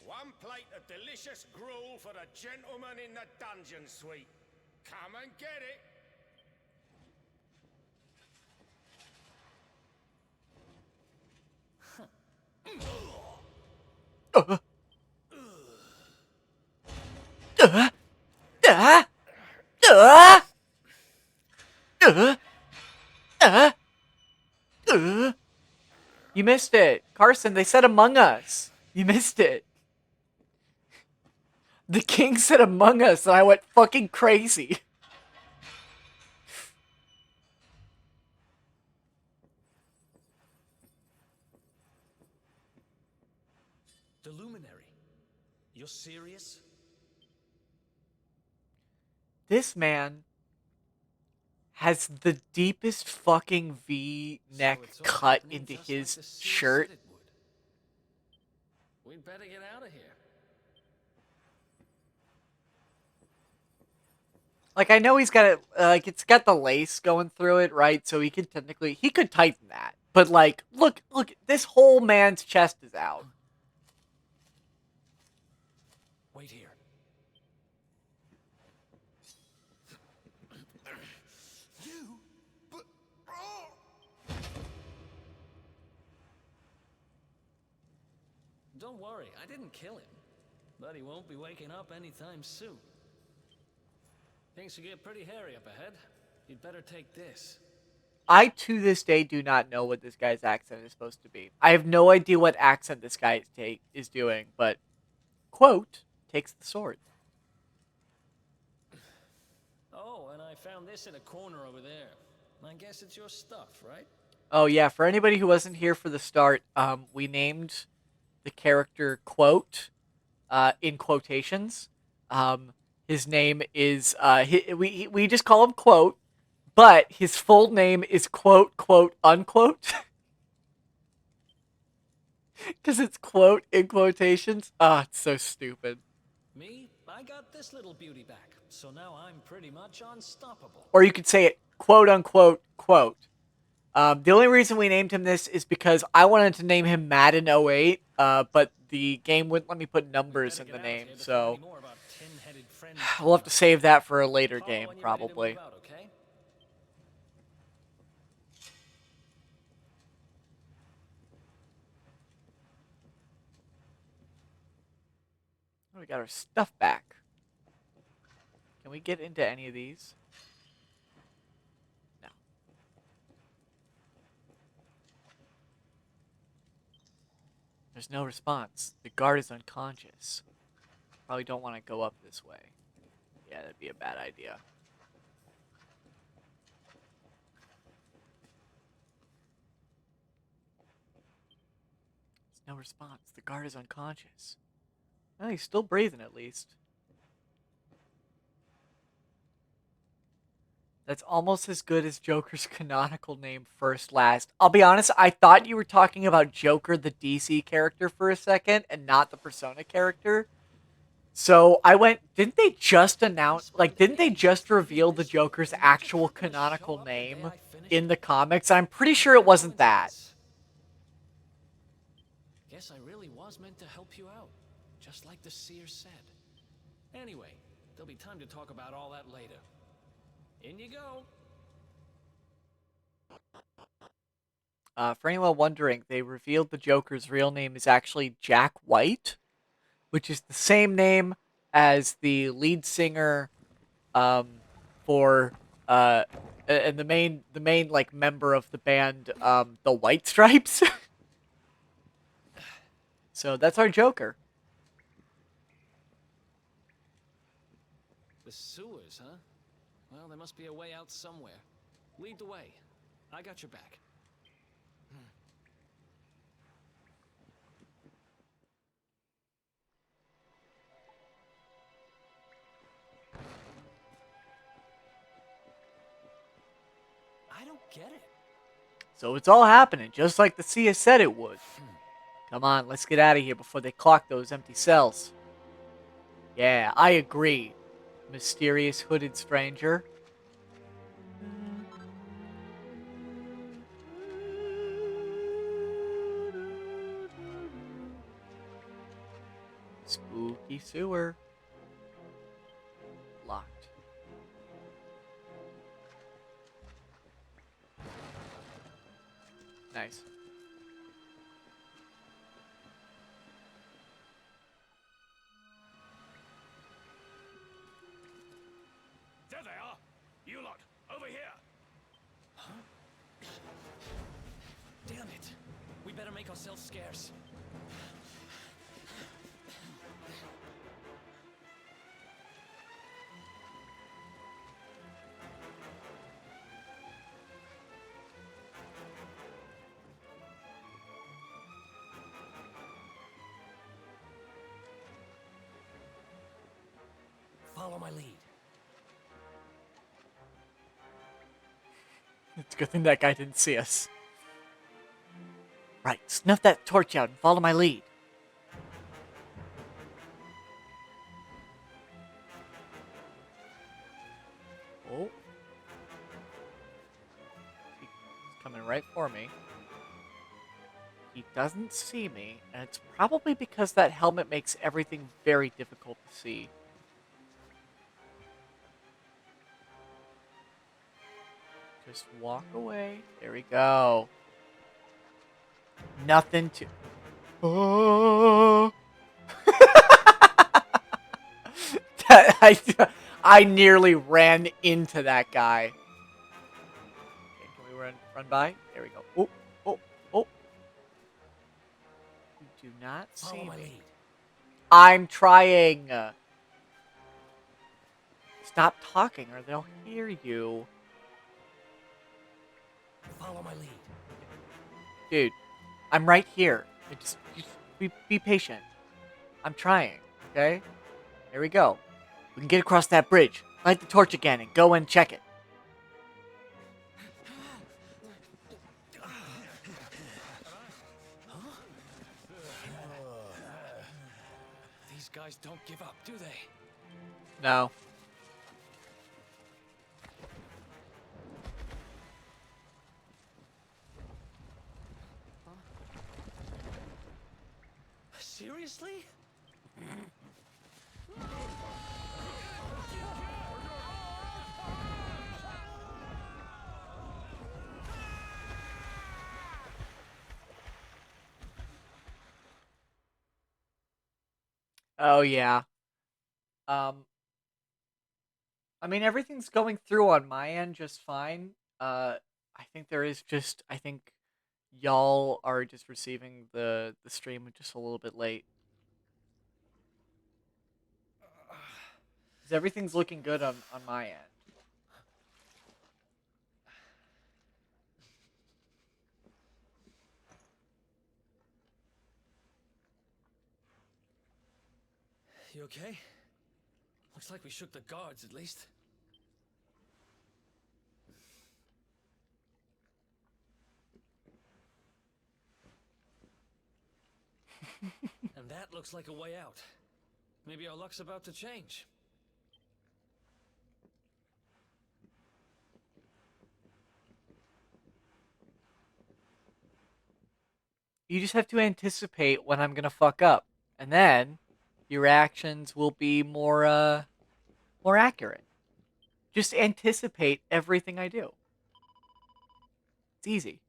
One plate of delicious gruel for the gentleman in the dungeon suite. Come and get it. You missed it. Carson, they said Among Us. You missed it. The king said Among Us, and I went fucking crazy. The Luminary. You're serious? This man has the deepest fucking V-neck So it's all cut happening into just like his the seals shirt. said it would. We'd better get out of here. Like, I know he's got it, like, it's got the lace going through it, right? So he could tighten that. But, like, look, this whole man's chest is out. Wait here. You? But... Oh! Don't worry, I didn't kill him. But he won't be waking up anytime soon. Things will get pretty hairy up ahead. You'd better take this. I, to this day, do not know what this guy's accent is supposed to be. I have no idea what accent this guy is doing, but, quote, takes the sword. Oh, and I found this in a corner over there. I guess it's your stuff, right? Oh, yeah, for anybody who wasn't here for the start, we named the character Quote, in quotations. His name is, we just call him Quote, but his full name is quote, quote, unquote. Because it's quote in quotations. Ah, it's so stupid. Me? I got this little beauty back, so now I'm pretty much unstoppable. Or you could say it quote, unquote, quote. The only reason we named him this is because I wanted to name him Madden 08, but the game wouldn't let me put numbers in Better the get out name, here before so any more of our tin-headed friends we'll have to turn up. save that for a later Call game, when you're ready to probably. move out, okay? Oh, we got our stuff back. Can we get into any of these? No. There's no response. The guard is unconscious. Probably don't want to go up this way. Yeah, that'd be a bad idea. There's no response. The guard is unconscious. Oh, he's still breathing at least. That's almost as good as Joker's canonical name, First Last. I'll be honest, I thought you were talking about Joker, the DC character, for a second, and not the Persona character. So I went, didn't they just announce, like, didn't they just reveal the Joker's actual canonical name in the comics? I'm pretty sure it wasn't that. Guess I really was meant to help you out, just like the seer said. Anyway, there'll be time to talk about all that later. In you go. For anyone wondering, they revealed the Joker's real name is actually Jack White, which is the same name as the lead singer for and the main like member of the band the White Stripes. So that's our Joker. The sewers, huh? Well, there must be a way out somewhere. Lead the way. I got your back. I don't get it. So it's all happening just like the seer said it would. Come on, let's get out of here before they clock those empty cells. Yeah, I agree, mysterious hooded stranger. Spooky sewer. Locked. Nice. There they are! You lot, over here! Huh? Damn it. We better make ourselves scarce. Follow my lead. It's a good thing that guy didn't see us. Right, snuff that torch out and follow my lead. Oh. He's coming right for me. He doesn't see me, and it's probably because that helmet makes everything very difficult to see. Just walk away. There we go. Nothing to... Oh. I nearly ran into that guy. Okay, can we run by? There we go. Oh, oh, oh. You do not see me. I'm trying. Stop talking or they'll hear you. Follow my lead. Dude, I'm right here. Just be patient. I'm trying, okay? There we go. We can get across that bridge. Light the torch again and go and check it. These guys don't give up, do they? No. Seriously? Oh yeah. Um, I mean everything's going through on my end just fine. I think there is just I think y'all are just receiving the stream just a little bit late. 'Cause everything's looking good on my end. You okay? Looks like we shook the guards, at least. And that looks like a way out. Maybe our luck's about to change. You just have to anticipate when I'm gonna fuck up, and then your actions will be more accurate. Just anticipate everything I do. It's easy.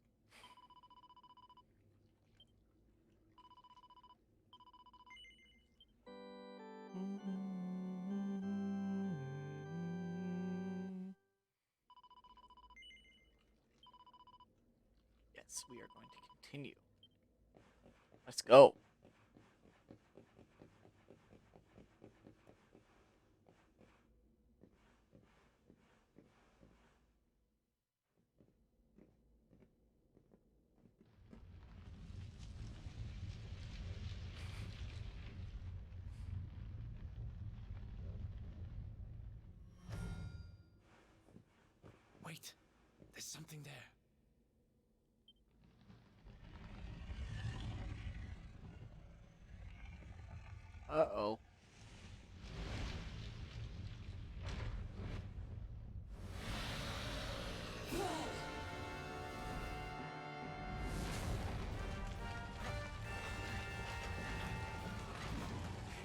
Yes, we are going to continue. Let's go. Wait, there's something there. Uh-oh.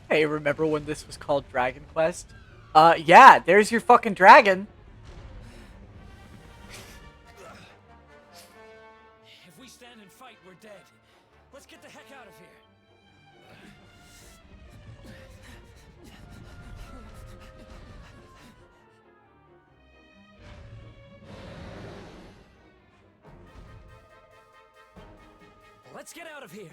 Hey, remember when this was called Dragon Quest? Yeah, there's your fucking dragon. If we stand and fight, we're dead. Let's get the heck out of here. Let's get out of here.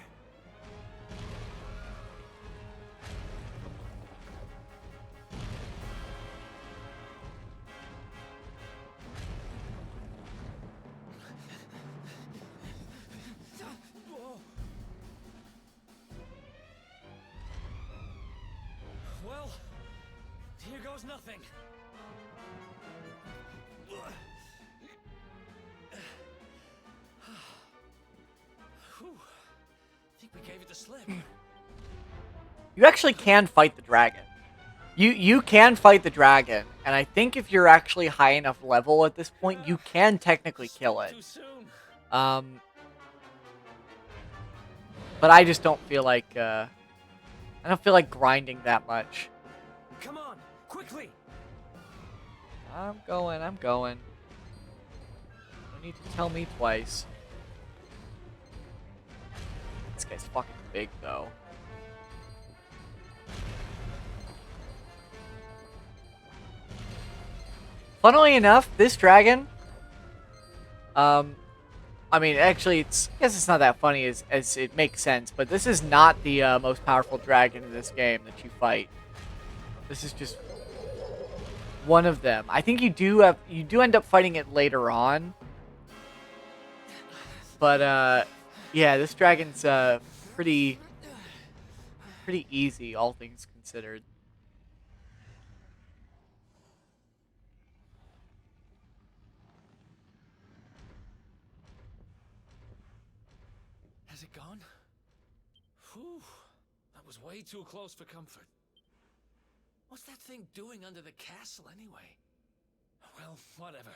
Well, here goes nothing. Whew. I think we gave it the slip. You actually can fight the dragon. You can fight the dragon, and I think if you're actually high enough level at this point, you can technically kill it. Too soon. But I just don't feel like I don't feel like grinding that much. Come on, quickly. I'm going. Don't need to tell me twice. This guy's fucking big though. Funnily enough, this dragon, I mean, actually, I guess it's not that funny as it makes sense, but this is not the most powerful dragon in this game that you fight. This is just one of them. I think you do end up fighting it later on, but yeah, this dragon's pretty easy, all things considered. Has it gone? Whew. That was way too close for comfort. What's that thing doing under the castle anyway? Well, whatever.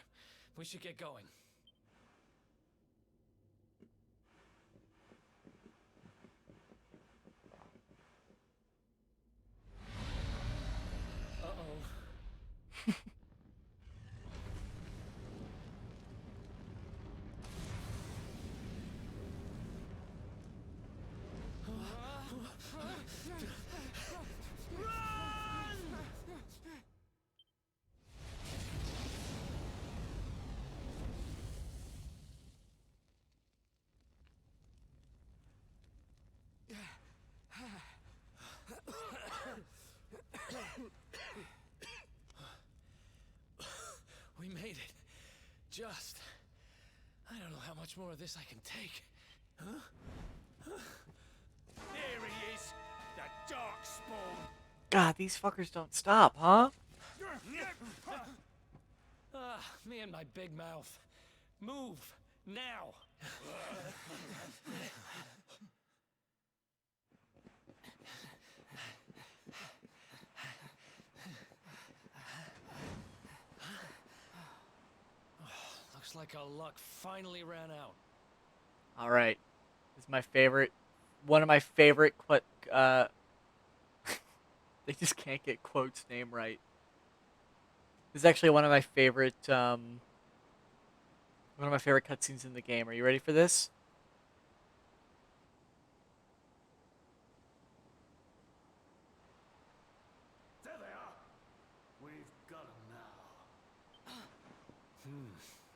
We should get going. We made it. Just. I don't know how much more of this I can take. Huh? There he is, the dark spawn. God, these fuckers don't stop, huh? Ah, me and my big mouth. Move, now. Looks like our luck finally ran out. All right. This is my favorite. One of my favorite. They just can't get Quote's name right. This is actually one of my favorite. One of my favorite cutscenes in the game. Are you ready for this? There they are. We've got them now.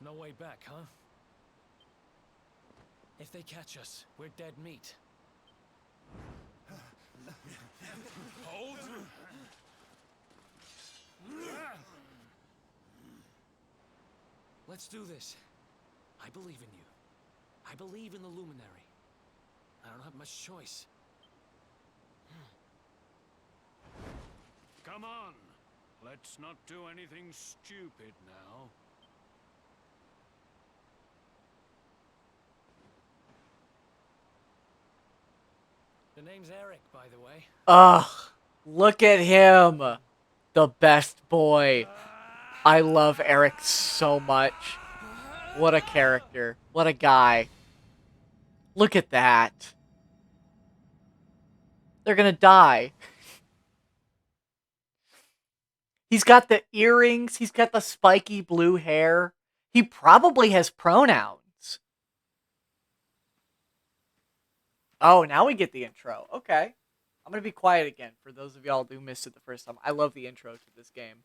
No way back, huh? If they catch us, we're dead meat. Hold. Let's do this. I believe in you. I believe in the Luminary. I don't have much choice. Come on. Let's not do anything stupid now. The name's Eric, by the way. Ugh. Look at him. The best boy. I love Eric so much. What a character. What a guy. Look at that. They're gonna die. He's got the earrings. He's got the spiky blue hair. He probably has pronouns. Oh, now we get the intro. Okay. I'm going to be quiet again for those of y'all who missed it the first time. I love the intro to this game.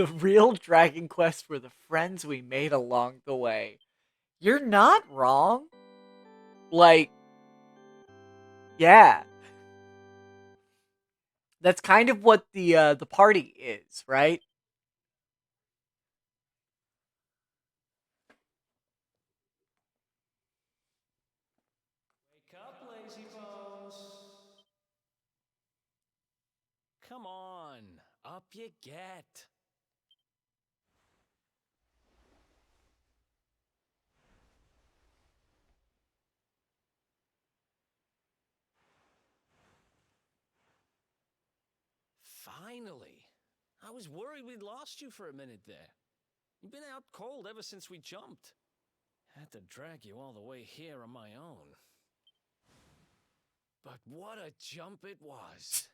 The real Dragon Quest were the friends we made along the way. You're not wrong. Like, yeah. That's kind of what the party is, right? Wake up, lazy bones. Come on, up you get. Finally. I was worried we'd lost you for a minute there. You've been out cold ever since we jumped. Had to drag you all the way here on my own. But what a jump it was.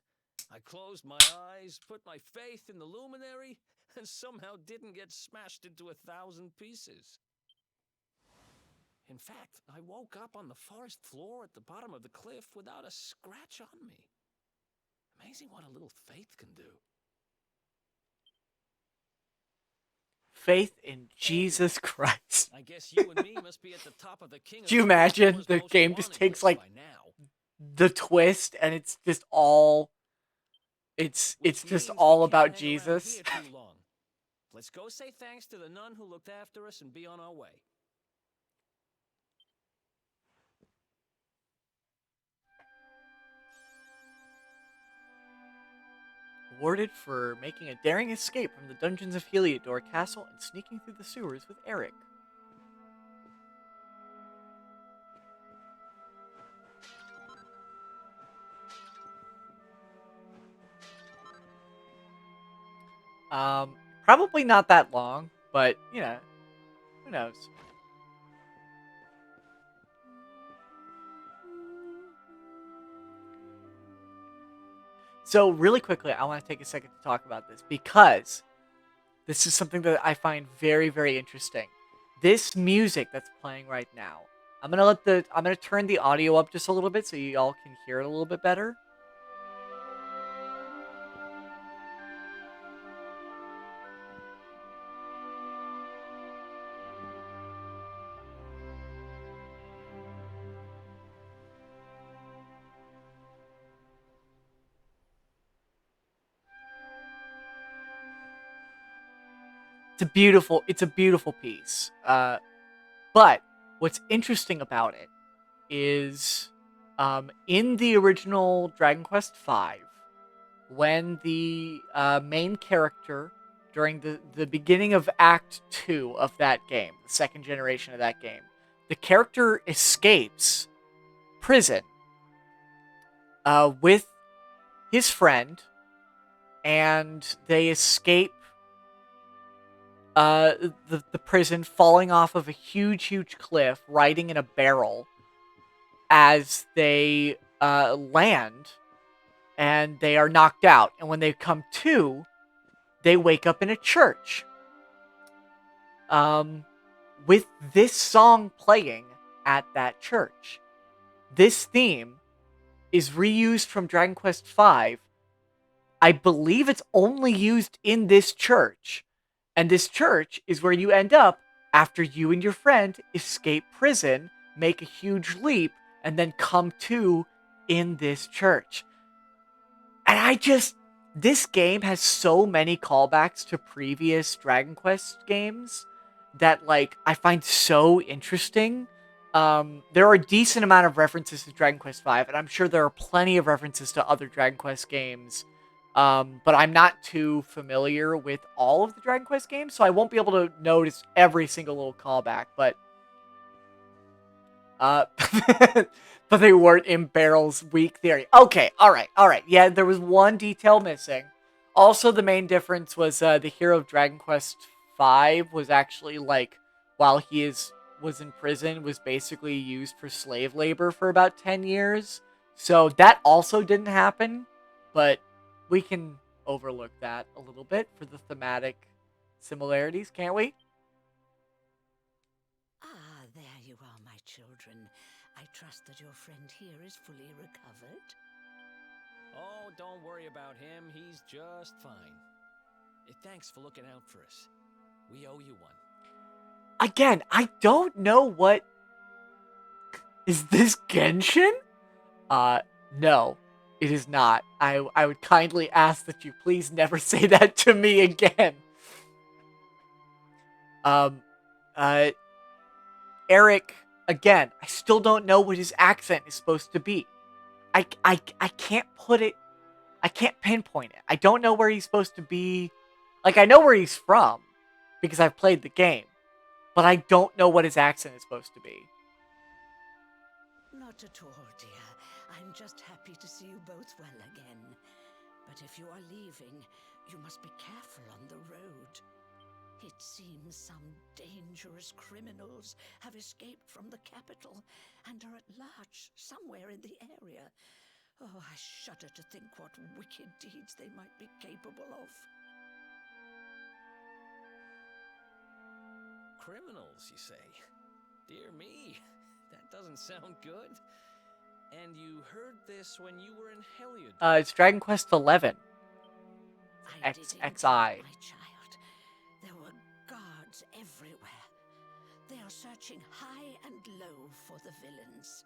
I closed my eyes, put my faith in the Luminary, and somehow didn't get smashed into 1,000 pieces. In fact, I woke up on the forest floor at the bottom of the cliff without a scratch on me. Amazing what a little faith can do. Faith in Jesus Christ. I guess you and me must be at the top of the king. Do you imagine the game just takes like the twist and it's just all it's just all about Jesus? Let's go say thanks to the nun who looked after us and be on our way. Awarded for making a daring escape from the dungeons of Heliodor Castle and sneaking through the sewers with Eric. Probably not that long, but, you know, who knows? So, really quickly, I want to take a second to talk about this, because this is something that I find very, very interesting. This music that's playing right now, I'm gonna turn the audio up just a little bit so you all can hear it a little bit better. It's a beautiful piece. But what's interesting about it is, in the original Dragon Quest V, when the main character, during the beginning of Act 2 of that game, the second generation of that game, the character escapes prison with his friend, and they escape the prison, falling off of a huge cliff, riding in a barrel as they land, and they are knocked out. And when they come to, they wake up in a church. With this song playing at that church. This theme is reused from Dragon Quest V. I believe it's only used in this church. And this church is where you end up after you and your friend escape prison, make a huge leap, and then come to in this church. And this game has so many callbacks to previous Dragon Quest games that, like, I find so interesting. There are a decent amount of references to Dragon Quest V, and I'm sure there are plenty of references to other Dragon Quest games. But I'm not too familiar with all of the Dragon Quest games, so I won't be able to notice every single little callback, but but they weren't in Barrel's weak theory. Okay, alright. Yeah, there was one detail missing. Also, the main difference was the hero of Dragon Quest V was actually, like, while he was in prison, was basically used for slave labor for about 10 years. So that also didn't happen, but we can overlook that a little bit for the thematic similarities, can't we? Ah, there you are, my children. I trust that your friend here is fully recovered. Oh, don't worry about him. He's just fine. Thanks for looking out for us. We owe you one. Again, I don't know what... Is this Genshin? No. It is not. I would kindly ask that you please never say that to me again. Eric, again, I still don't know what his accent is supposed to be. I can't put it... I can't pinpoint it. I don't know where he's supposed to be. Like, I know where he's from, because I've played the game. But I don't know what his accent is supposed to be. Not at all, dear. I'm just happy to see you both well again. But if you are leaving, you must be careful on the road. It seems some dangerous criminals have escaped from the capital and are at large somewhere in the area. Oh, I shudder to think what wicked deeds they might be capable of. Criminals, you say? Dear me, that doesn't sound good. And you heard this when you were in Heliod. It's Dragon Quest XI. I did indeed, XXI. my child. There were guards everywhere. They are searching high and low for the villains.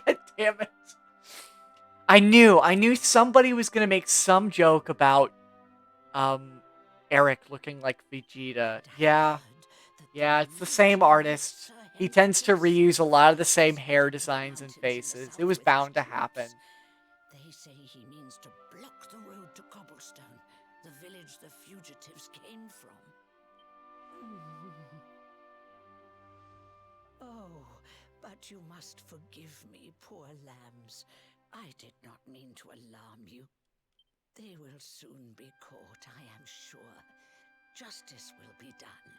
God damn it. I knew somebody was gonna make some joke about, Eric looking like Vegeta. Yeah, it's the same artist. He tends to reuse a lot of the same hair designs and faces. It was bound to happen. They say he means to block the road to Cobblestone, the village the fugitives came from. Oh, but you must forgive me, poor lambs. I did not mean to alarm you. They will soon be caught, I am sure. Justice will be done.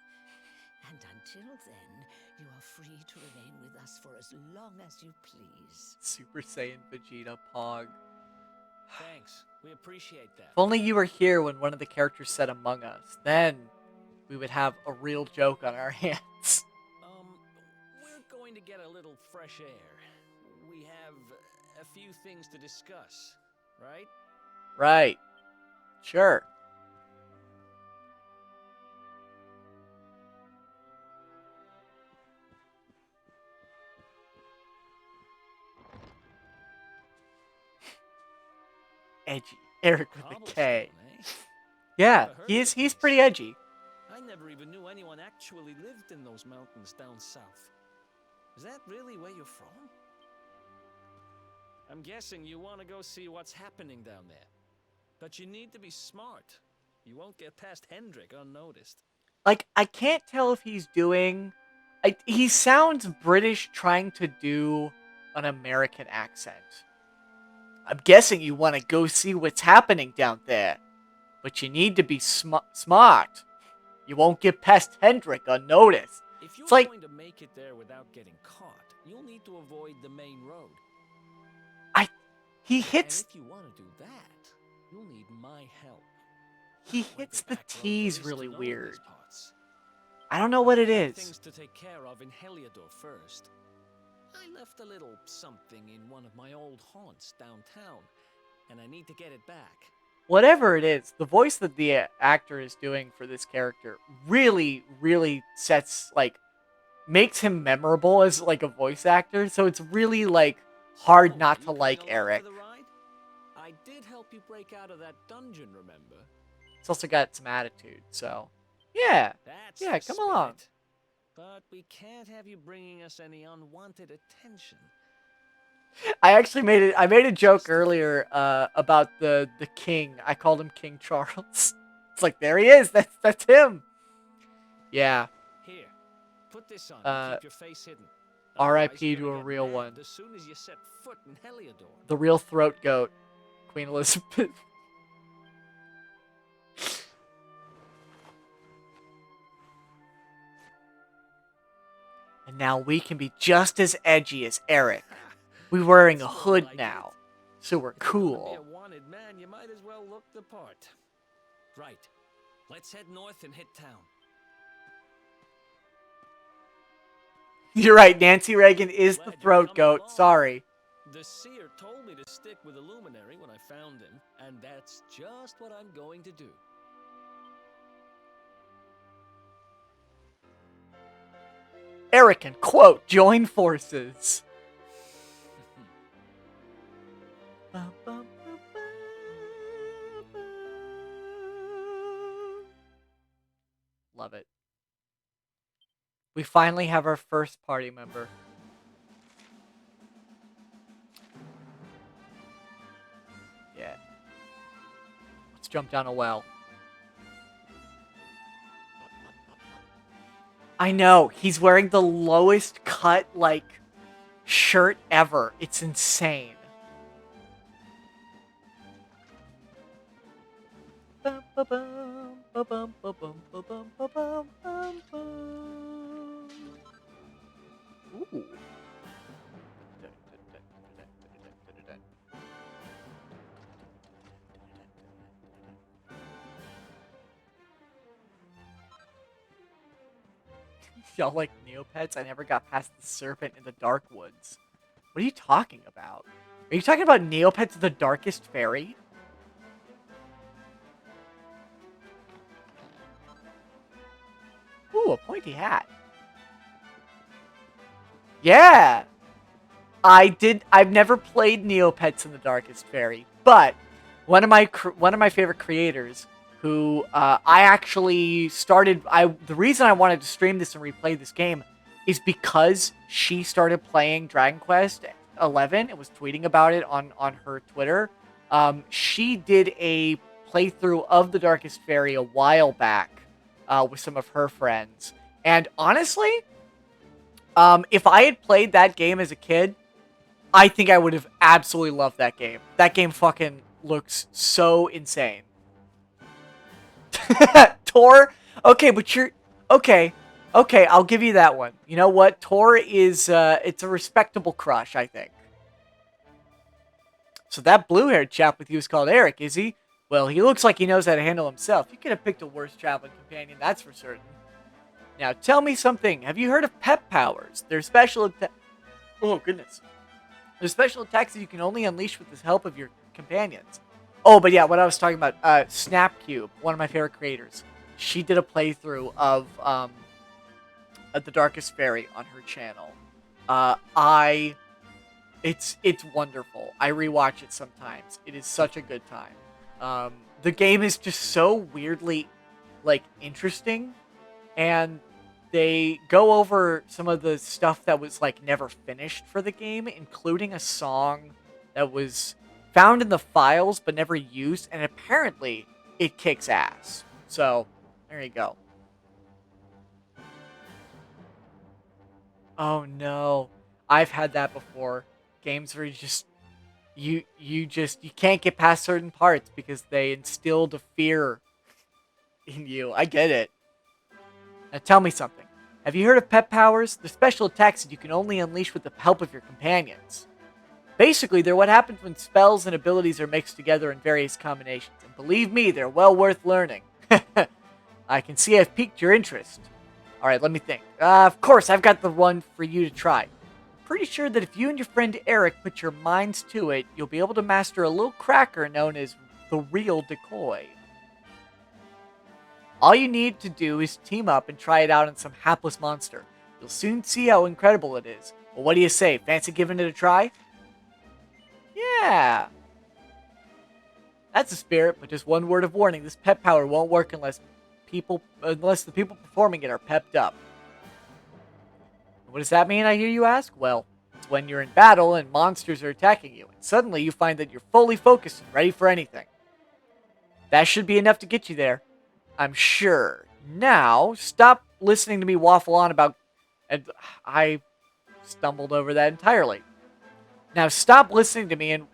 And until then, you are free to remain with us for as long as you please. Super Saiyan Vegeta Pog. Thanks, we appreciate that. If only you were here when one of the characters said Among Us. Then we would have a real joke on our hands. We're going to get a little fresh air. We have a few things to discuss, right? Right. Sure. Edgy. Eric with a K. Eh? Yeah, Never heard he's of pretty this. edgy. I never even knew anyone actually lived in those mountains down south. Is that really where you're from? I'm guessing you want to go see what's happening down there. But you need to be smart. You won't get past Hendrik unnoticed. Like, I can't tell if he's doing... he sounds British trying to do an American accent. I'm guessing you want to go see what's happening down there. But you need to be smart. You won't get past Hendrik unnoticed. If you're It's like... going to make it there without getting caught, you'll need to avoid the main road. He And hits... if you want to do that, you'll need my help. He What hits the the back road T's there is really to know in weird. these parts. I don't know what it I've got is. things to take care of in Heliodor first. I left a little something in one of my old haunts downtown, and I need to get it back. Whatever it is, the voice that the actor is doing for this character really, really sets, like, makes him memorable as, like, a voice actor. So it's really, like, hard Oh, not are to you like coming along Eric. for the ride? I did help you break out of that dungeon, remember? It's also got some attitude, so... Yeah, That's yeah, the come along. spirit. But we can't have you bringing us any unwanted attention. I made a joke earlier about the king. I called him King Charles. It's like, there he is. That's him. Yeah. Here, put this on and keep your face hidden. R.I.P. Otherwise, you're to gonna a get real nabbed one. As soon as you set foot in Heliodor. The real throat goat, Queen Elizabeth. And now we can be just as edgy as Eric. We're wearing a hood now, so we're If you wanna cool. be a wanted man, you might as well look the part. Right. Let's head north and hit town. You're right, Nancy Reagan is the Glad you're throat coming goat. along. Sorry. The seer told me to stick with the Luminary when I found him, and that's just what I'm going to do. Eric can, quote, join forces. Love it. We finally have our first party member. Yeah. Let's jump down a well. I know. He's wearing the lowest cut, like, shirt ever. It's insane. Ooh. Y'all like Neopets? I never got past the serpent in the dark woods. What are you talking about? Are you talking about Neopets the Darkest Fairy? Ooh, a pointy hat. Yeah! I've never played Neopets in the Darkest Fairy, but one of my favorite creators who I actually started. The reason I wanted to stream this and replay this game is because she started playing Dragon Quest 11 and was tweeting about it on her Twitter. She did a playthrough of the Darkest Fairy a while back with some of her friends, and honestly, if I had played that game as a kid, I think I would have absolutely loved that game. That game fucking looks so insane. Tor? Okay, but you're... Okay, I'll give you that one. You know what? Tor is, it's a respectable crush, I think. So that blue-haired chap with you is called Eric, is he? Well, he looks like he knows how to handle himself. You could have picked a worse traveling companion, that's for certain. Now, tell me something. Have you heard of pep powers? They're special... Oh, goodness. They're special attacks that you can only unleash with the help of your companions. Oh, but yeah, what I was talking about, Snapcube, one of my favorite creators. She did a playthrough of The Darkest Fairy on her channel. It's wonderful. I rewatch it sometimes. It is such a good time. The game is just so weirdly, like, interesting, and they go over some of the stuff that was, like, never finished for the game, including a song that was found in the files but never used, and apparently it kicks ass. So, there you go. Oh no. I've had that before. Games where you can't get past certain parts because they instilled a fear in you. I get it. Now tell me something. Have you heard of pep powers? They're special attacks that you can only unleash with the help of your companions. Basically, they're what happens when spells and abilities are mixed together in various combinations. And believe me, they're well worth learning. I can see I've piqued your interest. Alright, let me think. Of course, I've got the one for you to try. I'm pretty sure that if you and your friend Eric put your minds to it, you'll be able to master a little cracker known as the real decoy. All you need to do is team up and try it out on some hapless monster. You'll soon see how incredible it is. Well, what do you say? Fancy giving it a try? Yeah. That's the spirit, but just one word of warning. This pep power won't work unless the people performing it are pepped up. What does that mean, I hear you ask? Well, it's when you're in battle and monsters are attacking you, and suddenly you find that you're fully focused and ready for anything. That should be enough to get you there, I'm sure. Now, stop listening to me waffle on about... And I stumbled over that entirely. Now, stop listening to me and...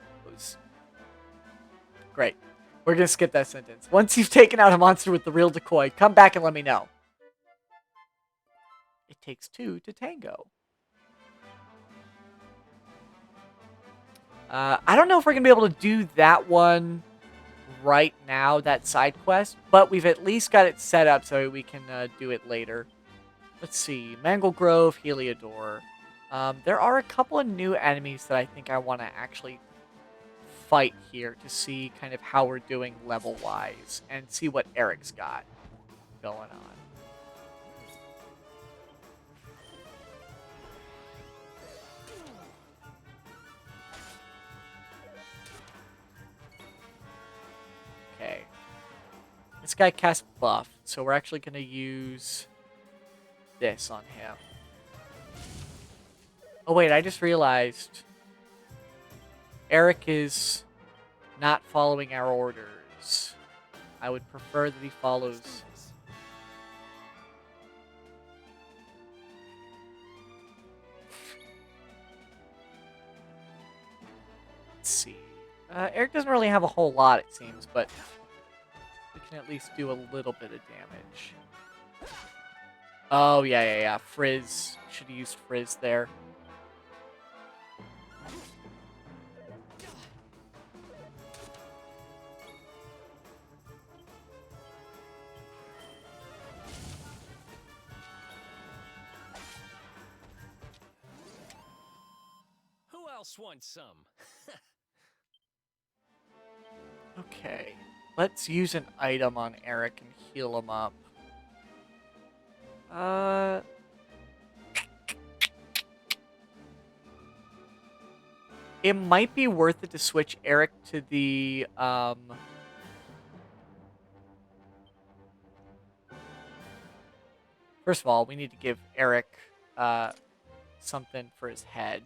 Great. We're going to skip that sentence. Once you've taken out a monster with the real decoy, come back and let me know. It takes two to tango. I don't know if we're going to be able to do that one right now, that side quest, but we've at least got it set up so we can do it later. Let's see. Mangle Grove, Heliodor. There are a couple of new enemies that I think I want to actually fight here to see kind of how we're doing level-wise and see what Eric's got going on. Okay. This guy casts buff, so we're actually going to use this on him. Oh wait, I just realized Eric is not following our orders. I would prefer that he follows... Let's see. Eric doesn't really have a whole lot, it seems, but we can at least do a little bit of damage. Oh, yeah. Frizz. Should have used Frizz there. Who else wants some? Okay. Let's use an item on Eric and heal him up. It might be worth it to switch Eric to the, First of all, we need to give Eric, something for his head.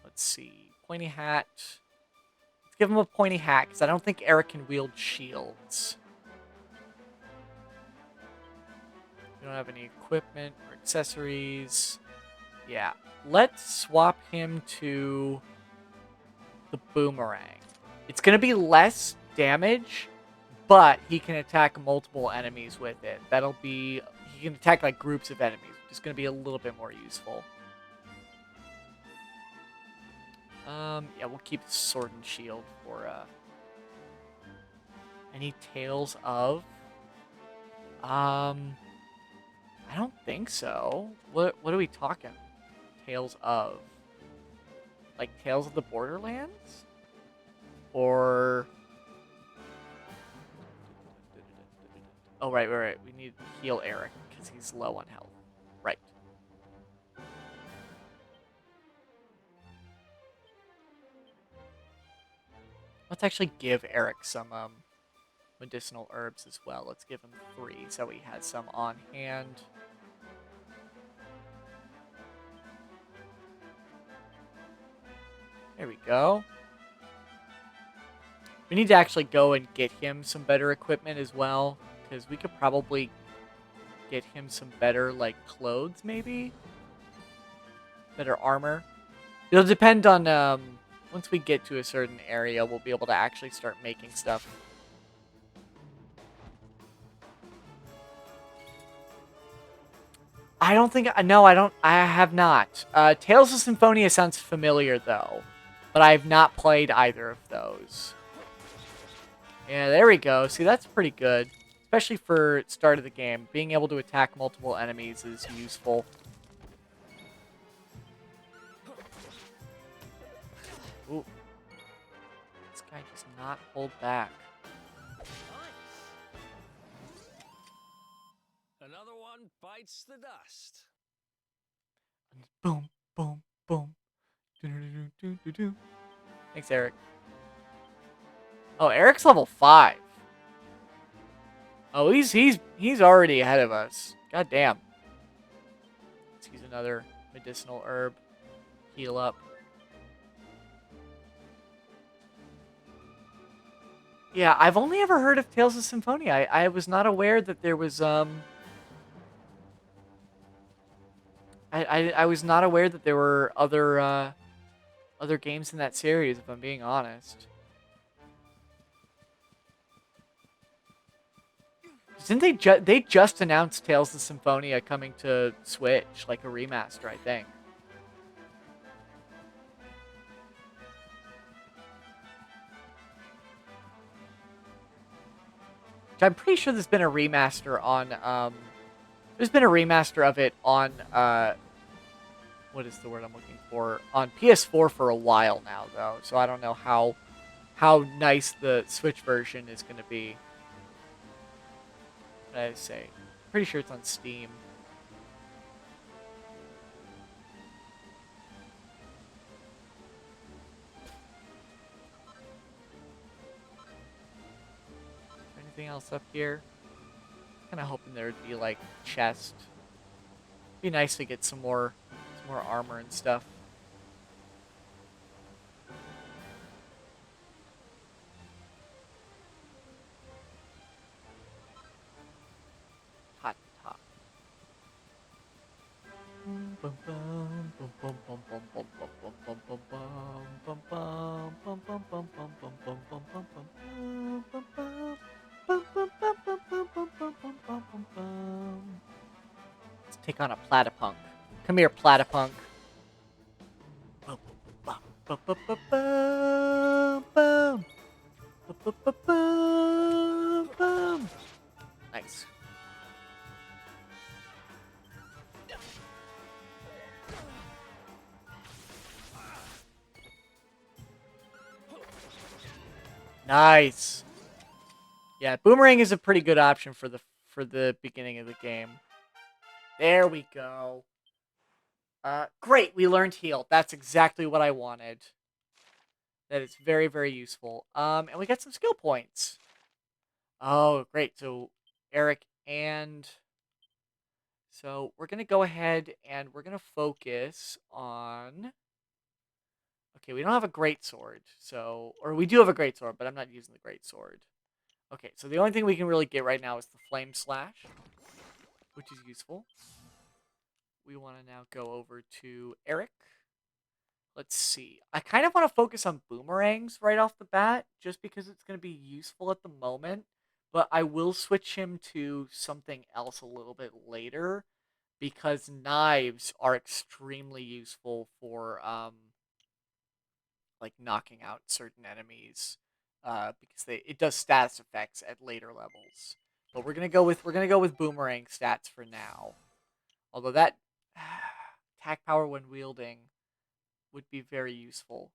Let's see. Pointy hat. Let's give him a pointy hat, because I don't think Eric can wield shields. We don't have any equipment or accessories. Yeah. Let's swap him to the boomerang. It's going to be less damage, but he can attack multiple enemies with it. That'll be... He can attack, like, groups of enemies, which is going to be a little bit more useful. Yeah, we'll keep the sword and shield for, Any Tales of? I don't think so. What are we talking? Tales of? Like, Tales of the Borderlands? Or... Oh, right. We need to heal Eric, because he's low on health. Right. Let's actually give Eric some, medicinal herbs as well. Let's give him 3, so he has some on hand. There we go. We need to actually go and get him some better equipment as well, because we could probably get him some better, like, clothes, maybe? Better armor. It'll depend on, once we get to a certain area, we'll be able to actually start making stuff. I don't think... No, I don't... I have not. Tales of Symphonia sounds familiar, though. But I have not played either of those. Yeah, there we go. See, that's pretty good. Especially for start of the game. Being able to attack multiple enemies is useful. Ooh. This guy does not hold back. Another one bites the dust. Boom, boom, boom. Thanks, Eric. Oh, Eric's level 5. Oh, he's already ahead of us. God damn. Let's use another medicinal herb. Heal up. Yeah, I've only ever heard of Tales of Symphonia. I was not aware that there was, I was not aware that there were other games in that series, if I'm being honest. Didn't they just announced Tales of Symphonia coming to Switch, like a remaster, I think. I'm pretty sure there's been a remaster on, there's been a remaster of it on, what is the word I'm looking for? On PS4 for a while now, though, so I don't know how nice the Switch version is going to be. What did I say? Pretty sure it's on Steam. Anything else up here? Kind of hoping there would be like chest. Be nice to get some more armor and stuff. Hot top. Let's take on a platypunk. Come here, platypunk. Nice. Nice. Yeah, boomerang is a pretty good option for the beginning of the game. There we go. Great, we learned heal. That's exactly what I wanted. That is very, very useful. And we got some skill points. Oh, great. So, Eric and... So, we're going to go ahead and we're going to focus on... Okay, we don't have a greatsword, so... Or we do have a greatsword, but I'm not using the greatsword. Okay, so the only thing we can really get right now is the Flame Slash, which is useful. We want to now go over to Eric. Let's see. I kind of want to focus on boomerangs right off the bat, just because it's going to be useful at the moment. But I will switch him to something else a little bit later, because knives are extremely useful for like knocking out certain enemies, because it does status effects at later levels. But we're gonna go with boomerang stats for now. Although that attack power when wielding would be very useful.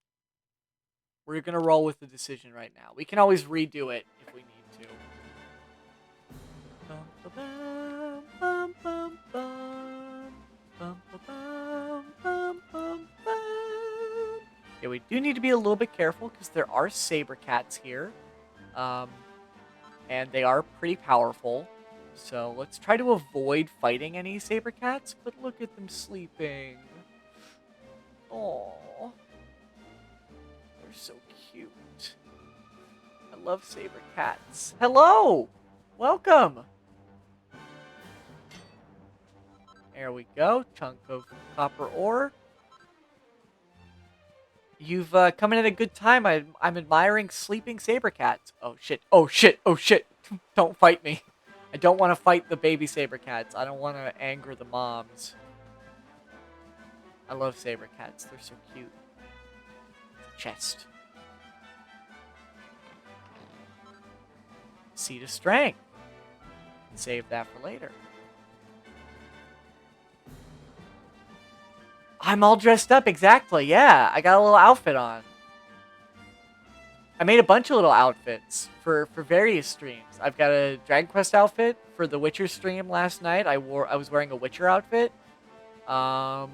We're gonna roll with the decision right now. We can always redo it if we need to. Yeah, we do need to be a little bit careful because there are saber cats here, and they are pretty powerful. So let's try to avoid fighting any saber cats. But look at them sleeping. Oh, they're so cute. I love saber cats. Hello, welcome. There we go. Chunk of copper ore. You've come in at a good time. I'm admiring sleeping saber cats. Oh shit! Oh shit! Oh shit! Don't fight me. I don't want to fight the baby saber cats. I don't want to anger the moms. I love saber cats. They're so cute. Chest. Seed of Strength. Save that for later. I'm all dressed up, exactly, yeah. I got a little outfit on. I made a bunch of little outfits for various streams. I've got a Dragon Quest outfit for the Witcher stream last night. I was wearing a Witcher outfit. I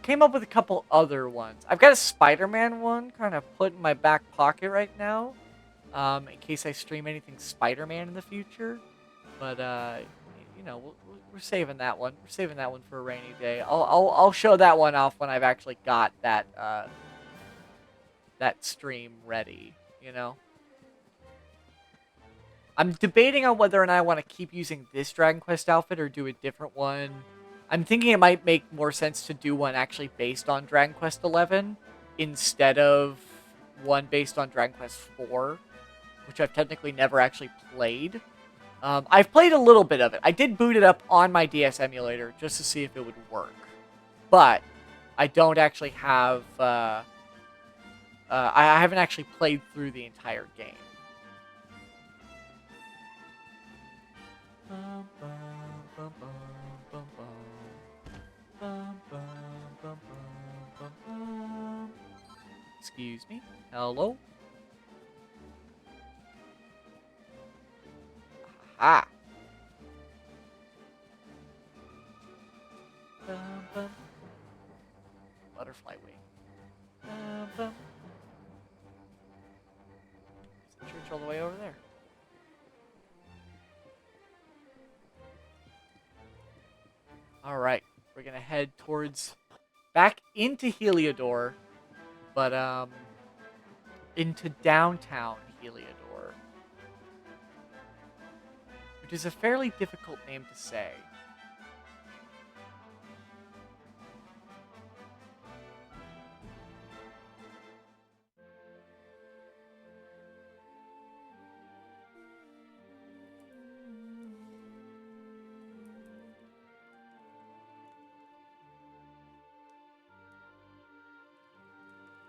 came up with a couple other ones. I've got a Spider-Man one kind of put in my back pocket right now, in case I stream anything Spider-Man in the future. But you know, we're saving that one. We're saving that one for a rainy day. I'll show that one off when I've actually got that that stream ready. You know, I'm debating on whether or not I want to keep using this Dragon Quest outfit or do a different one. I'm thinking it might make more sense to do one actually based on Dragon Quest XI instead of one based on Dragon Quest IV, which I've technically never actually played. I've played a little bit of it. I did boot it up on my DS emulator just to see if it would work. But I don't actually have... I haven't actually played through the entire game. Bum, bum, bum, bum, bum. Excuse me. Hello? Aha! Bum, bum. Butterfly wing. Bum, bum. There's a church all the way over there. Alright, we're gonna head towards back into Heliodor, but into downtown Heliodor, which is a fairly difficult name to say.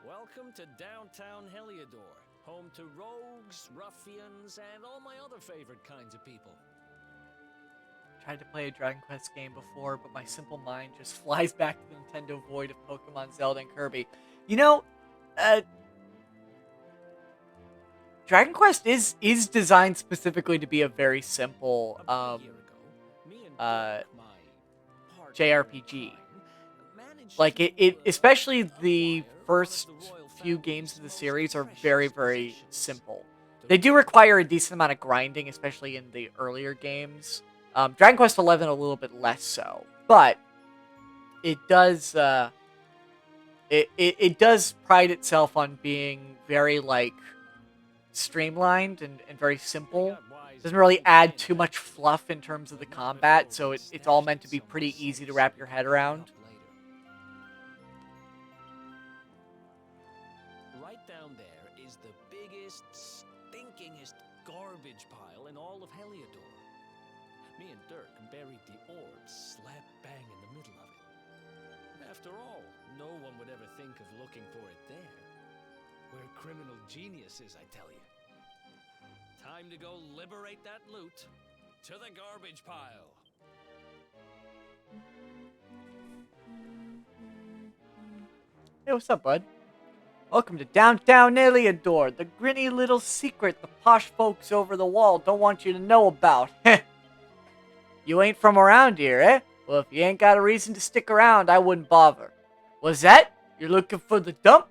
Welcome to downtown Heliodor, home to rogues, ruffians, and all my other favorite kinds of people. Tried to play a Dragon Quest game before, but my simple mind just flies back to the Nintendo void of Pokemon, Zelda, and Kirby. You know, Dragon Quest is designed specifically to be a very simple JRPG. Like it especially the first few games of the series are very, very simple. They do require a decent amount of grinding, especially in the earlier games. Dragon Quest XI a little bit less so, but it does it does pride itself on being very like streamlined and very simple. Doesn't really add too much fluff in terms of the combat, so it's all meant to be pretty easy to wrap your head around. Right down there is the biggest, stinkingest garbage pile in all of Heliodor. Me and Dirk buried the ore slap bang in the middle of it. After all, no one would ever think of looking for it there. We're criminal geniuses, I tell you. Time to go liberate that loot. To the garbage pile. Hey, what's up, bud? Welcome to downtown Heliodor, the grinny little secret the posh folks over the wall don't want you to know about. You ain't from around here, eh? Well, if you ain't got a reason to stick around, I wouldn't bother. What's that? You're looking for the dump?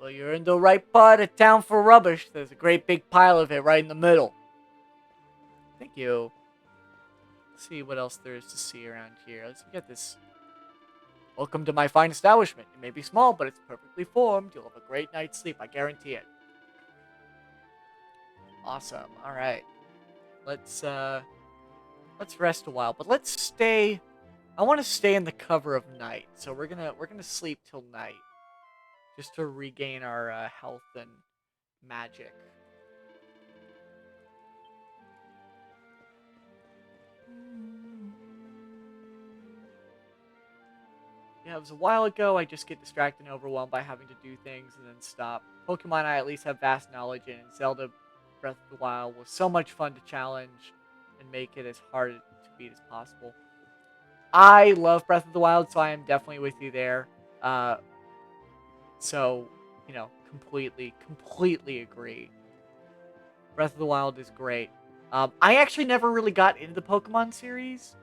Well, you're in the right part of town for rubbish. There's a great big pile of it right in the middle. Thank you. Let's see what else there is to see around here. Let's get this. Welcome to my fine establishment. It may be small, but it's perfectly formed. You'll have a great night's sleep, I guarantee it. Awesome. All right. Let's rest a while, but let's stay. I want to stay in the cover of night, so we're gonna sleep till night, just to regain our health and magic. Yeah, it was a while ago. I just get distracted and overwhelmed by having to do things and then stop. Pokemon I at least have vast knowledge in. Zelda Breath of the Wild was so much fun to challenge and make it as hard to beat as possible. I love Breath of the Wild, so I am definitely with you there. So, you know, completely agree. Breath of the Wild is great. I actually never really got into the Pokemon series.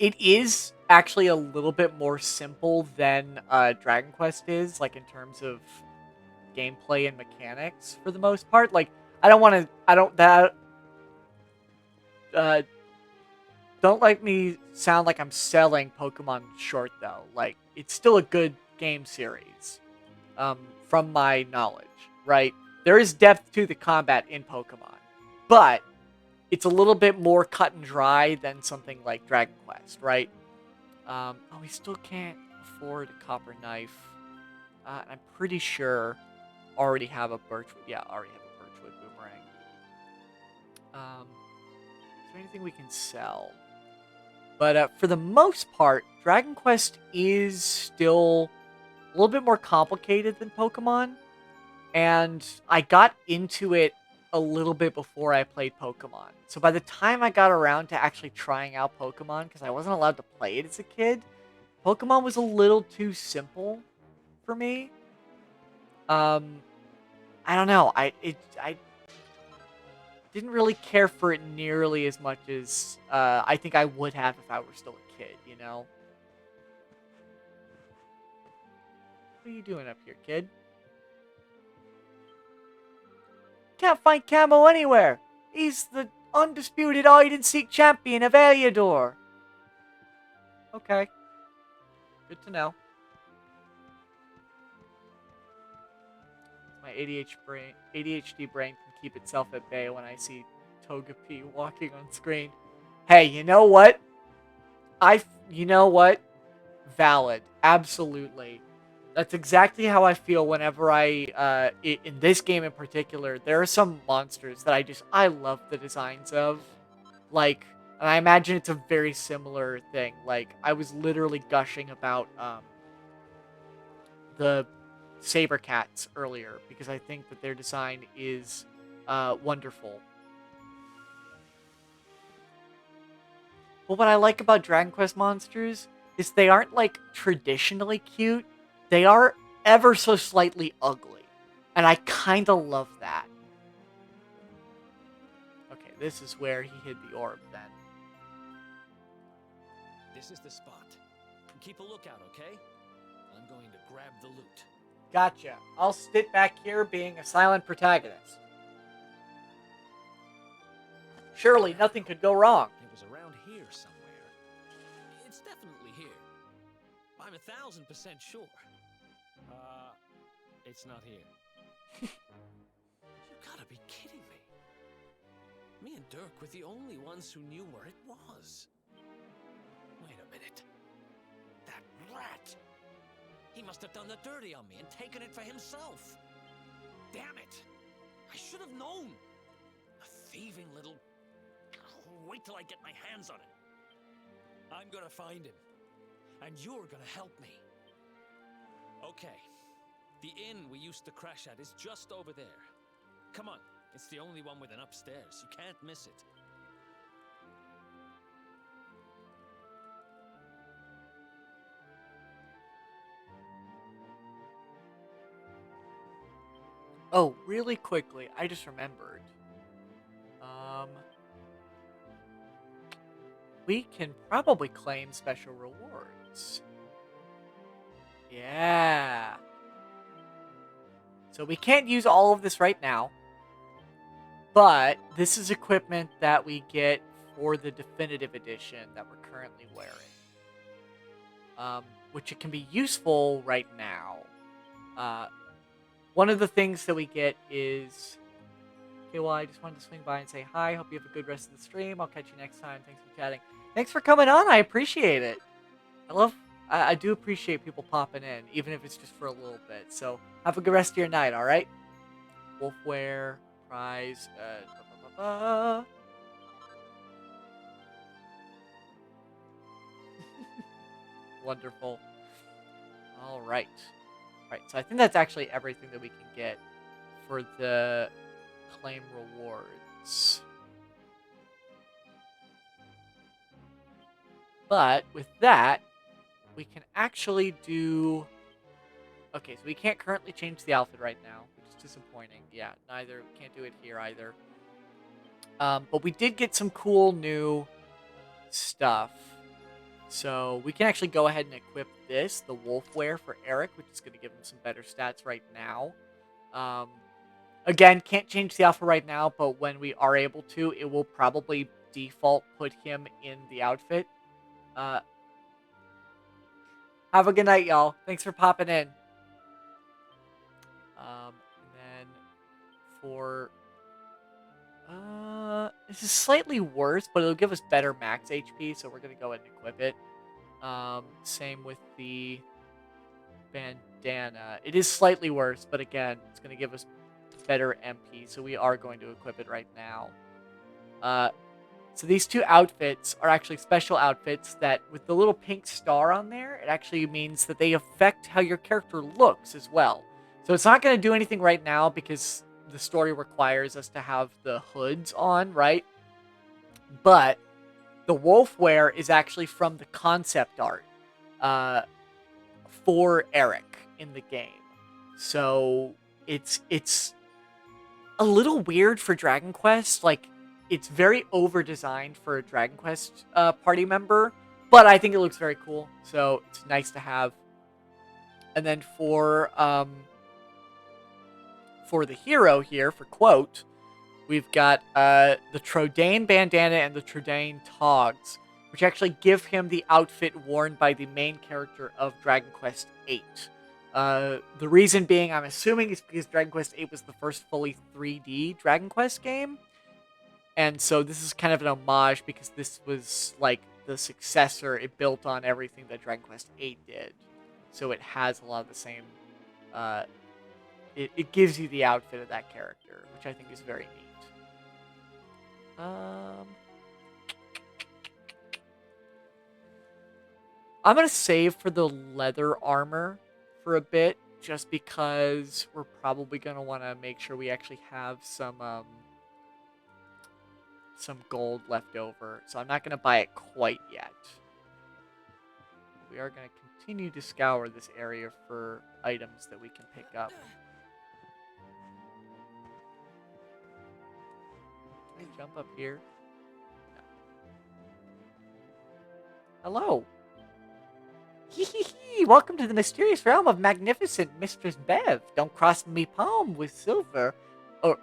It is actually a little bit more simple than Dragon Quest is, like in terms of gameplay and mechanics for the most part. Like, don't let me sound like I'm selling Pokemon short though. Like, it's still a good game series, from my knowledge, right? There is depth to the combat in Pokemon, but it's a little bit more cut and dry than something like Dragon Quest, right? Oh, we still can't afford a copper knife. I'm pretty sure already have a birchwood. Yeah, already have a birchwood boomerang. Is there anything we can sell? But for the most part, Dragon Quest is still a little bit more complicated than Pokemon. And I got into it a little bit before I played Pokemon. So by the time I got around to actually trying out Pokemon, because I wasn't allowed to play it as a kid, Pokemon was a little too simple for me. I don't know. I didn't really care for it nearly as much as I think I would have if I were still a kid, you know? What are you doing up here, kid? Can't find Camo anywhere. He's the undisputed hide-and-seek champion of Eliador. Okay. Good to know. My ADHD brain can keep itself at bay when I see Togepi walking on screen. Hey, you know what? You know what? Valid. Absolutely. That's exactly how I feel whenever in this game in particular, there are some monsters that I love the designs of. Like, and I imagine it's a very similar thing. Like, I was literally gushing about, the Saber Cats earlier, because I think that their design is, wonderful. But what I like about Dragon Quest monsters is they aren't, like, traditionally cute. They are ever so slightly ugly. And I kinda love that. Okay, this is where he hid the orb, then. This is the spot. Keep a lookout, okay? I'm going to grab the loot. Gotcha. I'll sit back here being a silent protagonist. Surely nothing could go wrong. It was around here somewhere. It's definitely here. I'm 1000% sure. It's not here. You gotta be kidding me. Me and Dirk were the only ones who knew where it was. Wait a minute. That rat! He must have done the dirty on me and taken it for himself. Damn it! I should have known. A thieving little... Wait till I get my hands on it. I'm gonna find him. And you're gonna help me. Okay. The inn we used to crash at is just over there. Come on. It's the only one with an upstairs. You can't miss it. Oh, really quickly, I just remembered. We can probably claim special rewards. Yeah. So we can't use all of this right now. But this is equipment that we get for the definitive edition that we're currently wearing. Which it can be useful right now. One of the things that we get is... Okay, well, I just wanted to swing by and say hi. Hope you have a good rest of the stream. I'll catch you next time. Thanks for chatting. Thanks for coming on. I appreciate it. I do appreciate people popping in, even if it's just for a little bit. So, have a good rest of your night, alright? Wolfware, prize, Wonderful. Alright. Alright, so I think that's actually everything that we can get for the claim rewards. But with that, we can actually do... Okay, so we can't currently change the outfit right now, which is disappointing. Yeah, neither. We can't do it here either. But we did get some cool new stuff. So we can actually go ahead and equip this, the Wolfware for Eric, which is going to give him some better stats right now. Again, can't change the alpha right now, but when we are able to, it will probably default put him in the outfit. Have a good night, y'all. Thanks for popping in. And then for... this is slightly worse, but it'll give us better max HP, so we're going to go ahead and equip it. Same with the bandana. It is slightly worse, but again, it's going to give us better MP, so we are going to equip it right now. So these two outfits are actually special outfits that, with the little pink star on there, it actually means that they affect how your character looks as well. So it's not going to do anything right now because the story requires us to have the hoods on, right? But the wolfware is actually from the concept art for Eric in the game. So it's a little weird for Dragon Quest. Like, it's very over-designed for a Dragon Quest party member, but I think it looks very cool, so it's nice to have. And then for the hero here, for Quote, we've got the Trodain bandana and the Trodain togs, which actually give him the outfit worn by the main character of Dragon Quest VIII. The reason being, I'm assuming, is because Dragon Quest VIII was the first fully 3D Dragon Quest game. And so this is kind of an homage because this was like the successor. It built on everything that Dragon Quest VIII did. So it has a lot of the same... It gives you the outfit of that character, which I think is very neat. I'm going to save for the leather armor for a bit, just because we're probably going to want to make sure we actually have some gold left over. So I'm not going to buy it quite yet. We are going to continue to scour this area for items that we can pick up. Can I jump up here? No. Hello. Hee. Welcome to the mysterious realm of magnificent Mistress Bev. Don't cross me palm with silver. Or,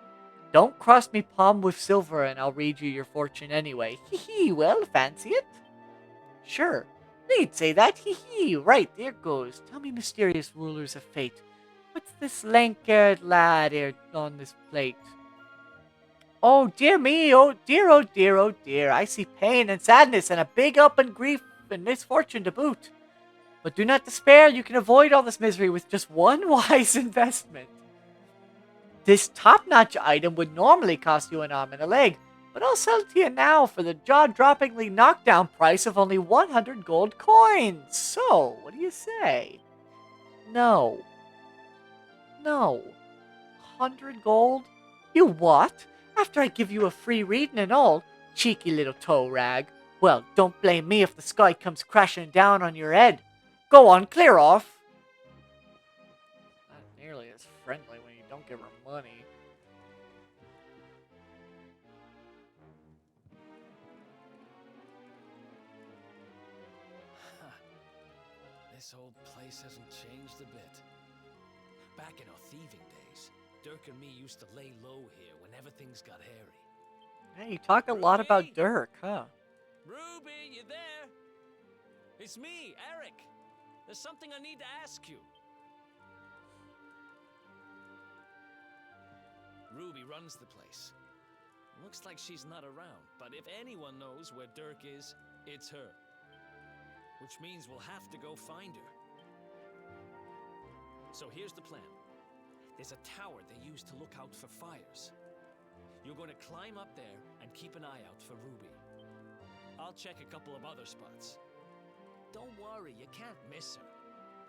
don't cross me palm with silver and I'll read you your fortune anyway. Hee. Well, fancy it? Sure. They'd say that. Hee. Right, there goes. Tell me, mysterious rulers of fate. What's this lank-haired lad here on this plate? Oh, dear me. Oh, dear, oh, dear, oh, dear. I see pain and sadness and a big open grief and misfortune to boot. But do not despair, you can avoid all this misery with just one wise investment. This top-notch item would normally cost you an arm and a leg, but I'll sell it to you now for the jaw-droppingly knockdown price of only 100 gold coins. So, what do you say? No. 100 gold? You what? After I give you a free reading and all? Cheeky little toe rag. Well, don't blame me if the sky comes crashing down on your head. Go on, clear off. Not nearly as friendly when you don't give her money. This old place hasn't changed a bit. Back in our thieving days, Dirk and me used to lay low here whenever things got hairy. Yeah, you talk a lot about Dirk, huh? Ruby, you there? It's me, Eric. There's something I need to ask you. Ruby runs the place. Looks like she's not around, but if anyone knows where Dirk is, it's her. Which means we'll have to go find her. So here's the plan. There's a tower they use to look out for fires. You're going to climb up there and keep an eye out for Ruby. I'll check a couple of other spots. Don't worry, you can't miss her.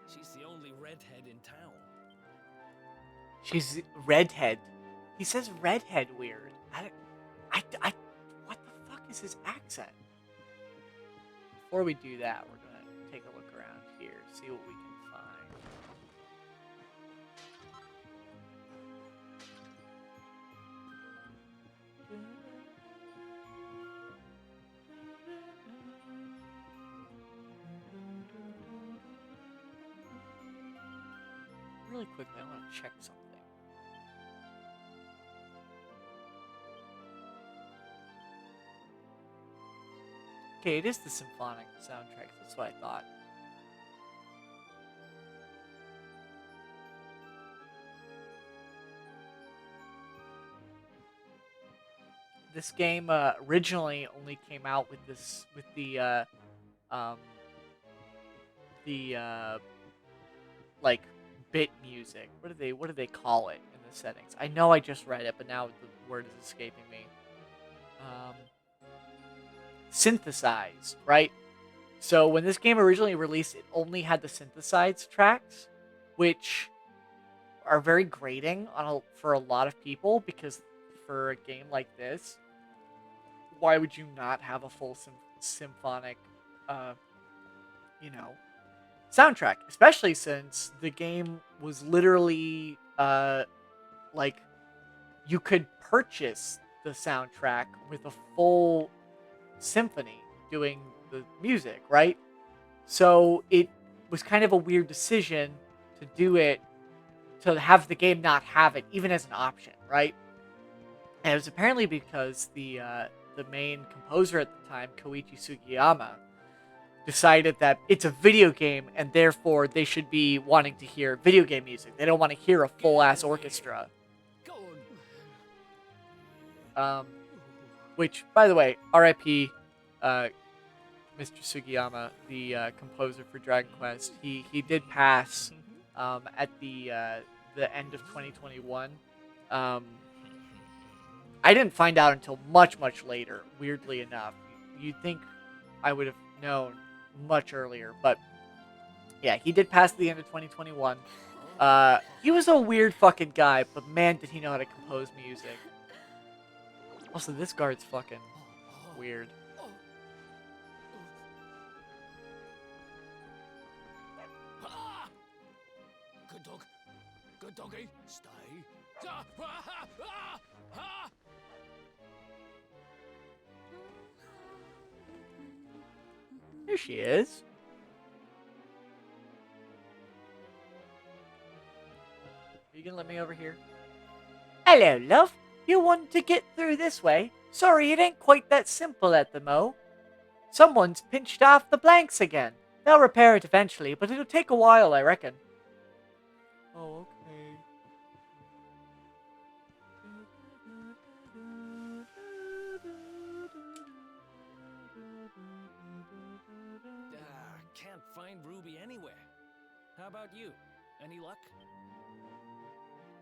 She's the only redhead in town. She's redhead. He says redhead weird. What the fuck is his accent? Before we do that, we're gonna take a look around here, see what we can find. Really quickly, I want to check something. Okay, it is the symphonic soundtrack. That's what I thought. This game originally only came out with the like bit music. What do they call it in the settings? I know I just read it, but now the word is escaping me. Synthesized, right? So when this game originally released, it only had the synthesized tracks, which are very grating for a lot of people, because for a game like this, why would you not have a full symphonic, you know, soundtrack? Especially since the game was literally, like, you could purchase the soundtrack with a full symphony doing the music, right? So it was kind of a weird decision to do it, to have the game not have it even as an option, right? And it was apparently because the main composer at the time, Koichi Sugiyama, decided that it's a video game and therefore they should be wanting to hear video game music. They don't want to hear a full ass orchestra. Which, by the way, R.I.P. Mr. Sugiyama, the composer for Dragon Quest. He did pass at the end of 2021. I didn't find out until much later. Weirdly enough, you'd think I would have known much earlier, but yeah, he did pass at the end of 2021. He was a weird fucking guy, but man, did he know how to compose music. Also, this guard's fucking weird. Good dog. Good doggy. Stay. There she is. Are you gonna let me over here? Hello, love. You want to get through this way? Sorry, it ain't quite that simple at the mo. Someone's pinched off the blanks again. They'll repair it eventually, but it'll take a while, I reckon. Oh, okay. Can't find Ruby anywhere. How about you? Any luck?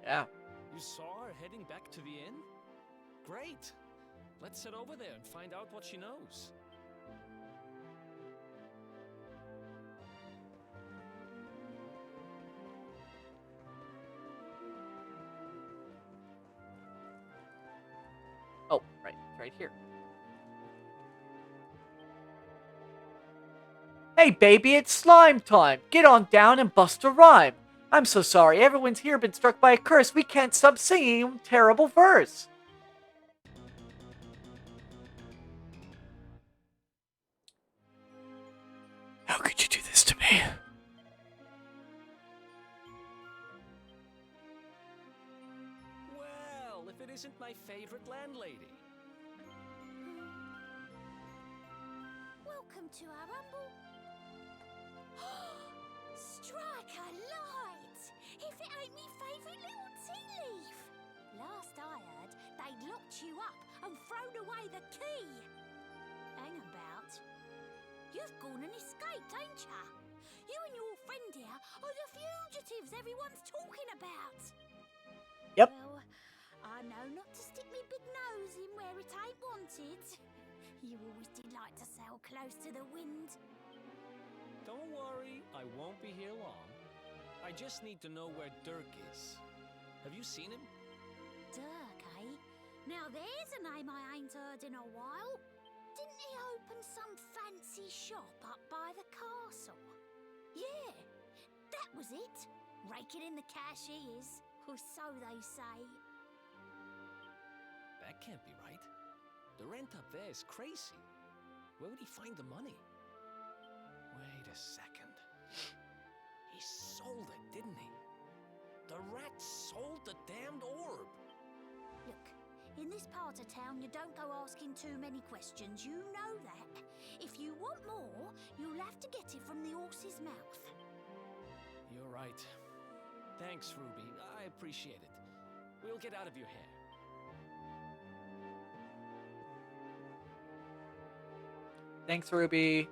Yeah. You saw her heading back to the inn? Great. Let's head over there and find out what she knows. Oh, right. It's right here. Hey, baby, it's slime time. Get on down and bust a rhyme. I'm so sorry. Everyone's here been struck by a curse. We can't stop singing terrible verse. How could you do this to me? Well, if it isn't my favorite landlady. Welcome to our humble... Strike a light! If it ain't me favourite little tea leaf! Last I heard, they'd locked you up and thrown away the key. Hang about. You've gone and escaped, ain't ya? You and your friend here are the fugitives everyone's talking about. Yep. Well, I know not to stick me big nose in where it ain't wanted. You always did like to sail close to the wind. Don't worry, I won't be here long. I just need to know where Dirk is. Have you seen him? Dirk, eh? Now there's a name I ain't heard in a while. Didn't he open some fancy shop up by the castle? Yeah, that was it. Raking in the cash he is, or so they say. That can't be right. The rent up there is crazy. Where would he find the money? Wait a second. He sold it, didn't he? The rat sold the damned orb. Look, in this part of town you don't go asking too many questions, you know that. If you want more, you'll have to get it from the horse's mouth. You're right. Thanks, Ruby. I appreciate it. We'll get out of your hair. Thanks, Ruby.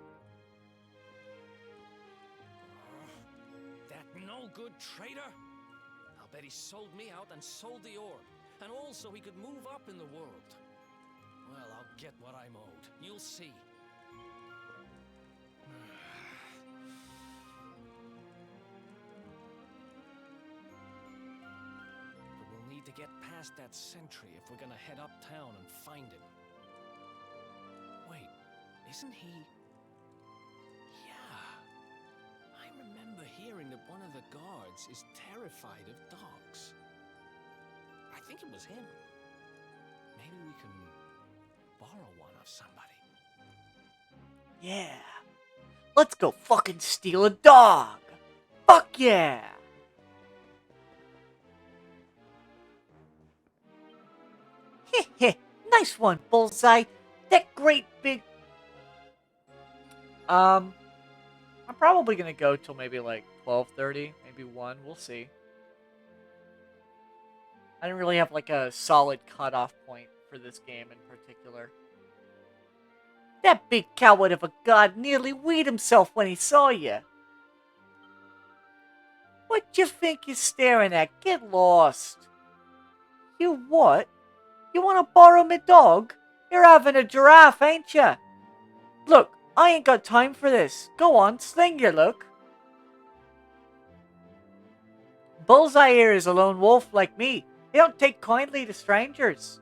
That no-good traitor? I'll bet he sold me out and sold the orb. And also he could move up in the world. Well, I'll get what I'm owed. You'll see. need to get past that sentry if we're gonna head uptown and find him. Wait, isn't he... Yeah. I remember hearing that one of the guards is terrified of dogs. I think it was him. Maybe we can borrow one of somebody. Yeah. Let's go fucking steal a dog. Fuck yeah. Heh. Nice one, Bullseye. That great big... I'm probably gonna go till maybe like 12:30, maybe 1. We'll see. I didn't really have like a solid cutoff point for this game in particular. That big coward of a god nearly weed himself when he saw you. What you think you're staring at? Get lost. You what? You want to borrow my dog? You're having a giraffe, ain't ya? Look, I ain't got time for this. Go on, sling your look. Bullseye here is a lone wolf like me. He don't take kindly to strangers.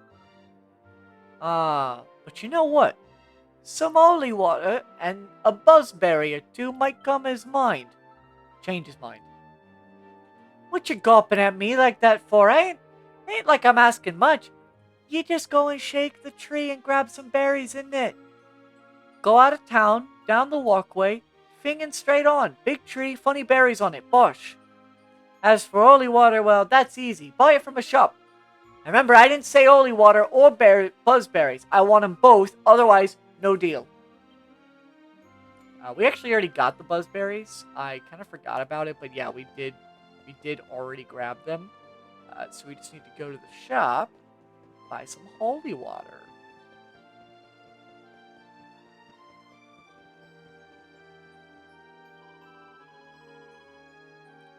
But you know what? Some holy water and a buzzberry or two might come his mind. Change his mind. What you gawping at me like that for, ain't like I'm asking much. You just go and shake the tree and grab some berries in it. Go out of town, down the walkway, fingin' straight on. Big tree, funny berries on it, bosh. As for holy water, well, that's easy. Buy it from a shop. And remember, I didn't say holy water or buzzberries. I want them both, otherwise, no deal. We actually already got the buzzberries. I kind of forgot about it, but yeah, we did already grab them. So we just need to go to the shop, buy some holy water.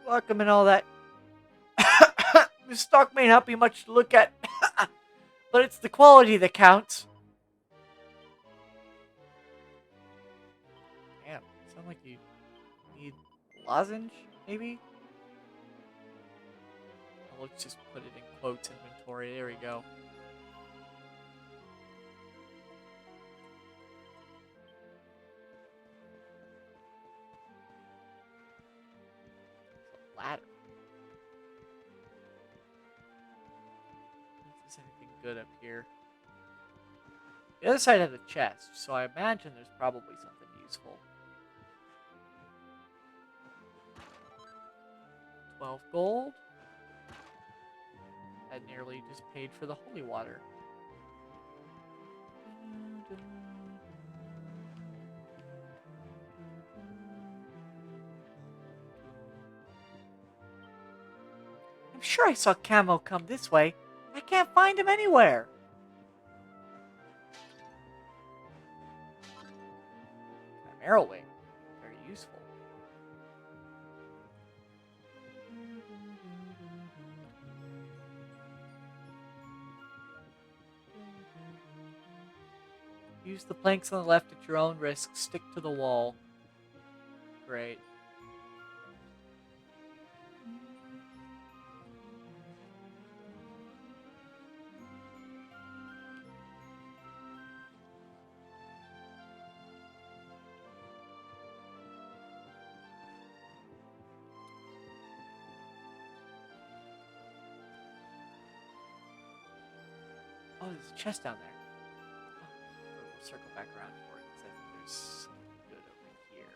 Welcome and all that. The stock may not be much to look at, but it's the quality that counts. Damn, sound like you need lozenge, maybe? Oh, let's just put it in quotes inventory. There we go. Ladder. If there's anything good up here. The other side has a chest, so I imagine there's probably something useful. 12 gold. That nearly just paid for the holy water. I'm sure I saw Camo come this way. I can't find him anywhere. An arrow wing. Very useful. Use the planks on the left at your own risk. Stick to the wall. Great. Oh, there's a chest down there. We'll circle back around for it because I think there's something good over here.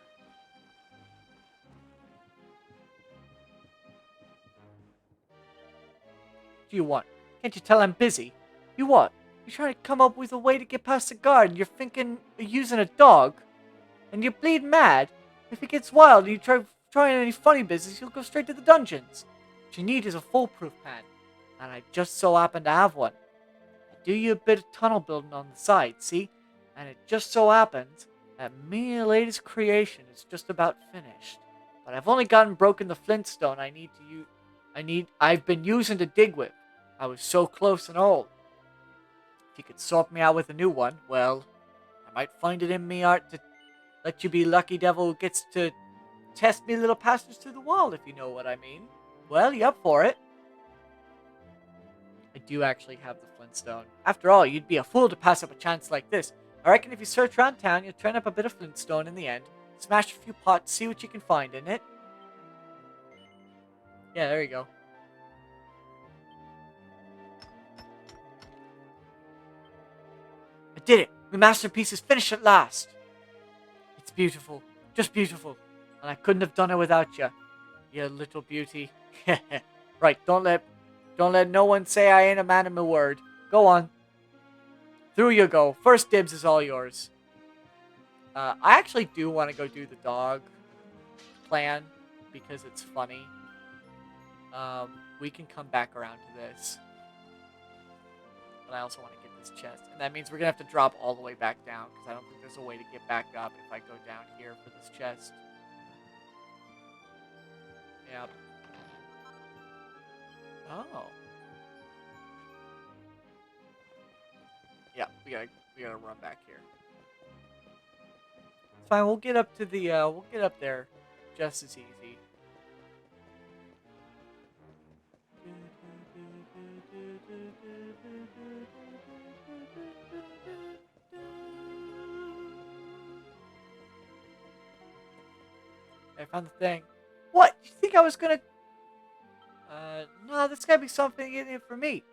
What do you want? Can't you tell I'm busy? You what? You're trying to come up with a way to get past the guard and you're thinking of using a dog? And you bleed mad? If it gets wild and you try any funny business, you'll go straight to the dungeons. What you need is a foolproof pan. And I just so happen to have one. Do you a bit of tunnel building on the side, see? And it just so happens that my latest creation is just about finished. But I've only broken the flintstone I've been using to dig with. I was so close and old. If you could sort me out with a new one, well, I might find it in me art to let you be lucky devil who gets to test me little passage through the wall, if you know what I mean. Well, you up for it? do actually have the Flintstone. After all, you'd be a fool to pass up a chance like this. I reckon if you search around town, you'll turn up a bit of Flintstone in the end. Smash a few pots, see what you can find in it. Yeah, there you go. I did it! My masterpiece is finished at last! It's beautiful. Just beautiful. And I couldn't have done it without you. You little beauty. Right, don't let no one say I ain't a man of my word. Go on. Through you go. First dibs is all yours. I actually do want to go do the dog plan because it's funny. We can come back around to this. But I also want to get this chest. And that means we're going to have to drop all the way back down because I don't think there's a way to get back up if I go down here for this chest. Yep. Oh. Yeah, we gotta run back here. It's fine. We'll get up to the. We'll get up there, just as easy. I found the thing. What? You think I was gonna? No, this gotta be something in it for me.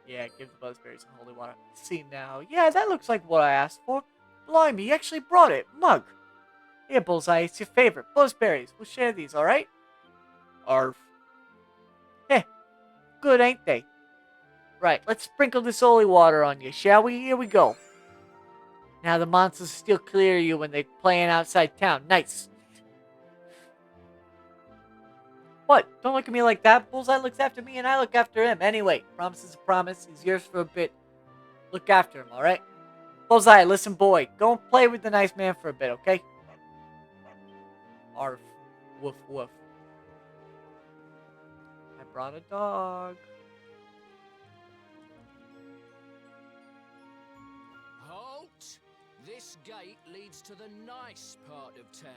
Yeah, give the buzzberries and holy water. See now. Yeah, that looks like what I asked for. Blimey, you actually brought it. Mug. Here, Bullseye, it's your favorite. Buzzberries. We'll share these, alright? Arf. Heh. Good, ain't they? Right, let's sprinkle this holy water on you, shall we? Here we go. Now the monsters still clear you when they're playing outside town. Nice. What? Don't look at me like that. Bullseye looks after me and I look after him. Anyway, promise is a promise. He's yours for a bit. Look after him, alright? Bullseye, listen, boy. Go and play with the nice man for a bit, okay? Arf. Woof, woof. I brought a dog. Halt! This gate leads to the nice part of town.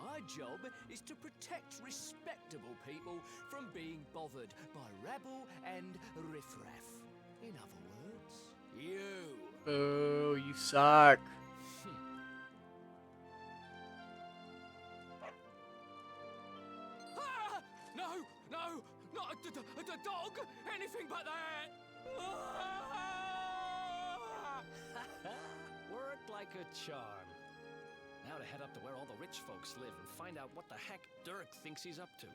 My job is to protect respectable people from being bothered by rabble and riffraff. In other words, you. Boo, you suck. Ah! No, not the dog. Anything but that. Ah! Worked like a charm. Now to head up to where all the rich folks live and find out what the heck Dirk thinks he's up to.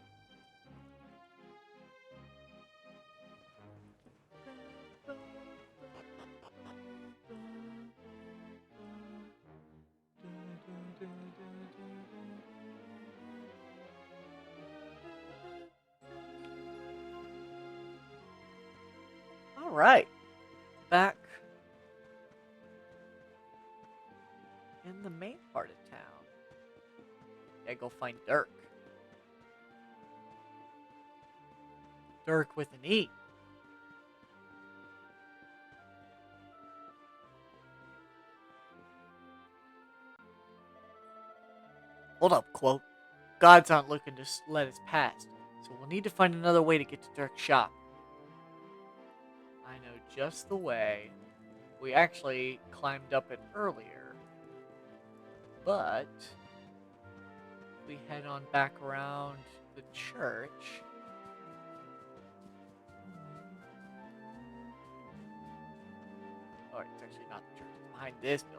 Alright. Back in the main part of town. Gotta go find Dirk. Dirk with an E. Hold up, quote. Gods aren't looking to let us pass, so we'll need to find another way to get to Dirk's shop. I know just the way. We actually climbed up it earlier. But we head on back around the church. Oh, it's actually not the church. It's behind this building.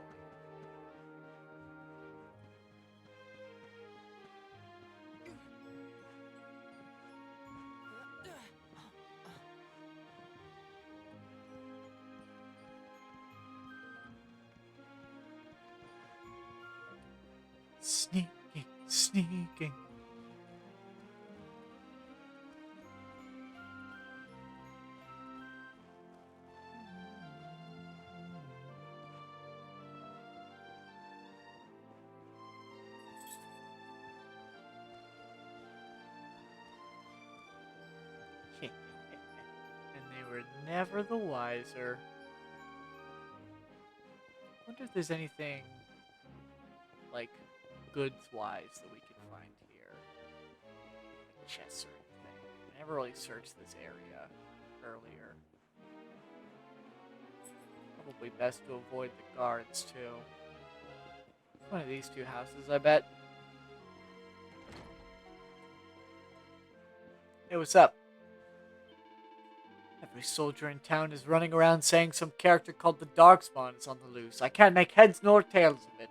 Sneaking, sneaking. And they were never the wiser. Wonder if there's anything like goods-wise that we can find here. Like chests or anything. never really searched this area earlier. Probably best to avoid the guards, too. One of these two houses, I bet. Hey, what's up? Every soldier in town is running around saying some character called the Darkspawn is on the loose. I can't make heads nor tails of it.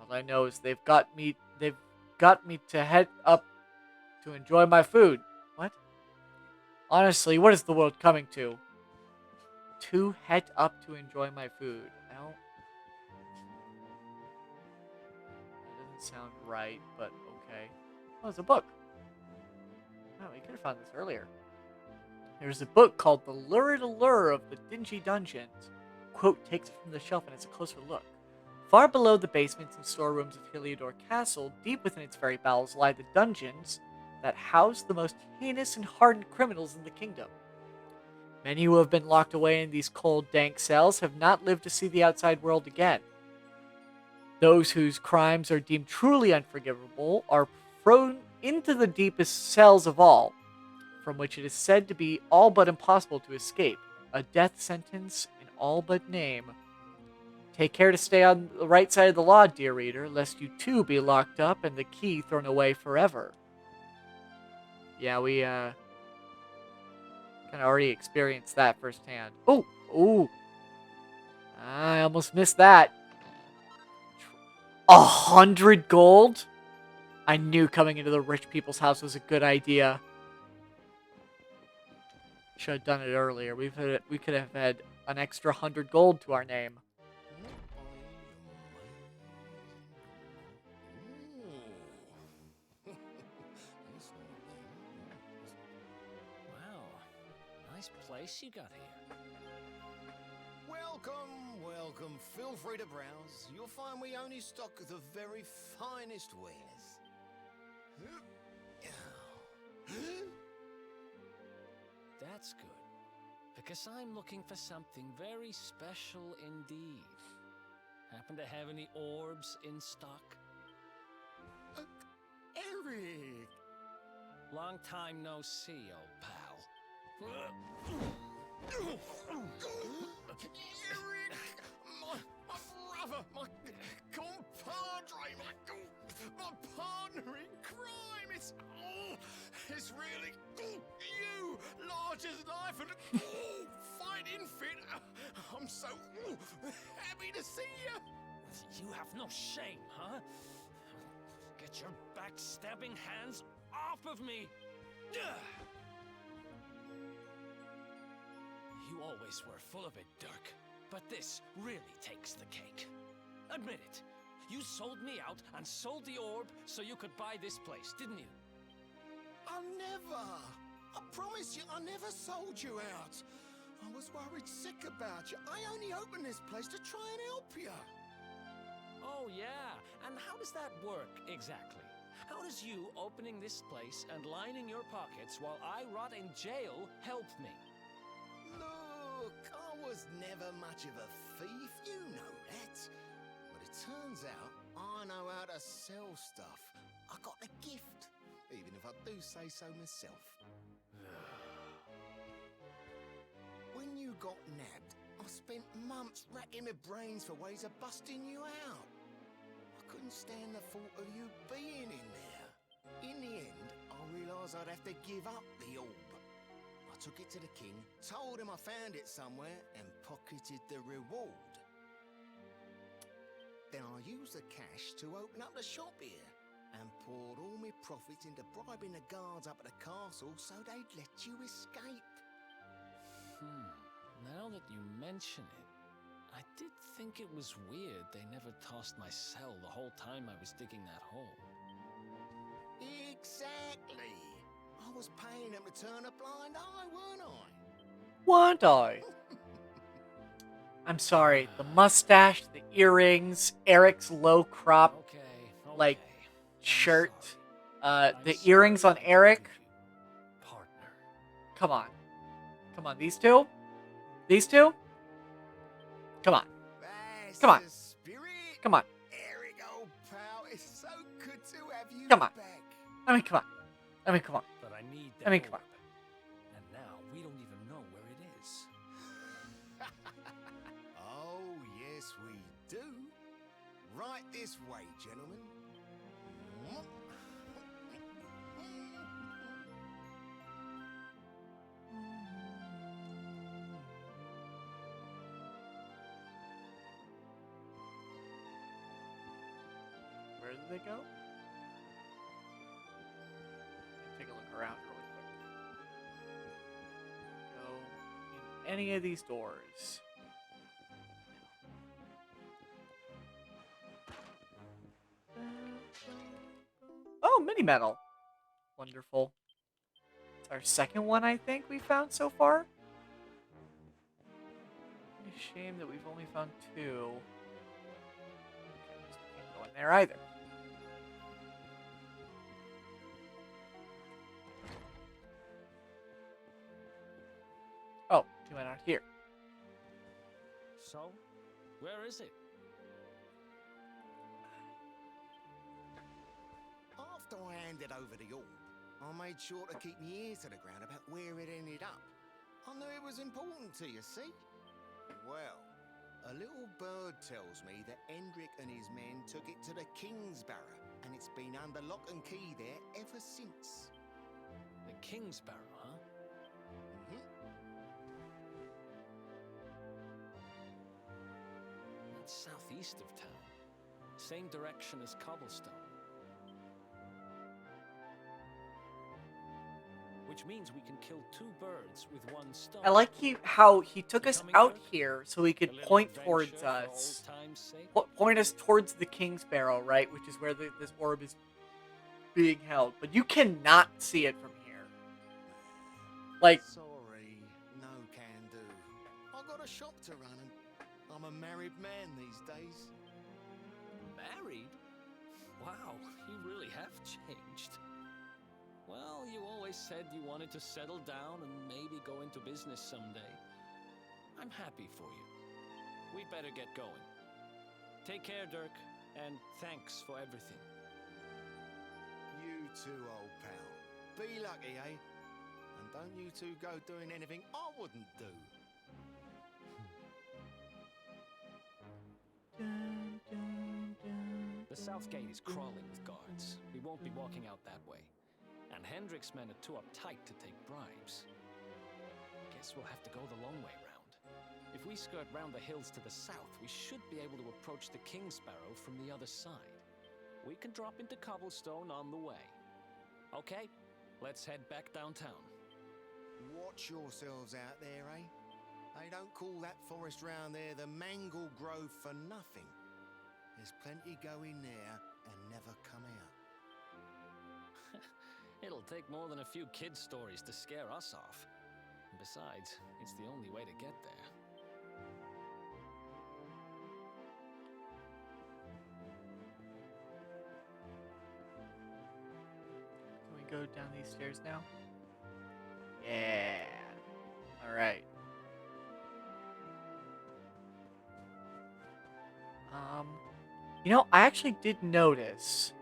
All I know is they've got me to head up to enjoy my food. What? Honestly, what is the world coming to? To head up to enjoy my food. Well, that doesn't sound right, but okay. Oh, it's a book. Oh, we could have found this earlier. There's a book called The Lurid Allure of the Dingy Dungeons. Quote takes it from the shelf and it's a closer look. Far below the basements and storerooms of Heliodor Castle, deep within its very bowels lie the dungeons that house the most heinous and hardened criminals in the kingdom. Many who have been locked away in these cold, dank cells have not lived to see the outside world again. Those whose crimes are deemed truly unforgivable are thrown into the deepest cells of all, from which it is said to be all but impossible to escape, a death sentence in all but name. Take care to stay on the right side of the law, dear reader, lest you too be locked up and the key thrown away forever. Yeah, we kind of already experienced that firsthand. Oh, I almost missed that. 100 gold? I knew coming into the rich people's house was a good idea. Should have done it earlier. We could have had an extra 100 gold to our name. Wow, nice place you got here. Welcome, welcome. Feel free to browse. You'll find we only stock the very finest wares. That's good, because I'm looking for something very special indeed. Happen to have any orbs in stock? Eric! Long time no see, old pal. Eric! My brother, my compadre, my partner in crime! It's really you, large as life and fighting fit. I'm so happy to see you. You have no shame, huh? Get your backstabbing hands off of me! You always were full of it, Dirk. But this really takes the cake. Admit it. You sold me out and sold the orb so you could buy this place, didn't you? I never! I promise you, I never sold you out. I was worried sick about you. I only opened this place to try and help you. Oh, yeah. And how does that work, exactly? How does you opening this place and lining your pockets while I rot in jail help me? Look, I was never much of a thief, you know that. But it turns out I know how to sell stuff. I got a gift, even if I do say so myself. When you got nabbed, I spent months racking my brains for ways of busting you out. I couldn't stand the thought of you being in there. In the end, I realised I'd have to give up the orb. I took it to the king, told him I found it somewhere, and pocketed the reward. Then I used the cash to open up the shop here, and poured all my profits into bribing the guards up at the castle so they'd let you escape. Now that you mention it, I did think it was weird they never tossed my cell the whole time I was digging that hole. Exactly. I was paying them to turn a blind eye, weren't I? Weren't I? I'm sorry. The mustache, the earrings, Eric's low crop, like, shirt, the earrings on Eric. Partner. Come on. Come on, these two? These two? Come on. That's Come on. the spirit. Come on. Eric, old pal, it's so good to have you Come on. back. I mean, come on. I mean, come on. But I need the I mean, come orb. on. And now we don't even know where it is. Oh, yes, we do. Right this way, gentlemen. Where did they go? Take a look around really quick. Go in any of these doors. Oh, mini metal. Wonderful. It's our second one, I think, we found so far. A shame that we've only found 2. Okay, this can't go in there either. Oh, 2 went out here. So, where is it? After I handed over the orb, I made sure to keep my ears to the ground about where it ended up. I knew it was important to you, see? Well, a little bird tells me that Hendrik and his men took it to the Kingsbarrow, and it's been under lock and key there ever since. The Kingsbarrow, huh? That's southeast of town. Same direction as Cobblestone. Which means we can kill 2 birds with 1 stone. I like how he took us out here so he could point towards us. Point us towards the Kingsbarrow, right? Which is where this orb is being held. But you cannot see it from here. Like... Sorry, no can do. I got a shop to run and I'm a married man these days. Married? Wow, you really have changed. Well, you always said you wanted to settle down and maybe go into business someday. I'm happy for you. We'd better get going. Take care, Dirk, and thanks for everything. You too, old pal. Be lucky, eh? And don't you two go doing anything I wouldn't do. The south gate is crawling with guards. We won't be walking out that way. And Hendrik's men are too uptight to take bribes. Guess we'll have to go the long way round. If we skirt round the hills to the south, we should be able to approach the Kingsbarrow from the other side. We can drop into Cobblestone on the way. Okay, let's head back downtown. Watch yourselves out there, eh? They don't call that forest round there the Mangle Grove for nothing. There's plenty go in there and never come out. It'll take more than a few kids' stories to scare us off. And besides, it's the only way to get there. Can we go down these stairs now? Yeah. Alright. You know, I actually did notice...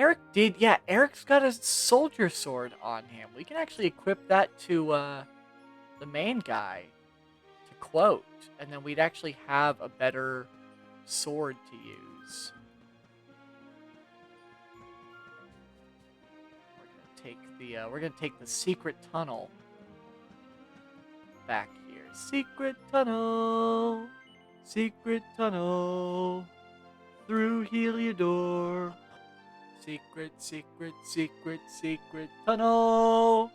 Eric's got a soldier sword on him. We can actually equip that to, the main guy, to quote, and then we'd actually have a better sword to use. We're gonna take the secret tunnel back here. Secret tunnel, through Heliodor. Secret, secret, secret, secret tunnel.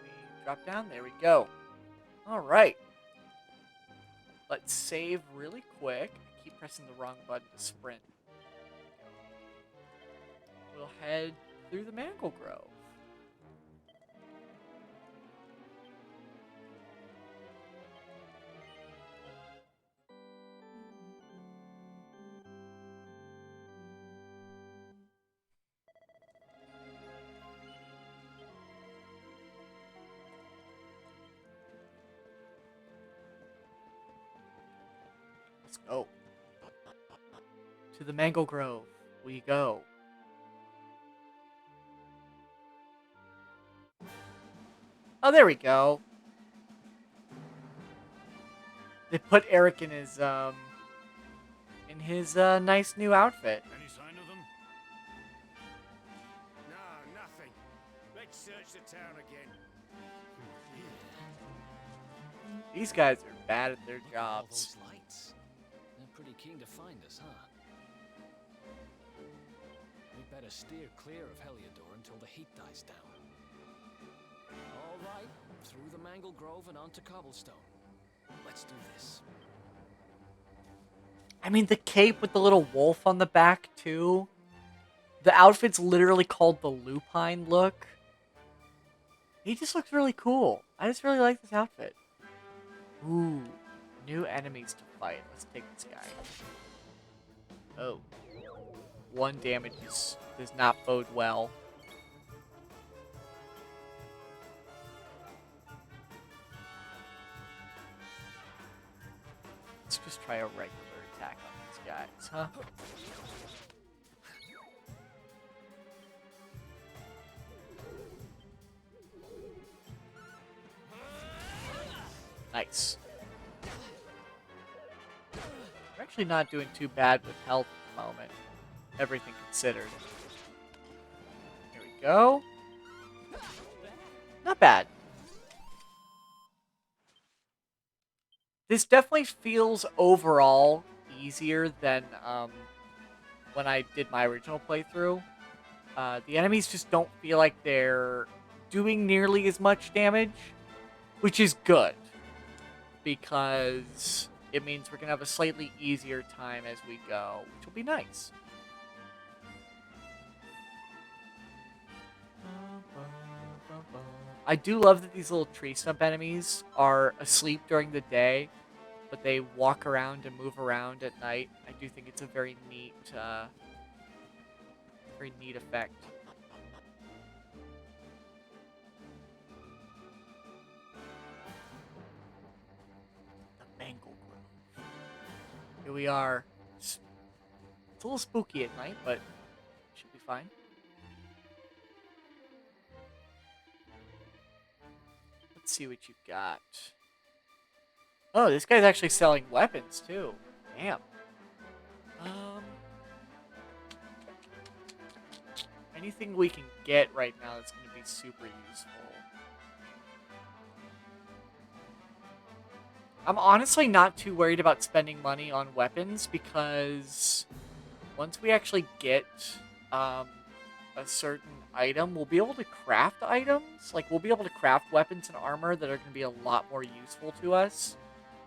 We drop down. There we go. All right. Let's save really quick. I keep pressing the wrong button to sprint. We'll head through the Mangle Grove. Let's go. To the Mango Grove we go. Oh, there we go. They put Eric in his nice new outfit. Any sign of them? No, nothing. Let's search the town again. These guys are bad at their Look at all jobs. those lights. They're pretty keen to find us, huh? We'd better steer clear of Heliodor until the heat dies down. All right, through the Mangle Grove and onto Cobblestone. Let's do this. I mean, the cape with the little wolf on the back, too. The outfit's literally called the Lupine look. He just looks really cool. I just really like this outfit. Ooh, new enemies to fight. Let's take this guy. Oh. 1 damage does not bode well. Let's just try a regular attack on these guys, huh? Nice. We're actually not doing too bad with health at the moment. Everything considered. Here we go. Not bad. This definitely feels overall easier than when I did my original playthrough. The enemies just don't feel like they're doing nearly as much damage, which is good, because it means we're going to have a slightly easier time as we go, which will be nice. I do love that these little tree stump enemies are asleep during the day, but they walk around and move around at night. I do think it's a very neat effect. The Mangle Grove. Here we are. It's a little spooky at night, but should be fine. Let's see what you've got. Oh, this guy's actually selling weapons too. Damn. Anything we can get right now that's going to be super useful. I'm honestly not too worried about spending money on weapons, because once we actually get a certain item, we'll be able to craft items. Like, we'll be able to craft weapons and armor that are going to be a lot more useful to us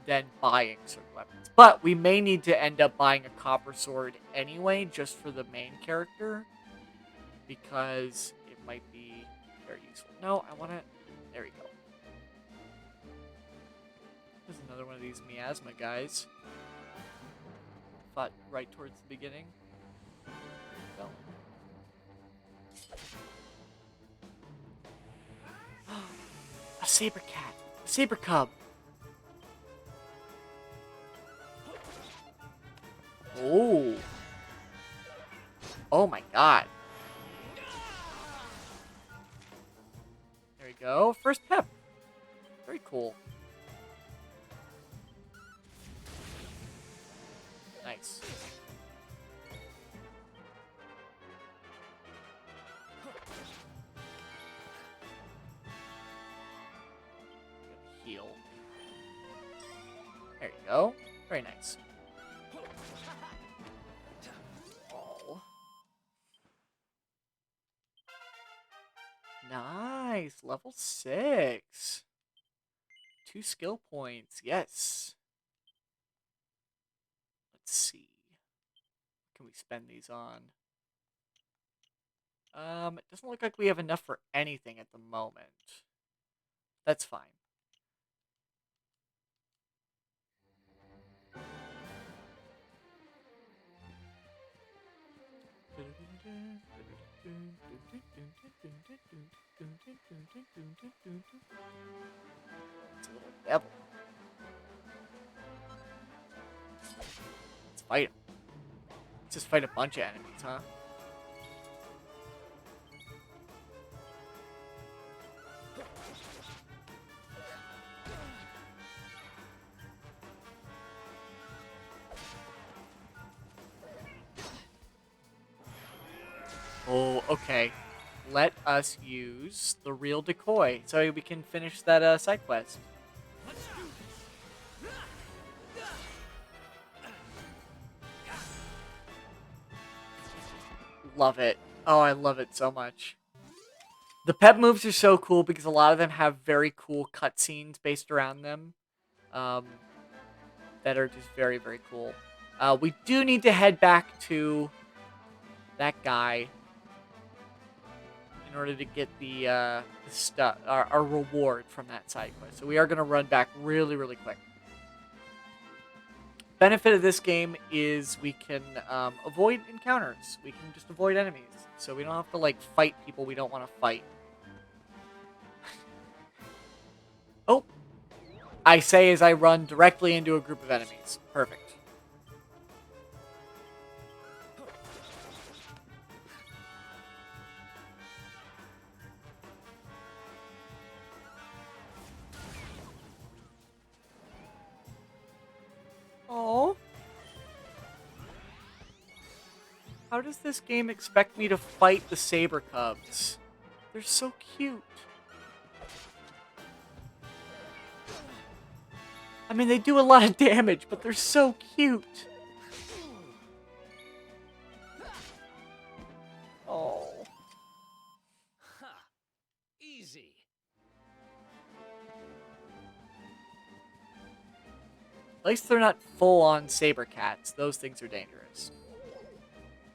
than buying certain weapons. But we may need to end up buying a copper sword anyway, just for the main character, because it might be very useful. No, I want to... There we go. There's another one of these miasma guys. Fought right towards the beginning. Go. A saber cat. A saber cub. Oh. Oh my god. There we go. First pep. Very cool. Nice. Heal. There you go. Very nice. Oh. Nice. Level 6. 2 skill points. Yes. Let's see. What can we spend these on? It doesn't look like we have enough for anything at the moment. That's fine. It's a little devil. Let's fight him. Just fight a bunch of enemies, huh? Oh, okay. Let us use the real decoy so we can finish that side quest. Love it. Oh, I love it so much. The pep moves are so cool because a lot of them have very cool cutscenes based around them that are just very, very cool. We do need to head back to that guy in order to get the stuff, our reward from that side quest. So we are going to run back really, really quick. Benefit of this game is we can avoid encounters. We can just avoid enemies. So we don't have to, like, fight people we don't want to fight. Oh! I say as I run directly into a group of enemies. Perfect. Oh. How does this game expect me to fight the saber cubs? They're so cute. I mean, they do a lot of damage, but they're so cute. Oh. Ha! Easy. At least they're not full-on saber cats. Those things are dangerous.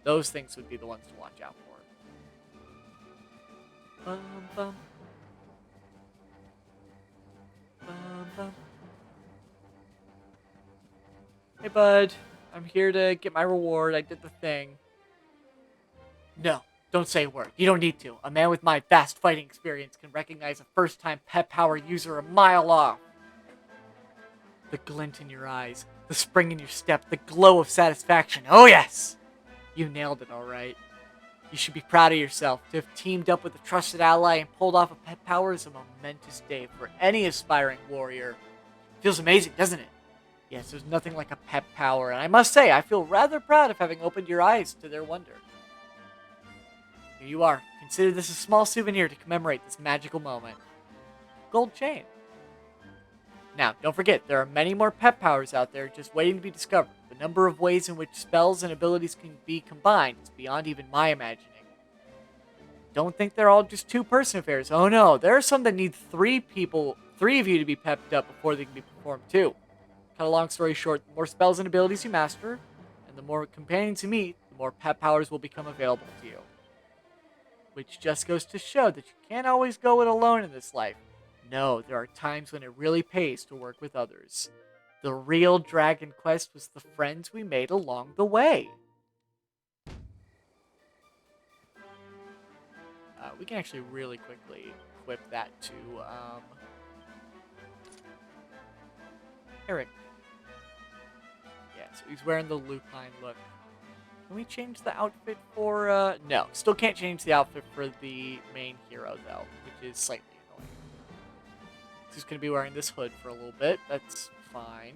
Those things would be the ones to watch out for. Bum, bum. Bum, bum. Hey, bud. I'm here to get my reward. I did the thing. No, don't say a word. You don't need to. A man with my vast fighting experience can recognize a first-time pep power user a mile off. The glint in your eyes, the spring in your step, the glow of satisfaction. Oh, yes! You nailed it, all right. You should be proud of yourself. To have teamed up with a trusted ally and pulled off a pep power is a momentous day for any aspiring warrior. Feels amazing, doesn't it? Yes, there's nothing like a pep power, and I must say, I feel rather proud of having opened your eyes to their wonder. Here you are. Consider this a small souvenir to commemorate this magical moment. Gold chain. Now, don't forget, there are many more pep powers out there just waiting to be discovered. The number of ways in which spells and abilities can be combined is beyond even my imagining. Don't think they're all just two-person affairs. Oh no, there are some that need three of you to be pepped up before they can be performed too. Cut a long story short, the more spells and abilities you master, and the more companions you meet, the more pep powers will become available to you. Which just goes to show that you can't always go it alone in this life. No, there are times when it really pays to work with others. The real Dragon Quest was the friends we made along the way. We can actually really quickly equip that to Eric. Yeah, so he's wearing the lupine look. Can we change the outfit for, no. Still can't change the outfit for the main hero, though, which is slightly annoying. He's just going to be wearing this hood for a little bit. That's fine.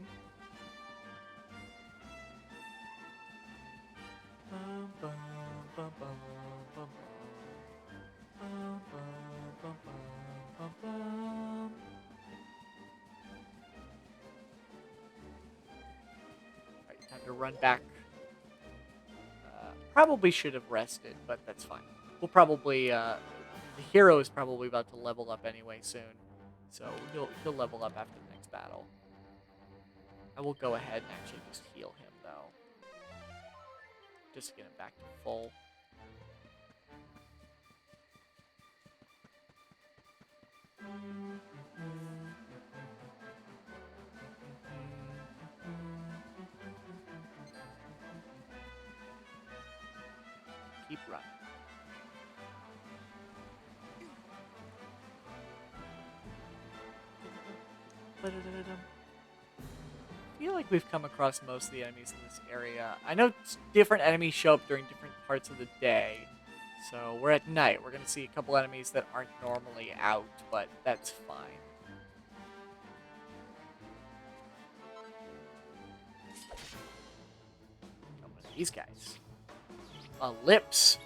Alright, time to run back. Probably should have rested, but that's fine. We'll probably, the hero is probably about to level up anyway soon. So he'll level up after the next battle. I will go ahead and actually just heal him, though. Just to get him back to full. Keep running. feel like we've come across most of the enemies in this area. I know different enemies show up during different parts of the day. So we're at night. We're going to see a couple enemies that aren't normally out, but that's fine. Come with these guys. Lips.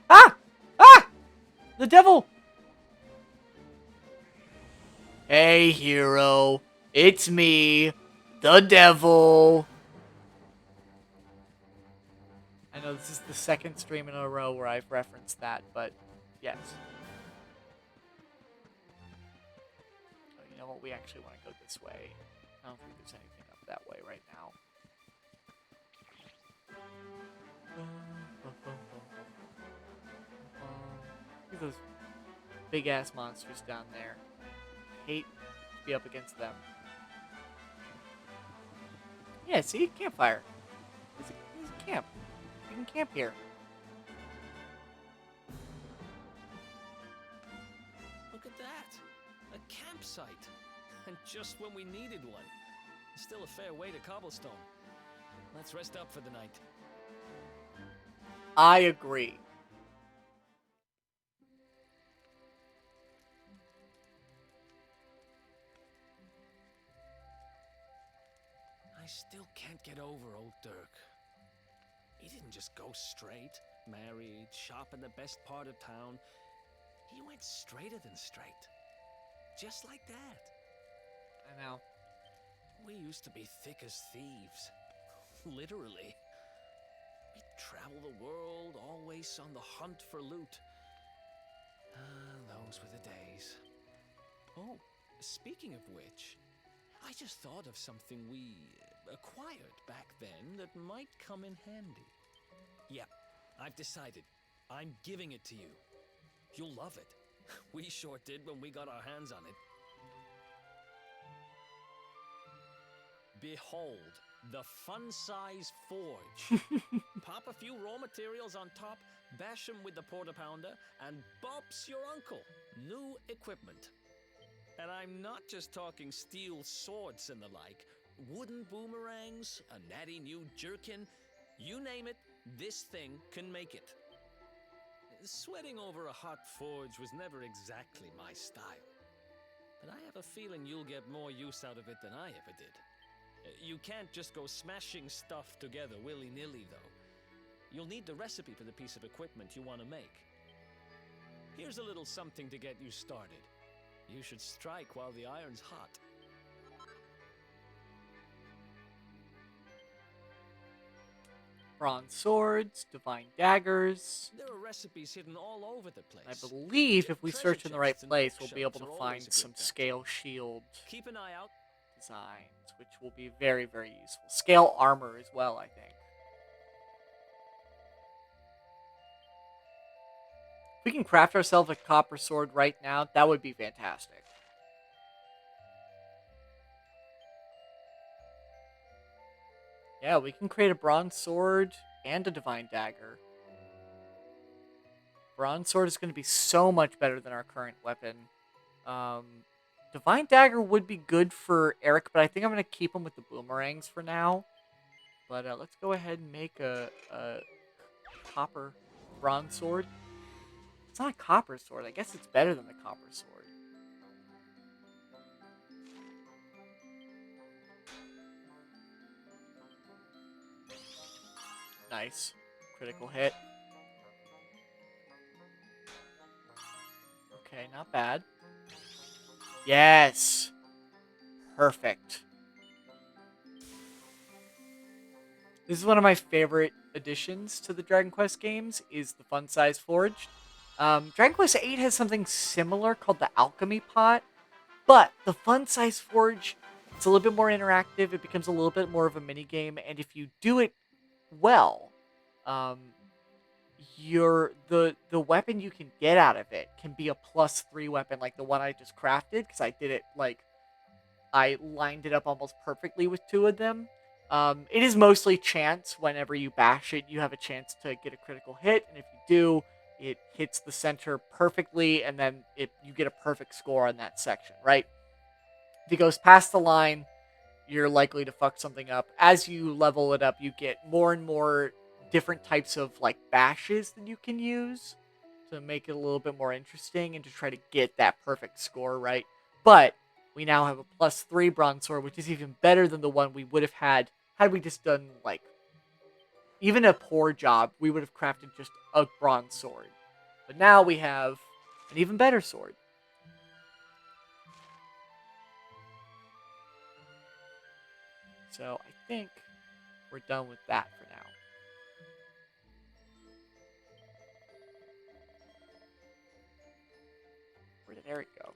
Ah! Ah! The devil! Hey, hero. It's me, the devil. I know this is the second stream in a row where I've referenced that, but yes. Oh, you know what? We actually want to go this way. I don't think there's anything up that way right now. Look at those big-ass monsters down there. Hate to be up against them. Yeah, see? Campfire. There's a camp. You can camp here. Look at that! A campsite! And just when we needed one. Still a fair way to cobblestone. Let's rest up for the night. I agree. I still can't get over old Dirk. He didn't just go straight, married, shop in the best part of town. He went straighter than straight. Just like that. I know. We used to be thick as thieves. Literally. We'd travel the world, always on the hunt for loot. Those were the days. Oh, speaking of which, I just thought of something we acquired back then that might come in handy. Yeah, I've decided. I'm giving it to you. You'll love it. We sure did when we got our hands on it. Behold, the fun-size forge. Pop a few raw materials on top, bash them with the porta pounder, and bumps your uncle. New equipment. And I'm not just talking steel swords and the like. Wooden boomerangs, a natty new jerkin. You name it, this thing can make it. Sweating over a hot forge was never exactly my style. But I have a feeling you'll get more use out of it than I ever did. You can't just go smashing stuff together willy-nilly, though. You'll need the recipe for the piece of equipment you want to make. Here's a little something to get you started. You should strike while the iron's hot. Bronze swords, divine daggers. There are recipes hidden all over the place. I believe if we Treasure search in the right chests and place, we'll be bookshelves able to are find always a good some bet. scale shield Keep an eye out. designs, which will be very, very useful. Scale armor as well, I think. If we can craft ourselves a copper sword right now, that would be fantastic. Yeah, we can create a bronze sword and a divine dagger. Bronze sword is going to be so much better than our current weapon. Divine dagger would be good for Eric, but I think I'm going to keep him with the boomerangs for now. But let's go ahead and make a copper bronze sword. It's not a copper sword. I guess it's better than the copper sword. Nice. Critical hit. Okay, not bad. Yes! Perfect. This is one of my favorite additions to the Dragon Quest games, is the Fun Size Forge. Dragon Quest VIII has something similar called the Alchemy Pot, but the Fun Size Forge, it's a little bit more interactive, it becomes a little bit more of a minigame, and if you do it well, the weapon you can get out of it can be a +3 weapon, like the one I just crafted, because I did it like I lined it up almost perfectly with 2 of them. It is mostly chance. Whenever you bash it, you have a chance to get a critical hit, and if you do, it hits the center perfectly, and then you get a perfect score on that section, right? If it goes past the line, you're likely to fuck something up. As you level it up, you get more and more different types of like bashes that you can use to make it a little bit more interesting and to try to get that perfect score, right? But we now have a +3 bronze sword, which is even better than the one we would have had we just done like even a poor job. We would have crafted just a bronze sword. But now we have an even better sword. So I think we're done with that for now. Where did Eric go?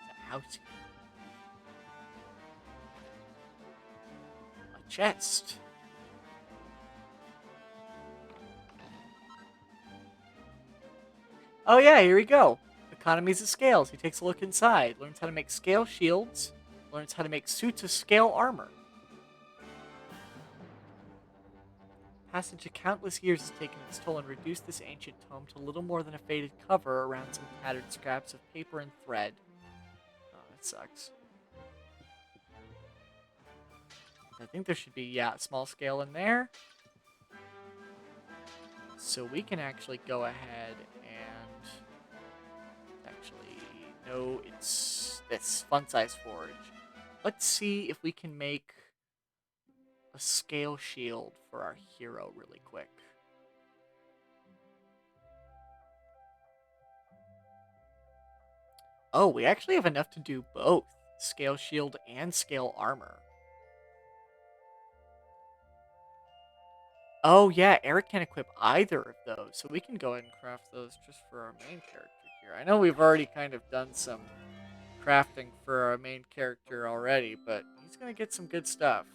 The house. A chest. Oh yeah, here we go. Economies of scales. He takes a look inside, learns how to make scale shields, learns how to make suits of scale armor. Passage of countless years has taken its toll and reduced this ancient tome to little more than a faded cover around some tattered scraps of paper and thread. Oh, that sucks. I think there should be, yeah, a small scale in there. So we can actually go ahead and... Actually, no, it's this fun size forge. Let's see if we can make a scale shield for our hero really quick. Oh, we actually have enough to do both scale shield and scale armor. Oh yeah, Eric can equip either of those, so we can go ahead and craft those just for our main character here. I know we've already kind of done some crafting for our main character already, but he's gonna get some good stuff.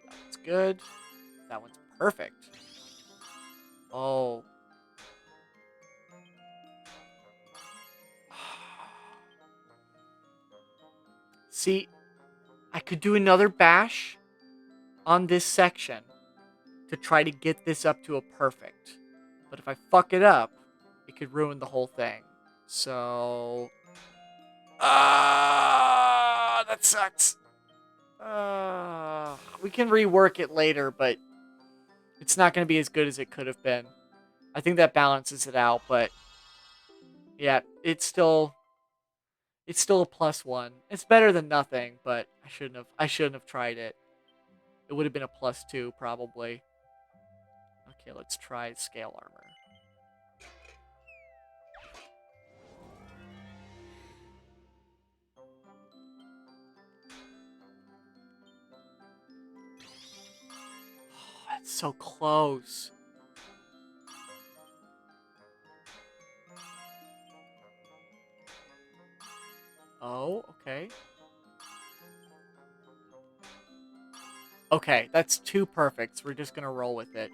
Okay, that one's good. That one's perfect. Oh. See, I could do another bash on this section to try to get this up to a perfect. But if I fuck it up, it could ruin the whole thing. So... that sucks. We can rework it later, but it's not going to be as good as it could have been. I think that balances it out, but yeah, it's still a +1. It's better than nothing, but I shouldn't have tried it. It would have been a +2 probably. Okay, let's try scale armor. Oh, that's so close. Oh, okay. Okay, that's 2 perfects. We're just gonna roll with it.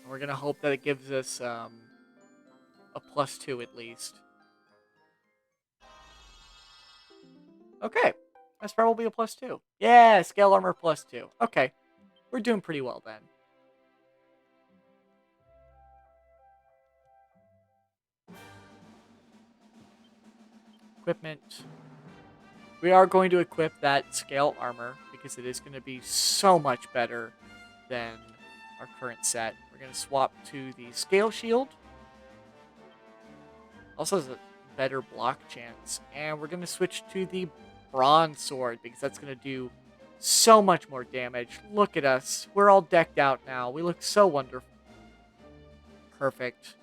We're gonna hope that it gives us a +2 at least. Okay, that's probably a +2. Yeah, scale armor +2. Okay, we're doing pretty well then. Equipment. We are going to equip that scale armor because it is going to be so much better than our current set. We're going to swap to the scale shield. Also has a better block chance. And we're going to switch to the bronze sword because that's going to do so much more damage. Look at us. We're all decked out now. We look so wonderful. Perfect.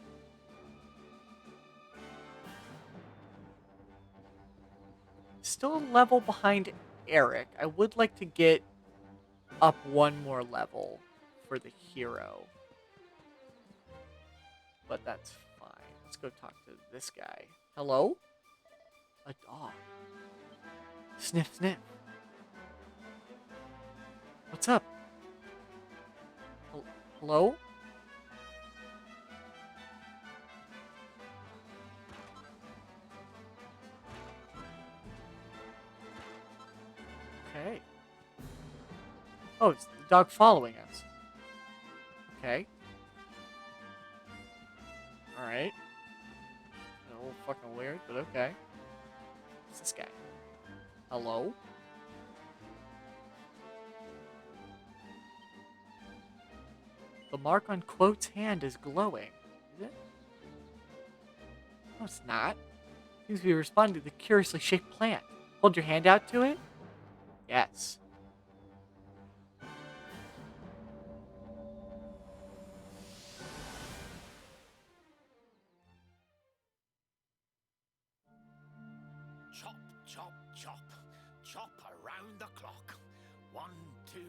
Still a level behind Eric. I would like to get up one more level for the hero. But that's fine. Let's go talk to this guy. Hello? A dog. Sniff, sniff. What's up? Hello? Okay. Oh, it's the dog following us. Okay. Alright. A little fucking weird, but okay. What's this guy? Hello? The mark on Quote's hand is glowing. Is it? No, it's not. Seems to be responding to the curiously shaped plant. Hold your hand out to it? Yes. Chop, chop, chop. Chop around the clock. 1, 2,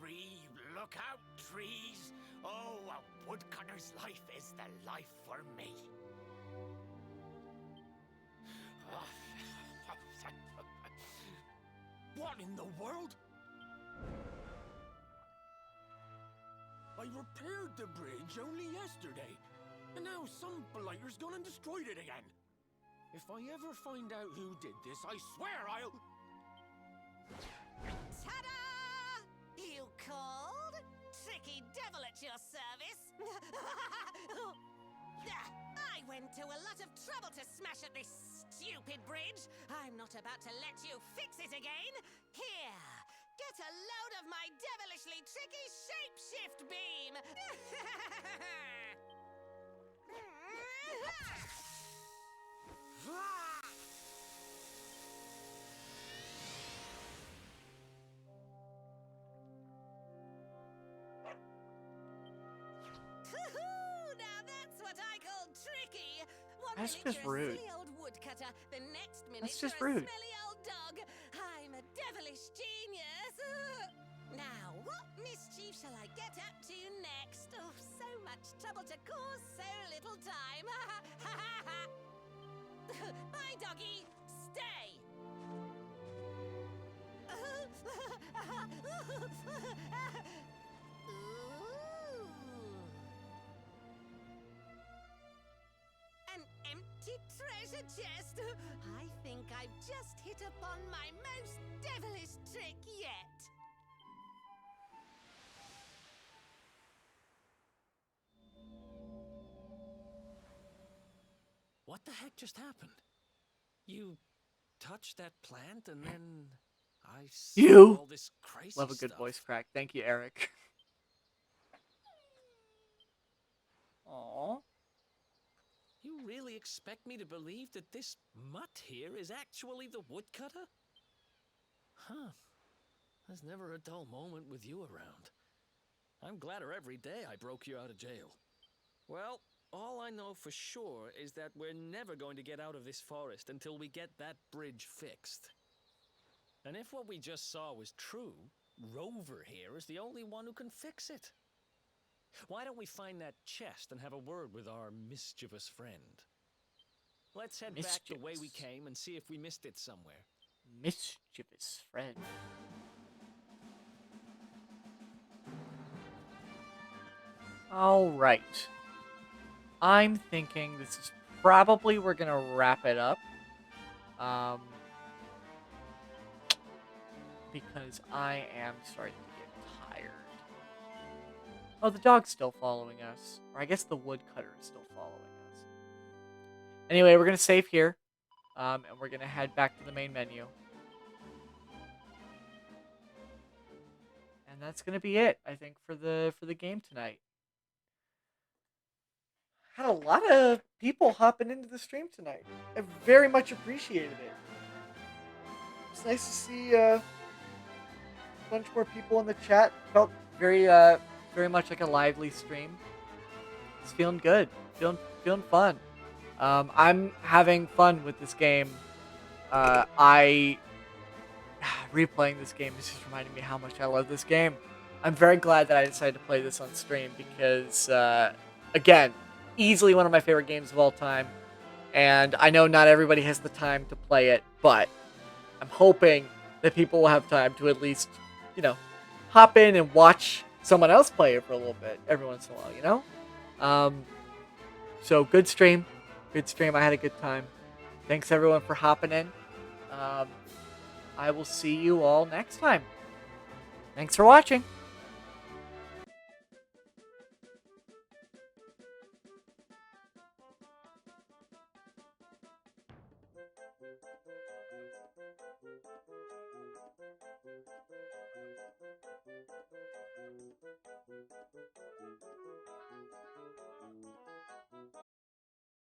3. Look out, trees. Oh, a woodcutter's life is the life for me. What in the world? I repaired the bridge only yesterday, and now some blighter's gone and destroyed it again. If I ever find out who did this, I swear I'll... Ta-da! You called? Tricky devil at your service. I went to a lot of trouble to smash at this stupid bridge. I'm not about to let you fix it again. Here, get a load of my devilishly tricky shapeshift beam. Now that's what I call tricky. One That's minute just you're a rude. silly old woodcutter, the next minute That's just you're rude. a smelly old dog. I'm a devilish genius. Now, what mischief shall I get up to next? Oh, so much trouble to cause so little time. Bye, doggy. Stay. An empty treasure chest. I think I've just hit upon my most devilish trick yet. What the heck just happened? You touched that plant and then I saw You all this crazy love a good stuff. voice crack. Thank you, Eric. Aww. You really expect me to believe that this mutt here is actually the woodcutter? Huh. There's never a dull moment with you around. I'm gladder every day I broke you out of jail. Well, all I know for sure is that we're never going to get out of this forest until we get that bridge fixed. And if what we just saw was true, Rover here is the only one who can fix it. Why don't we find that chest and have a word with our mischievous friend? Let's head back the way we came and see if we missed it somewhere. Mischievous friend. Alright. I'm thinking this is probably we're gonna wrap it up. Because I am starting to get tired. Oh, the dog's still following us. Or I guess the woodcutter is still following us. Anyway, we're gonna save here. And we're gonna head back to the main menu. And that's gonna be it, I think, for the game tonight. Had a lot of people hopping into the stream tonight. I very much appreciated it. It's nice to see a bunch more people in the chat. Felt very much like a lively stream. It's feeling good. Feeling fun. I'm having fun with this game I replaying this game is just reminding me how much I love this game. I'm very glad that I decided to play this on stream because, again, easily one of my favorite games of all time. And I know not everybody has the time to play it, but I'm hoping that people will have time to at least, you know, hop in and watch someone else play it for a little bit every once in a while, you know? So good stream. Good stream. I had a good time. Thanks everyone for hopping in. I will see you all next time. Thanks for watching.